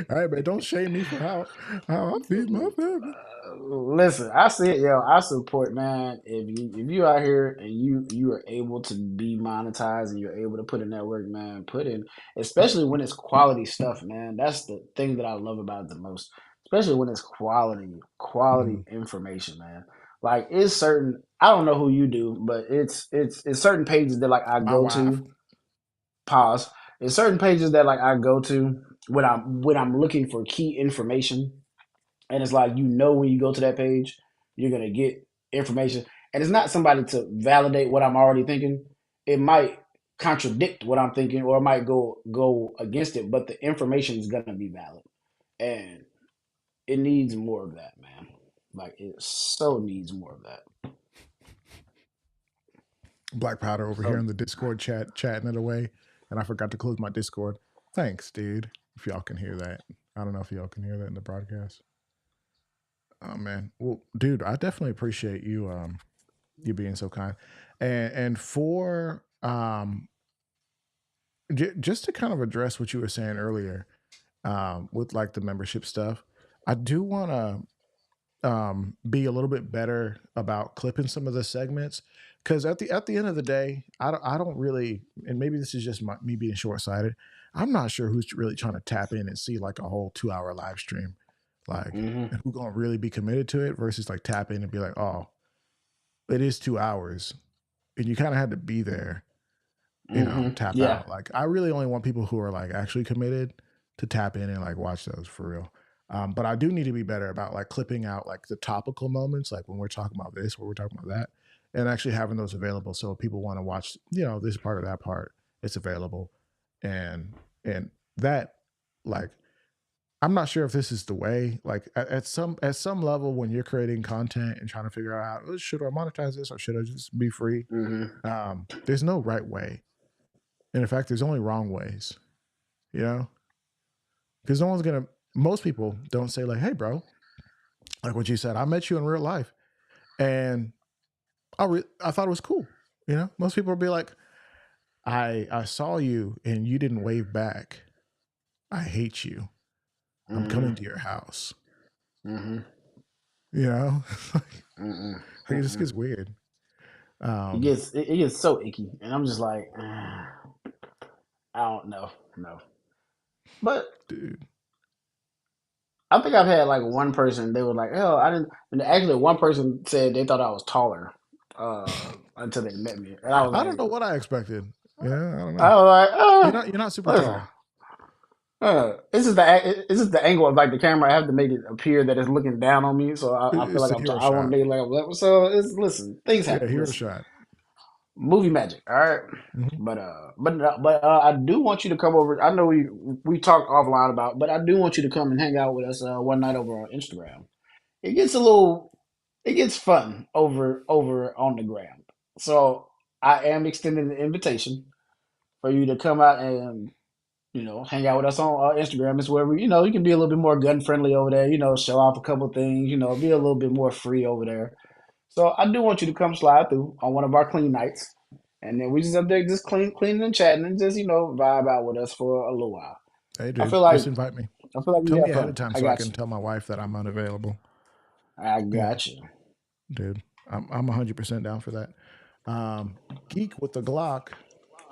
All right, man. Don't shame me for how I feed my family. Listen, I see it, yo. I support, man. If you out here and you are able to be monetized and you're able to put in that work, man, put in, especially when it's quality stuff, man. That's the thing that I love about it the most. Especially when it's quality Mhm. information, man. Like it's certain. I don't know who you do, but it's certain pages that like I My go wife. to. Pause. It's certain pages that like I go to when I'm looking for key information, and it's like when you go to that page, you're gonna get information. and it's not somebody to validate what I'm already thinking. It might contradict what I'm thinking, or it might go against it. But the information is gonna be valid, and it needs more of that, man. Like it so needs more of that. Black Powder over here So in the Discord chat chatting it away, and I forgot to close my Discord. Thanks, dude. If y'all can hear that, I don't know if y'all can hear that in the broadcast. Oh man, well, dude, I definitely appreciate you you being so kind, and for just to kind of address what you were saying earlier with like the membership stuff, I do want to be a little bit better about clipping some of the segments because at the end of the day, I don't really, and maybe this is just me being short sighted. I'm not sure who's really trying to tap in and see like a whole 2 hour live stream, like, hmm and who's gonna really be committed to it versus like tap in and be like, oh, it is 2 hours, and you kind of had to be there, tap yeah. out. Like I really only want people who are like actually committed to tap in and like watch those for real. But I do need to be better about like clipping out like the topical moments, like when we're talking about this, when we're talking about that, and actually having those available so if people want to watch, this part or that part, it's available. And and that like I'm not sure if this is the way. Like at some level, when you're creating content and trying to figure out, should I monetize this or should I just be free? hmm There's no right way, and in fact, there's only wrong ways. You know, because no one's gonna. Most people don't say like, "Hey, bro," like what you said. I met you in real life, and I thought it was cool. Most people will be like, "I saw you and you didn't wave back. I hate you. I'm coming hmm to your house." hmm You know, like Mm-mm. it just Mm-mm. gets weird. It Um, gets it gets so icky, and I'm just like, I don't know, no. But dude, I think I've had like one person. They were like, "Oh, I didn't." And actually, one person said they thought I was taller until they met me, and I was I don't like, know what I expected. Yeah, I don't I know. was like, You're not super listen, tall. this is the angle of like the camera. I have to make it appear that it's looking down on me, so I feel It's like a I'm. hero I want to shot. make it like I'm level. So it's listen, things Yeah, happen. hero Listen, shot. movie magic. All right. Hmm. But I do want you to come over. I know we talked offline about, but I do want you to come and hang out with us one night over on Instagram. It gets a little, it gets fun over on the gram. So I am extending the invitation for you to come out and hang out with us on Instagram. It's where we you can be a little bit more gun friendly over there. Show off a couple things. Be a little bit more free over there. So I do want you to come slide through on one of our clean nights, and then we just up there just cleaning and chatting and just vibe out with us for a little while. Hey, I dude, feel like just invite me. we Tell can me have ahead of fun. time I so I got can you. tell my wife that I'm unavailable. I Yeah, got you. dude, I'm 100% down for that. Geek with the Glock.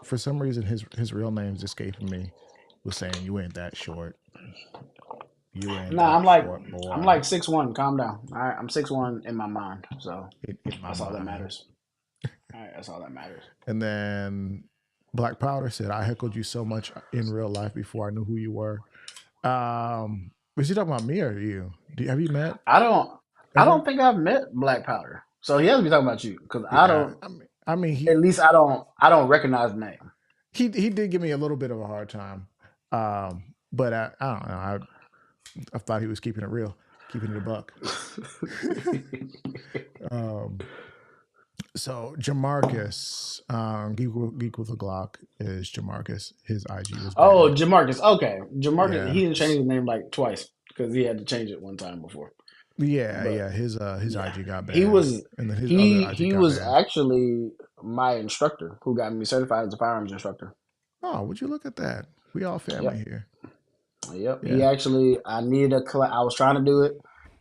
For some reason, his real name's escaping me. Was saying you ain't that short. You ain't Nah, that short, I'm boy. like 6'1". Calm down. All right, I'm 6'1" in my mind, so In my that's all that mind. matters. All right, that's all that matters. And then Black Powder said, "I heckled you so much in real life before I knew who you were." Was he talking about me or you? Have you met I don't I ever? don't think I've met Black Powder, so he has to be talking about you because I Yeah, don't. I mean, he At least I don't recognize the name. he did give me a little bit of a hard time. But I don't know. I thought he was keeping it real, keeping it a buck. um, so Jamarcus, Geek with a Glock is Jamarcus. His IG was Oh, banned. Jamarcus. Okay, Jamarcus. Yeah, He didn't change his name like twice because he had to change it one time before. But yeah. His yeah, IG got he banned, was and then his other he IG he got was banned. actually my instructor who got me certified as a firearms instructor. Oh, would you look at that? We all family Yep, here. yep. He Yeah. actually I needed a class. I was trying to do it,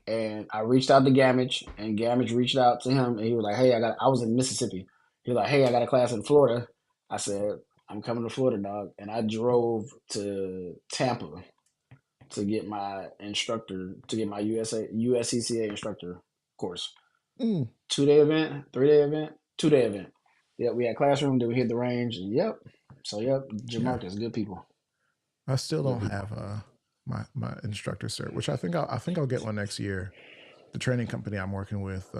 and I reached out to Gamage, and Gamage reached out to him, and he was like, "Hey, I was in Mississippi. He was like, "Hey, I got a class in Florida." I said, "I'm coming to Florida, dog," and I drove to Tampa to get my instructor to get my USCCA instructor course. Mm, 2 day event, 3 day event, 2 day event. Yep, we had classroom. Then we hit the range. Yep. So yep, yeah. Jamarcus, good people, I still good don't people. have my instructor cert, which I think I'll get one next year. The training company I'm working with.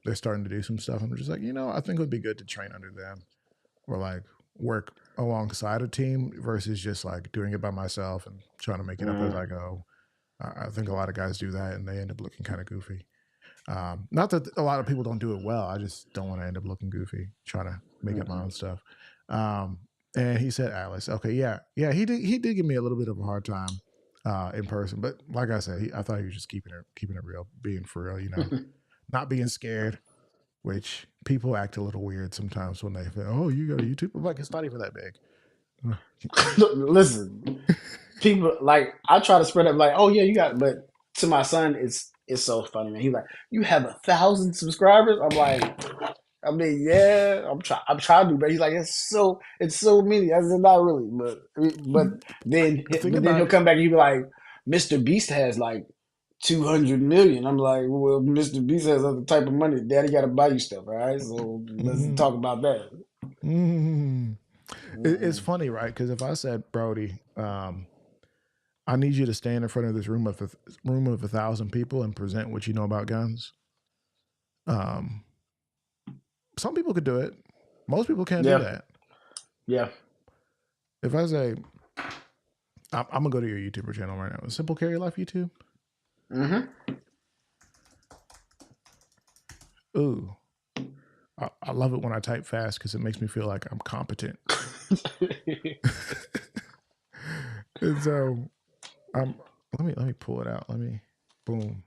they're starting to do some stuff. I'm just like, I think it would be good to train under them or like work alongside a team versus just like doing it by myself and trying to make it up as Mm-hmm. I go. I think a lot of guys do that and they end up looking kind of goofy. Not that a lot of people don't do it well. I just don't want to end up looking goofy trying to make up my own stuff. Um, and he said, Alice, okay, yeah, he did give me a little bit of a hard time in person, but like I said, I thought he was just keeping it real, being for real, not being scared. Which people act a little weird sometimes when they say, "Oh, you got a YouTube?" I'm like, it's not even that big. Listen, people like I try to spread it like, oh yeah, you got. But to my son, it's so funny, man. He's like, you have 1,000 subscribers. I'm like, I mean, yeah, I'm trying to, but he's like, it's so many. I said, not really, but The thing then about he'll it, come back and he'll be like, Mr. Beast has like 200 million. I'm like, well, Mr. Beast has other type of money. Daddy got to buy you stuff, all right? So let's mm, talk about that. mm, it's Mm-mm. funny, right? Because if I said, Brody, I need you to stand in front of this room of 1,000 people and present what you know about guns. Um, some people could do it. Most people can't do Yeah, that. yeah. If I say, I'm gonna go to your YouTube channel right now, Simple Carry Life YouTube. Mm-hmm. Ooh, I love it when I type fast because it makes me feel like I'm competent. And so um, let me pull it out. Let me boom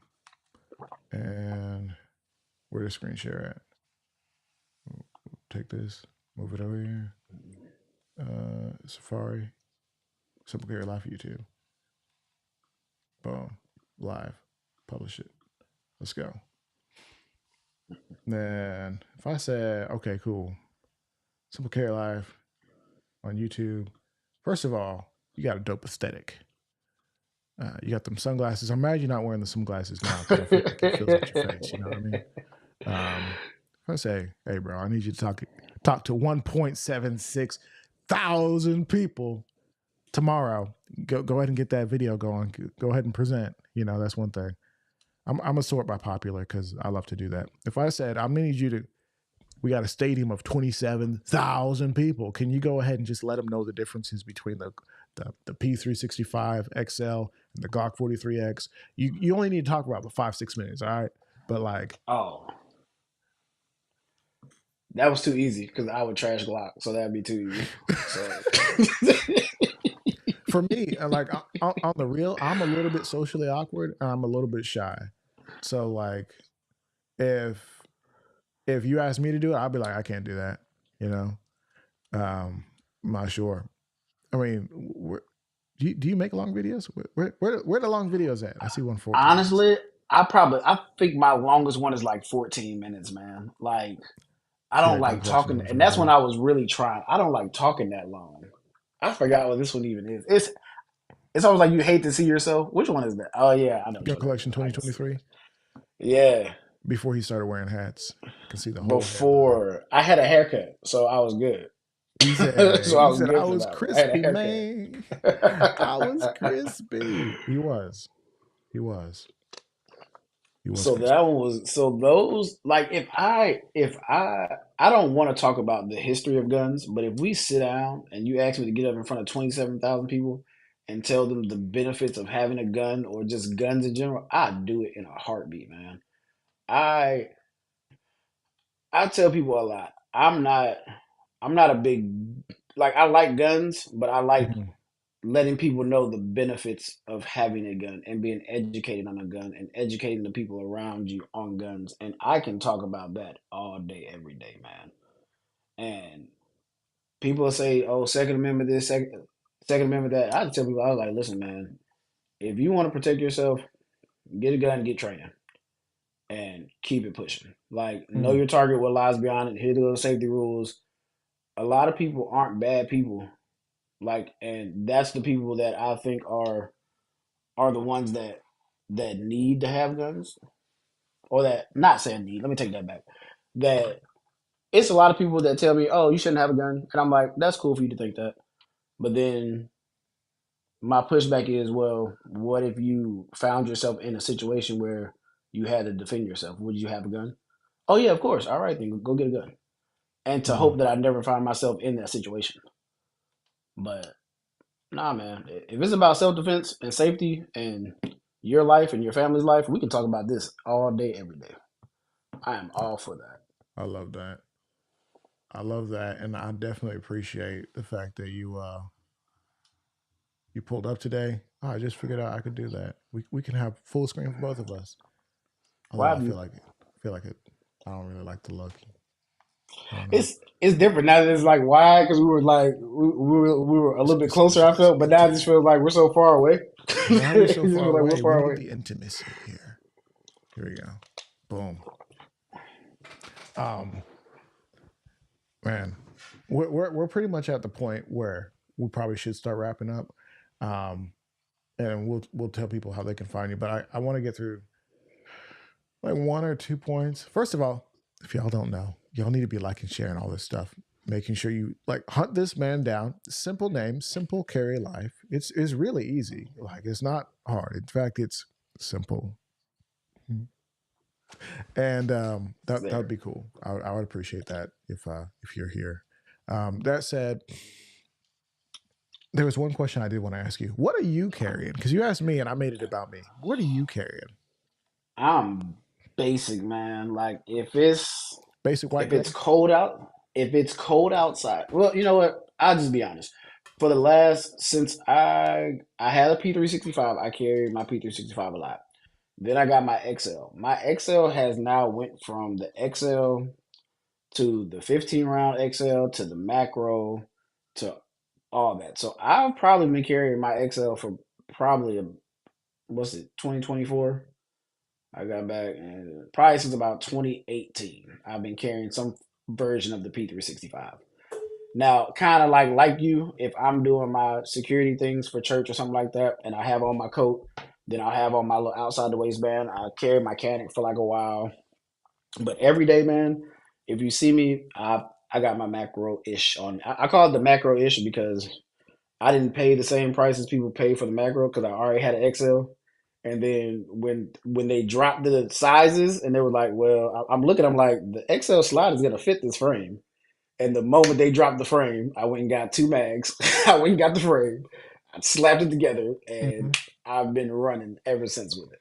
and where the screen share at? Take this, move it over here. Safari, Simple Carry Live YouTube. Boom, live, publish it. Let's go. Then if I said, okay, cool, Simple Carry Live on YouTube. First of all, you got a dope aesthetic. You got them sunglasses. I'm mad you're not wearing the sunglasses now because I feel like it fills out your face. You know what I mean? If I say, "Hey, bro, I need you to talk to 1.76 thousand people tomorrow. Go ahead and get that video going. Go ahead and present." That's one thing. I'm a sort by popular because I love to do that. If I said, "I'm gonna need you to," we got a stadium of 27,000 people. Can you go ahead and just let them know the differences between the P365 XL and the Glock 43X? You only need to talk about 5-6 minutes, all right? But like, Oh, that was too easy because I would trash Glock, so that'd be too easy. So for me, like on the real, I'm a little bit socially awkward and I'm a little bit shy. So like, if you ask me to do it, I'll be like, I can't do that. You know, I'm not sure. I mean, do you make long videos? Where the long videos at? I see 114. honestly, I think my longest one is like 14 minutes, man. Like I See don't that gun like collection talking, one's and right that's when here. I was really trying. I don't like talking that long. I forgot what this one even is. It's always like you hate to see yourself. Which one is that? Oh yeah, I know which Gun one that collection is. I can see. 2023. Yeah, Before he started wearing hats, I can see the whole hairline. before I had a haircut, so I was good. He said, So I he was said, I good for was that one. I had a crispy, haircut. man. I was crispy. He was. He was. He was So that crispy. one was so those like if I don't want to talk about the history of guns, but if we sit down and you ask me to get up in front of 27,000 people and tell them the benefits of having a gun or just guns in general, I'd do it in a heartbeat, man. I I tell people a lot. I'm not a big like I like guns, but I like Mhm. letting people know the benefits of having a gun and being educated on a gun and educating the people around you on guns. And I can talk about that all day, every day, man. And people will say, "Oh, Second Amendment this, Second Amendment that." I tell people, I was like, "Listen, man, if you want to protect yourself, get a gun, get training, and keep it pushing. Like, know Mm. your target, what lies beyond it. Here are those safety rules. A lot of people aren't bad people, like, and that's the people that I think are the ones that need to have guns or that not saying need. Let me take that back. That it's a lot of people that tell me, "Oh, you shouldn't have a gun," and I'm like, "That's cool for you to think that." But then my pushback is, well, what if you found yourself in a situation where you had to defend yourself? Would you have a gun? Oh yeah, of course. All right, then go get a gun, and to Mm, hope that I never find myself in that situation. But nah, man, if it's about self defense and safety and your life and your family's life, we can talk about this all day, every day. I am all for that. I love that. I love that, and I definitely appreciate the fact that you pulled up today. Oh, I just figured out I could do that. We can have full screen for both of us. Why Although I have you? feel like it. I don't really like the look. I don't know. It's different now that it's like why because we were a little bit closer. I It's felt, but now it just intimate. feels like we're so far away. Why are we It so just far feels like we're away? We far need away. the intimacy here. Here we go. Boom. Um, man, we're pretty much at the point where we probably should start wrapping up. Um, and we'll tell people how they can find you. But I want to get through like one or two points. First of all, if y'all don't know, y'all need to be liking, sharing all this stuff, making sure you like hunt this man down. Simple name, simple carry life. It's really easy. Like it's not hard. In fact, it's simple. And It's that would there. be cool. I would appreciate that if you're here. That said, there was one question I did want to ask you. What are you carrying? Because you asked me and I made it about me. What are you carrying? I'm basic, man. Like Basic white if it's glove. cold out, if it's cold outside. Well, you know what? I'll just be honest. For the last since I had a P365, I carried my P365 a lot. Then I got my XL. My XL has now went from the XL to the 15 round XL to the macro to all that. So I've probably been carrying my XL for probably what's it 2024. I got back and probably since about 2018. I've been carrying some version of the P365. Now, kind of like you, if I'm doing my security things for church or something like that, and I have on my coat, then I'll have on my little outside the waistband. I carry my Canic for like a while, but every day, man, if you see me, I got my macro ish on. I call it the macro ish because I didn't pay the same price as people pay for the macro because I already had an XL. And then when they dropped the sizes and they were like, well, I'm looking, I'm like, the XL slide is gonna fit this frame. And the moment they dropped the frame, I went and got two mags. I went and got the frame. I slapped it together, Mm-hmm. and I've been running ever since with it.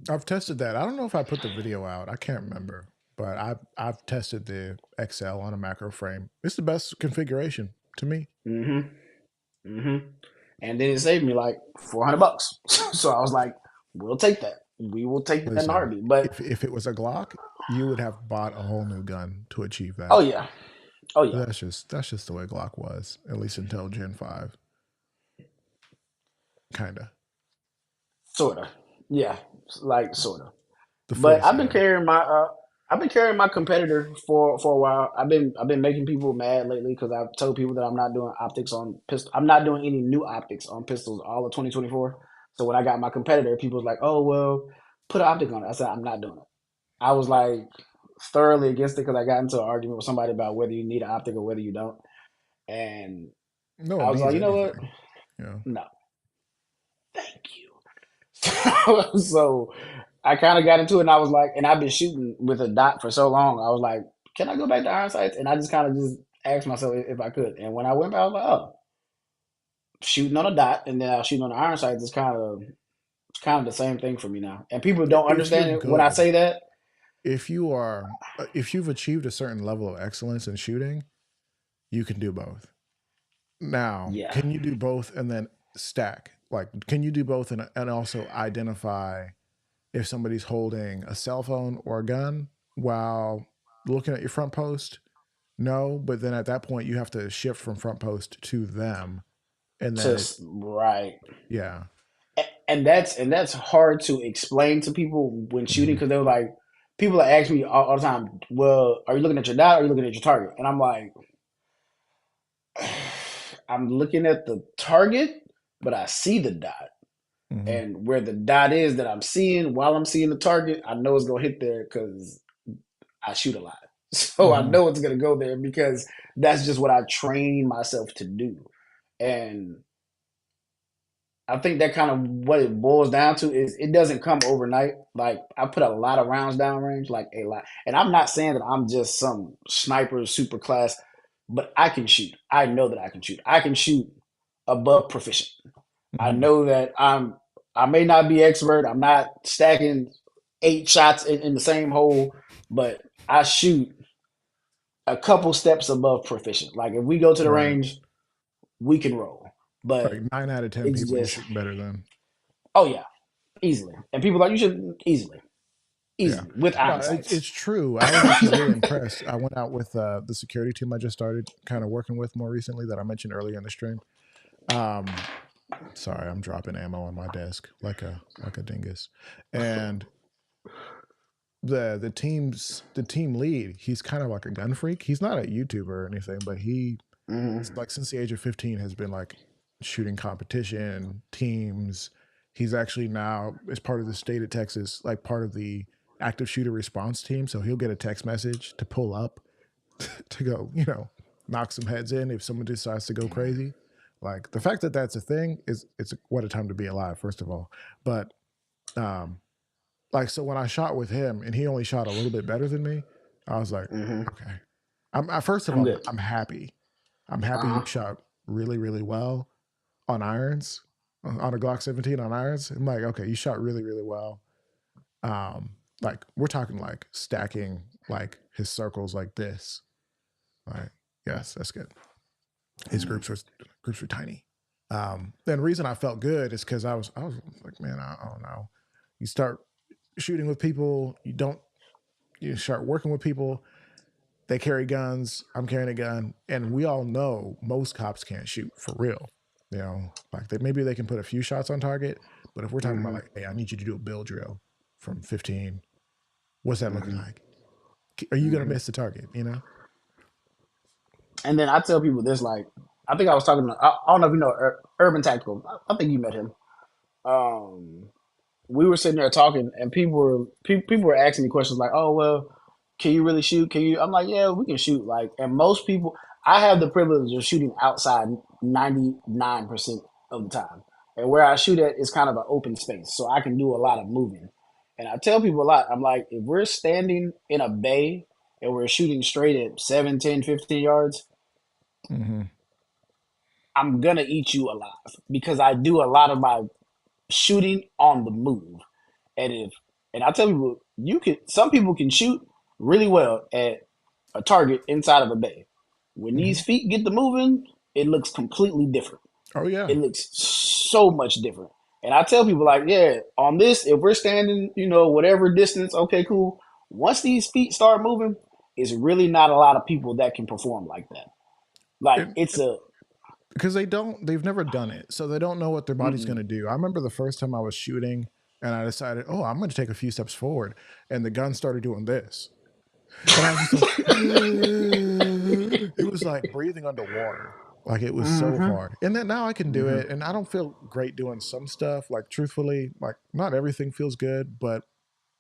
I've tested that. I don't know if I put the video out. I can't remember, but I've tested the XL on a macro frame. It's the best configuration to me. Mm-hmm. Mm-hmm. And then it saved me like $400. So I was like, we'll take that. We will take that in a Listen, heartbeat. But if it was a Glock, you would have bought a whole new gun to achieve oh that. yeah, oh yeah, That's just the way Glock was, at least until Gen 5, kinda. sorta. Yeah, like sorta. The But I've been 47. carrying my I've been carrying my competitor for a while. I've been making people mad lately because I've told people that I'm not doing optics on pistol. I'm not doing any new optics on pistols all of 2024. So when I got my competitor, people was like, "Oh well, put an optic on it." I said, "I'm not doing it." I was like thoroughly against it because I got into an argument with somebody about whether you need an optic or whether you don't, and No I one was like, needs you know what? anything. You know. No, thank you. So I kind of got into it, and I was like, and I've been shooting with a dot for so long. I was like, can I go back to iron sights? And I just kind of just asked myself if I could. And when I went back, I was like, oh, shooting on a dot and then I was shooting on the iron sights is kind of the same thing for me now. And people don't If you're understand it when I good, say that. if you are, if you've achieved a certain level of excellence in shooting, you can do both. Now, Yeah, can you do both and then stack? Like, can you do both and also identify if somebody's holding a cell phone or a gun while looking at your front post? No, but then at that point, you have to shift from front post to them. And then it, just right. yeah. And that's hard to explain to people when shooting Mhm. because they're like, people ask me all the time, well, are you looking at your dot or are you looking at your target? And I'm like, I'm looking at the target, but I see the dot. Mhm. And where the dot is that I'm seeing while I'm seeing the target, I know it's gonna hit there because I shoot a lot. So I Mhm. know it's gonna go there because that's just what I train myself to do. And I think that kind of what it boils down to is it doesn't come overnight. Like I put a lot of rounds downrange, like a lot. And I'm not saying that I'm just some sniper super class, but I can shoot. I know that I can shoot. I can shoot above proficient. I Hmm. know that I may not be expert. I'm not stacking 8 shots in the same hole, but I shoot a couple steps above proficient. Like if we go to the Right. range, we can roll. But Like 9 out of 10 it's people you're just, shooting better than. oh yeah, easily. And people are like, you should easily, Yeah. easily with No, iron it's sights. true. I was actually really impressed. I went out with the security team I just started kind of working with more recently that I mentioned earlier in the stream. Um, Sorry, I'm dropping ammo on my desk like a dingus. And the team lead, he's kind of like a gun freak. He's not a YouTuber or anything, but he Hmm. like since the age of 15 has been like shooting competition teams. He's actually now as part of the state of Texas, like part of the active shooter response team. So he'll get a text message to pull up to go, knock some heads in if someone decides to go crazy. Like the fact that that's a thing is what a time to be alive, first of all. But um, like so when I shot with him and he only shot a little bit better than me, I was like, Hmm. okay. First of I'm all, good. I'm happy. I'm happy he Uh-huh. shot really, really well on irons, on a Glock 17 on irons. I'm like, okay, you shot really, really well. Um, like we're talking like stacking like his circles like this. Like, yes, that's good. His Hmm. groups were tiny. And the reason I felt good is because I was like, man, I don't know. You start shooting with people, you start working with people. They carry guns. I'm carrying a gun, and we all know most cops can't shoot for real. Like maybe they can put a few shots on target, but if we're talking about Hmm. like, hey, I need you to do a bill drill from 15, what's that looking Hmm. like? Are you gonna Hmm. miss the target? And then I tell people this, like, I think I was talking to, I don't know if you know Urban Tactical. I think you met him. Um, we were sitting there talking, and people were asking me questions like, "Oh well, can you really shoot? Can you?" I'm like, "Yeah, we can shoot." Like, and most people, I have the privilege of shooting outside 99% of the time, and where I shoot at is kind of an open space, so I can do a lot of moving. And I tell people a lot. I'm like, if we're standing in a bay and we're shooting straight at 7, 10, 15 yards, Mm-hmm. I'm gonna eat you alive because I do a lot of my shooting on the move. And if and I tell people, you can some people can shoot really well at a target inside of a bay. When Mm-hmm. these feet get to moving, it looks completely different. Oh yeah. It looks so much different. And I tell people like, yeah, on this, if we're standing, whatever distance, okay, cool. Once these feet start moving, it's really not a lot of people that can perform like that. Like And it's a because they've never done it, so they don't know what their body's going mm-mm, to do. I remember the first time I was shooting and I decided, oh, I'm going to take a few steps forward, and the gun started doing this, and I was just like, it was like breathing underwater. Like it was so mm-hmm, hard. And then now I can do mm-hmm, it, and I don't feel great doing some stuff. Like truthfully, like not everything feels good, but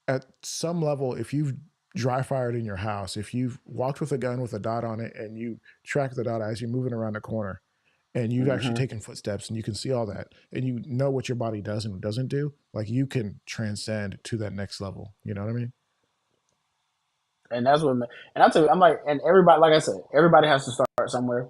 at some level, if you've dry fired in your house, if you've walked with a gun with a dot on it and you track the dot as you're moving around the corner, and you've actually mm-hmm. taken footsteps and you can see all that and you know what your body does and doesn't do, like you can transcend to that next level. You know what I mean? And that's what, and I tell you, I'm like, and everybody, like I said, everybody has to start somewhere.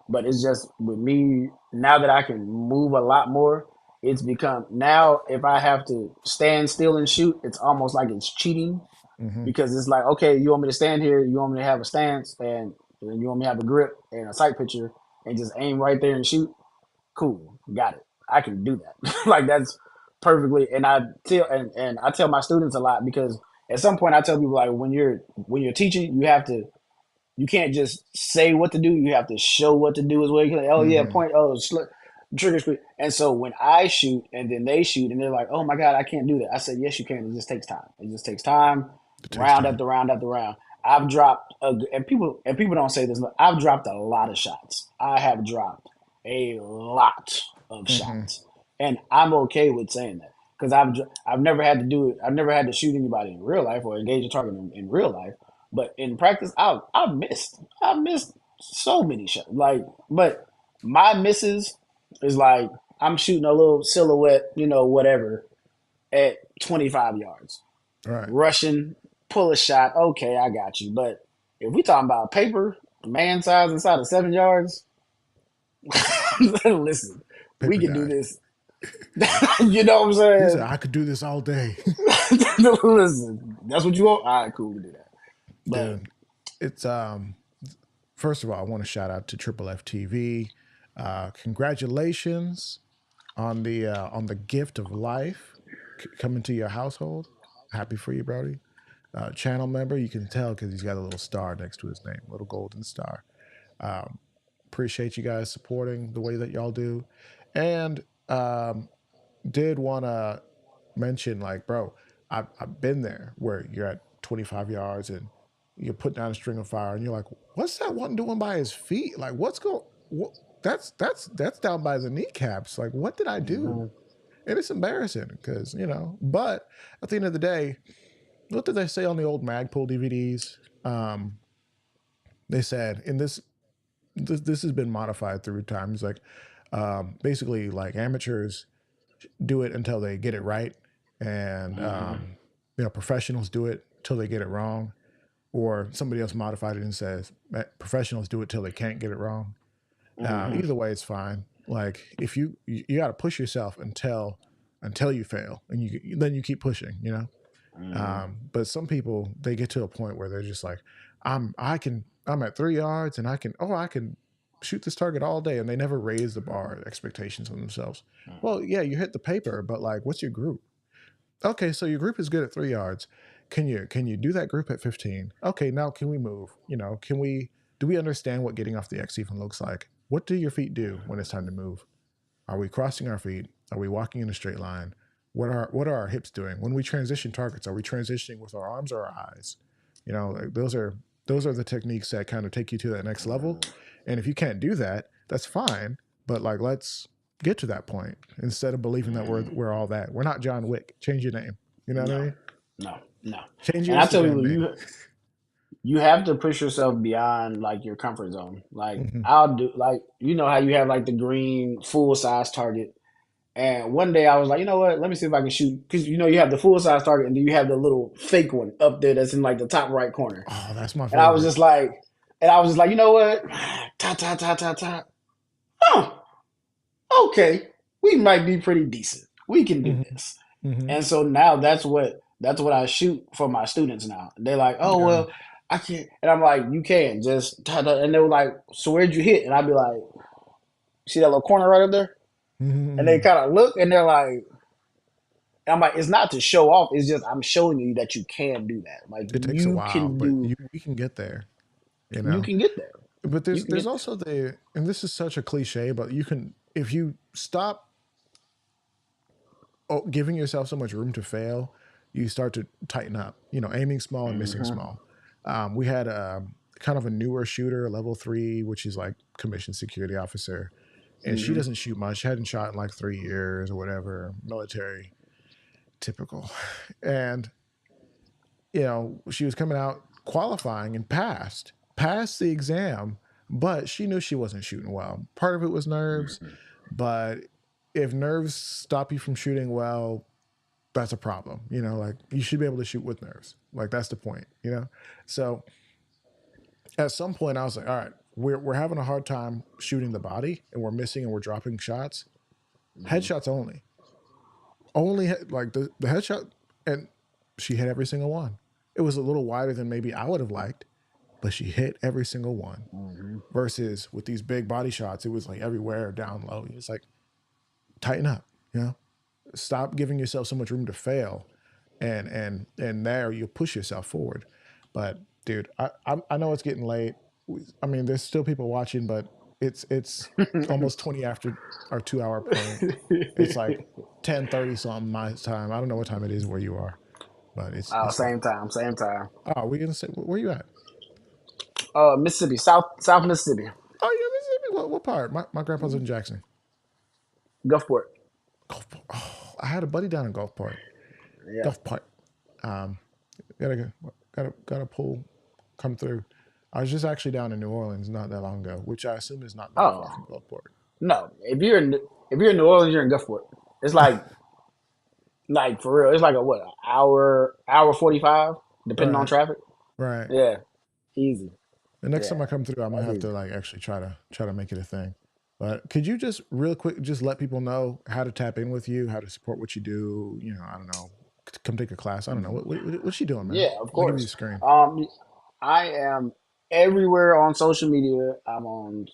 But it's just with me now that I can move a lot more. It's become now if I have to stand still and shoot, it's almost like it's cheating Mm-hmm. because it's like, okay, you want me to stand here, you want me to have a stance, and you want me to have a grip and a sight picture and just aim right there and shoot. Cool, got it. I can do that. Like that's perfectly. And I tell my students a lot because at some point I tell people like when you're teaching, you can't just say what to do. You have to show what to do as well. You can like, oh yeah, Mm-hmm. point, trigger squeeze. And so when I shoot and then they shoot and they're like, oh my god, I can't do that. I said, yes, you can. It just takes time. It just takes time, It takes round time. after round after round. I've dropped and people don't say this, but I've dropped a lot of shots. I have dropped a lot of Mm-hmm. shots, and I'm okay with saying that because I've never had to do it. I've never had to shoot anybody in real life or engage a target in real life. But in practice, I missed so many shots. Like, but my misses is like I'm shooting a little silhouette, whatever, at 25 yards. All right. Rushing, pull a shot. Okay, I got you. But if we talking about paper, man size inside of 7 yards, listen, we Paper can do guy. this. You know what I'm He said, saying? I could do this all day. Listen, that's what you want. All right, cool, we can do that. But Dude, it's first of all, I want to shout out to Triple F TV. Congratulations on the gift of life coming to your household. Happy for you, Brody. Channel member, you can tell because he's got a little star next to his name, a little golden star. Um, Appreciate you guys supporting the way that y'all do, and did want to mention, like, bro, I've been there where you're at 25 yards and you're putting down a string of fire and you're like, what's that one doing by his feet? Like, what's going? What? That's down by the kneecaps. Like, what did I do? mhm, And it's embarrassing because But at the end of the day, what did they say on the old Magpul DVDs? They said in this has been modified through times. Like, basically, like amateurs do it until they get it right, and mhm, professionals do it till they get it wrong, or somebody else modified it and says professionals do it till they can't get it wrong. mhm, Either way, it's fine. Like if you got to push yourself until you fail, and then you keep pushing. mhm, But some people they get to a point where they're just like, I'm at 3 yards and I can shoot this target all day, and they never raise the bar expectations on themselves. Well, yeah, you hit the paper, but like, what's your group? Okay, so your group is good at 3 yards. Can you do that group at 15? Okay, now can we move? Can we do we understand what getting off the X even looks like? What do your feet do when it's time to move? Are we crossing our feet? Are we walking in a straight line? What are our hips doing? When we transition targets, are we transitioning with our arms or our eyes? Like those are the techniques that kind of take you to that next level. mhm. And if you can't do that, that's fine. But like, let's get to that point instead of believing that we're all that. We're not John Wick. Change your name. You know what I No, mean? no, no. Change your And I tell Instagram people, name. you have to push yourself beyond like your comfort zone. Like Hmm. I'll do like how you have like the green full size target. And one day I was like, you know what? Let me see if I can shoot because you have the full size target and then you have the little fake one up there that's in like the top right corner. Oh, that's my And I was favorite. just like, you know what? Ta ta ta ta ta. Oh, okay. We might be pretty decent. We can do Hmm. this. Hmm. And so now that's what I shoot for my students now. They're like, oh Yeah. well, I can't, and I'm like, you can just ta ta. And they were like, so where'd you hit? And I'd be like, see that little corner right up there? And they Hmm. kind of look and they're like, and I'm like, it's not to show off. It's just I'm showing you that you can do that. Like It takes a you while, can but do, we can get there. You you know. can get there. But You there's can there's get also and this is such a cliche, but you can if you stop giving yourself so much room to fail, you start to tighten up. Aiming small and there. missing Hmm. small. We had kind of a newer shooter, level 3, which is like commissioned security officer, and she Hmm. doesn't shoot much. She hadn't shot in like 3 years or whatever. Military, typical, and she was coming out qualifying and passed the exam, but she knew she wasn't shooting well. Part of it was nerves, but if nerves stop you from shooting well, that's a problem. Like you should be able to shoot with nerves. Like that's the point. So at some point I was like, all right, we're having a hard time shooting the body and we're missing and we're dropping shots. Hmm. Headshots only like the headshot, and she hit every single one. It was a little wider than maybe I would have liked, but she hit every single one. Hmm. Versus with these big body shots, it was like everywhere down low. It's like tighten up, you know, stop giving yourself so much room to fail, and there you push yourself forward. But dude, I know it's getting late. I mean, there's still people watching, but it's almost 20 after our 2 hour point. It's like 10:30 something my time. I don't know what time it is where you are, but Oh, it's late. same time, same time. Oh, we gonna say where you at? Mississippi, South Mississippi, Oh, yeah, Mississippi. What part? My grandpa's in Jackson. Gulfport. Gulfport. Oh, I had a buddy down in Gulfport. Yeah. Gulfport. Um, gotta pull, come through. I was just actually down in New Orleans not that long ago, which I assume is not that far Oh, from Gulfport. No, if you're in New Orleans, you're in Gulfport. It's like for real. It's like a what hour 45, depending on Right, traffic. right. Yeah, easy. The next time Yeah, I come through, I'm gonna that's have to easy. like actually try to make it a thing. But could you just real quick just let people know how to tap in with you, how to support what you do? You know, I don't know, come take a class. I don't know what's she doing, man. Yeah, of I'll give you the course. screen. Um, I am everywhere on social media. I'm on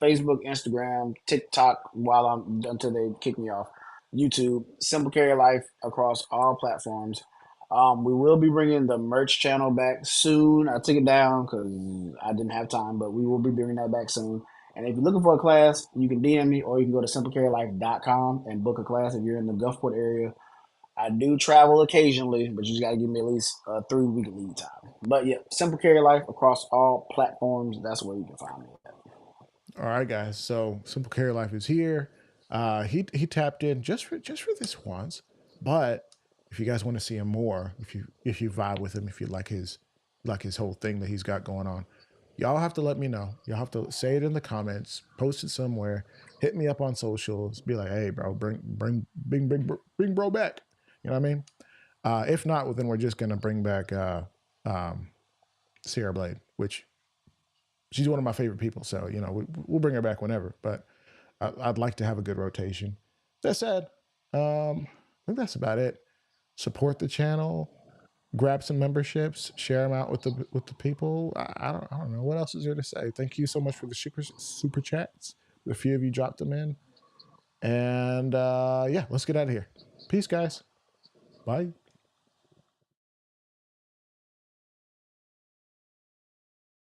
Facebook, Instagram, TikTok. While I'm until they kick me off, YouTube, Simple Carry Life across all platforms. We will be bringing the merch channel back soon. I took it down because I didn't have time, but we will be bringing that back soon. And if you're looking for a class, you can DM me or you can go to simplecarrylife.com and book a class if you're in the Gulfport area. I do travel occasionally, but you just got to give me at least a 3 week lead time. But yeah, Simple Carry Life across all platforms. That's where you can find me at. All right, guys. So Simple Carry Life is here. He tapped in just for this once, but if you guys want to see him more, if you vibe with him, if you like his whole thing that he's got going on, y'all have to let me know. Y'all have to say it in the comments, post it somewhere, hit me up on socials, be like, hey, bro, bring bro back. You know what I mean? If not, well, then we're just gonna bring back um, Sierra Blade, which she's one of my favorite people. So you know, we'll bring her back whenever. But I'd like to have a good rotation. That said, I think that's about it. Support the channel, grab some memberships, share them out with the people. I don't know what else is there to say. Thank you so much for the super chats. A few of you dropped them in, and yeah, let's get out of here. Peace, guys. Bye.